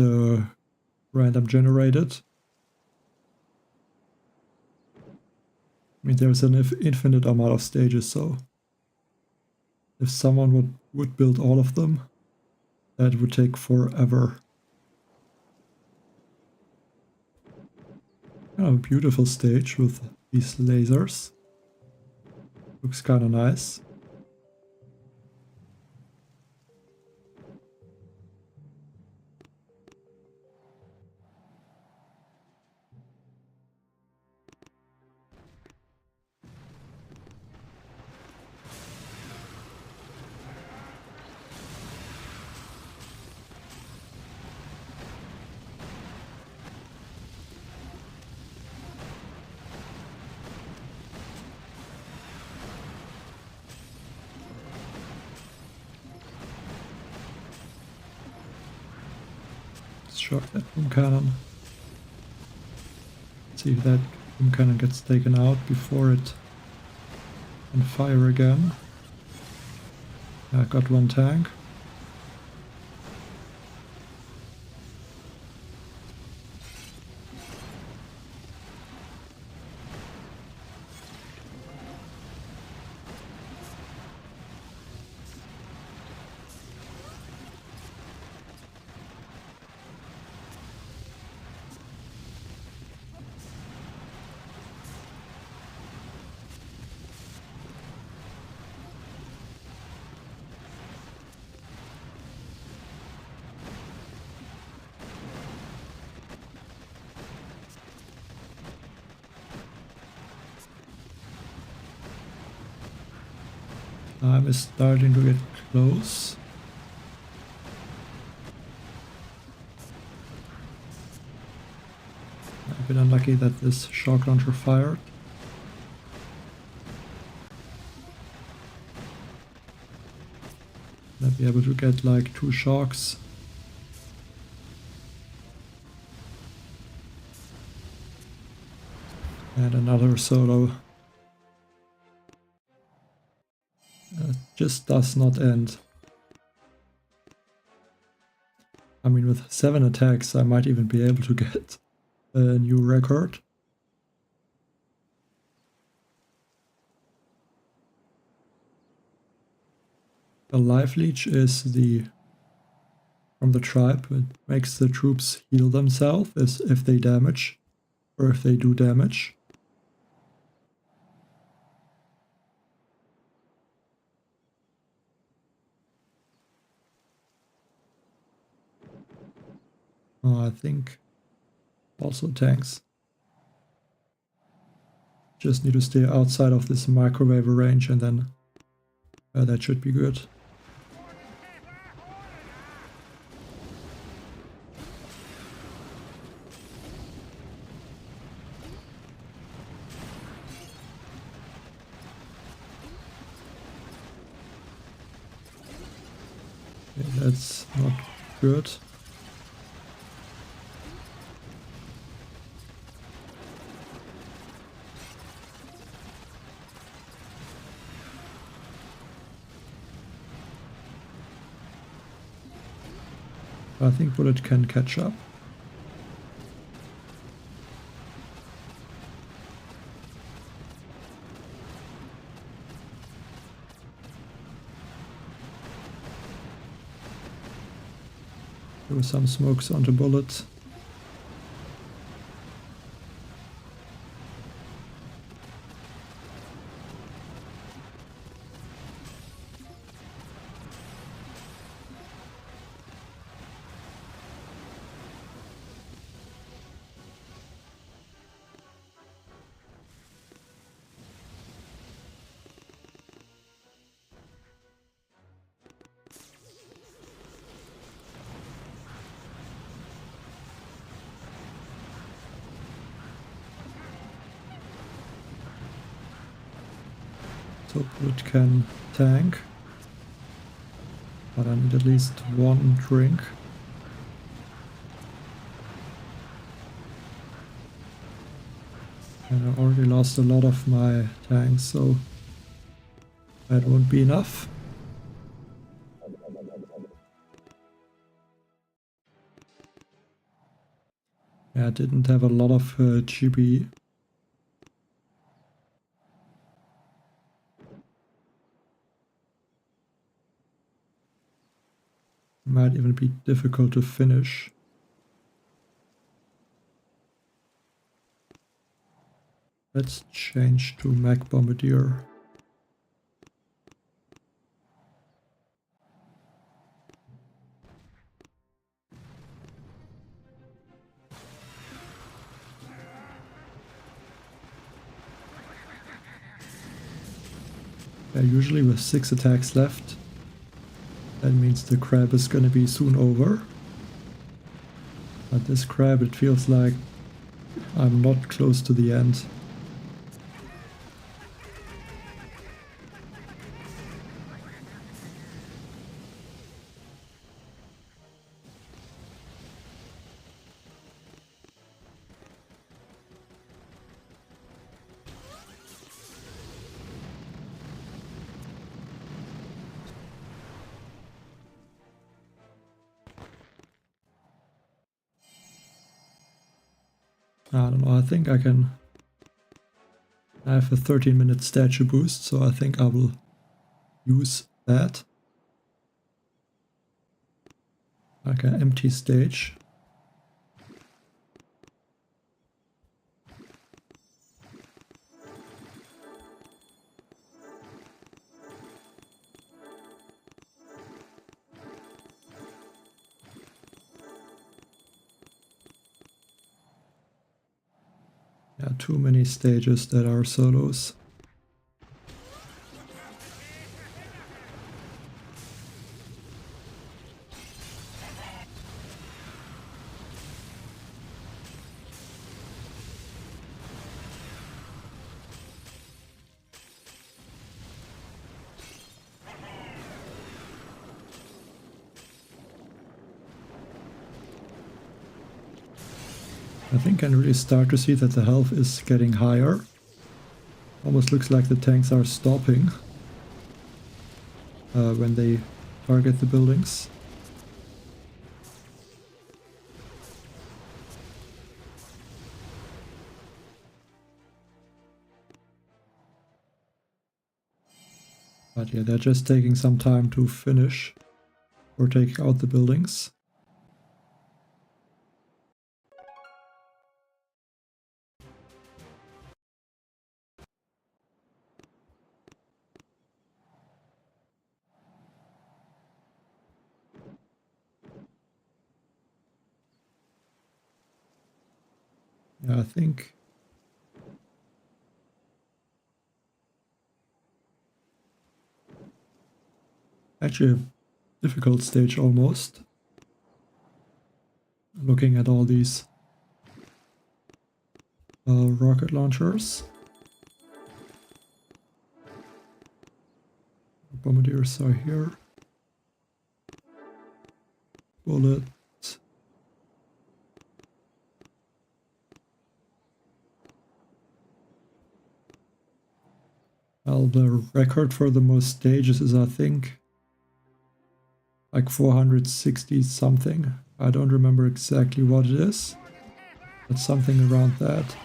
random generated. I mean, there's an infinite amount of stages, so if someone would build all of them, that would take forever. Kind of a beautiful stage with these lasers. Looks kind of nice. Shock that boom cannon. See if that boom cannon gets taken out before it can fire again. I got 1 tank. Time is starting to get close. A bit unlucky that this shock launcher fired. Might be able to get like 2 shocks. And another solo. Just does not end. I mean, with 7 attacks, I might even be able to get a new record. A life leech is from the tribe. It makes the troops heal themselves if they damage, or if they do damage. I think also tanks. Just need to stay outside of this microwave range, and then that should be good. Okay, that's not good. I think Bullet can catch up. There were some smokes on the Bullet. So Bullet can tank, but I need at least one drink. And I already lost a lot of my tanks, so that won't be enough. Yeah, I didn't have a lot of GB. Might even be difficult to finish. Let's change to Mech Bombardier. Yeah, usually with 6 attacks left, that means the crab is gonna be soon over. But this crab, it feels like I'm not close to the end. I don't know, I think I can... I have a 13-minute statue boost, so I think I will use that. Like an empty stage. Yeah, too many stages that are solos. I think I can really start to see that the health is getting higher. Almost looks like the tanks are stopping when they target the buildings. But yeah, they're just taking some time to finish or take out the buildings. Yeah, I think actually a difficult stage almost. Looking at all these rocket launchers. Bombardiers are here. Bullet. Well, the record for the most stages is, I think, like 460 something. I don't remember exactly what it is, but something around that.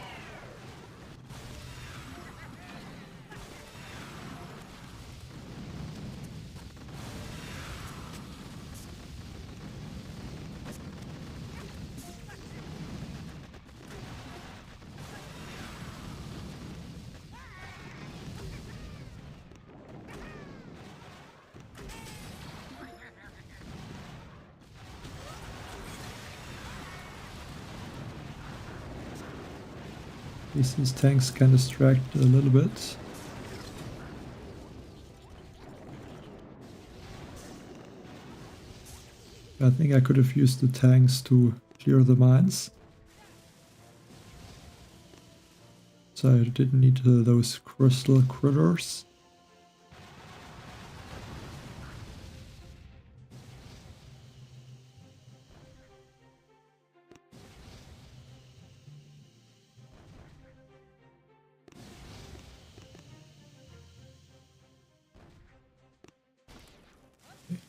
These tanks can distract a little bit. I think I could have used the tanks to clear the mines. So I didn't need those crystal critters.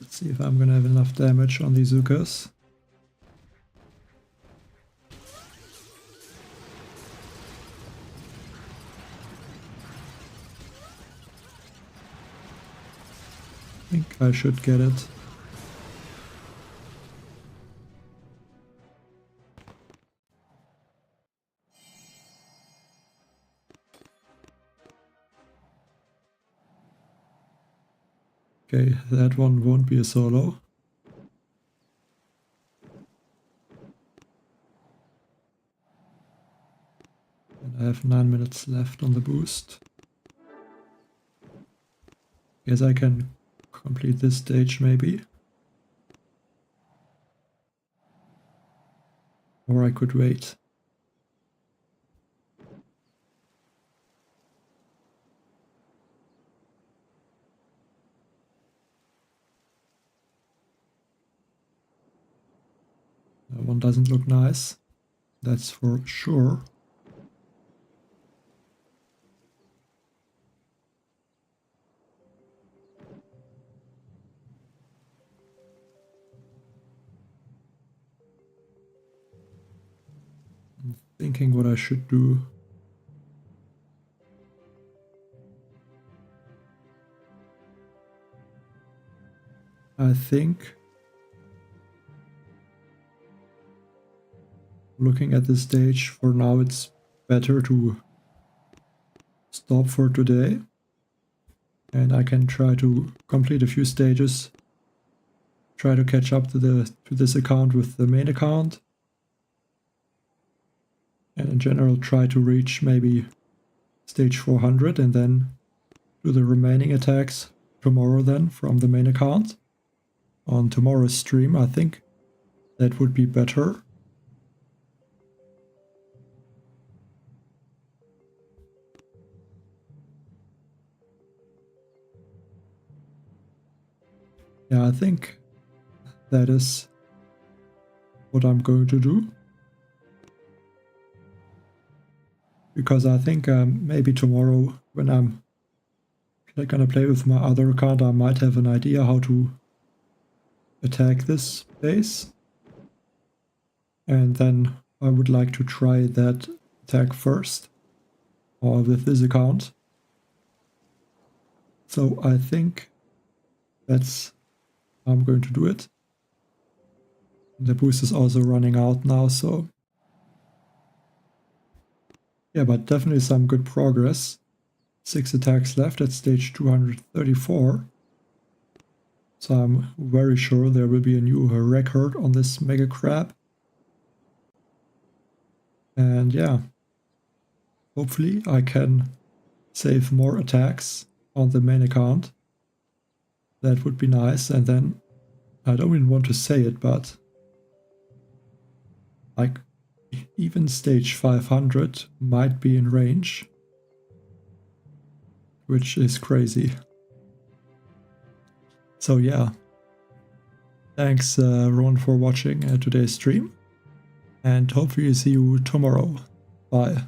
Let's see if I'm gonna have enough damage on these Zukas. I think I should get it. Okay, that one won't be a solo. And I have 9 minutes left on the boost. Guess I can complete this stage maybe. Or I could wait. That one doesn't look nice. That's for sure. I'm thinking what I should do. I think looking at the stage for now, it's better to stop for today. And I can try to complete a few stages. Try to catch up to this account with the main account. And in general try to reach maybe stage 400 and then do the remaining attacks tomorrow then from the main account. On tomorrow's stream, I think that would be better. Yeah, I think that is what I'm going to do. because I think maybe tomorrow when I'm gonna play with my other account, I might have an idea how to attack this base. And then I would like to try that attack first, or with this account. So I think that's how I'm going to do it. The boost is also running out now, so yeah, but definitely some good progress. 6 attacks left at stage 234. So I'm very sure there will be a new record on this Mega Crab. And yeah, hopefully I can save more attacks on the main account. That would be nice. And then, I don't even want to say it, but like even stage 500 might be in range, which is crazy. So yeah, thanks Ron for watching today's stream, and hopefully see you tomorrow. Bye.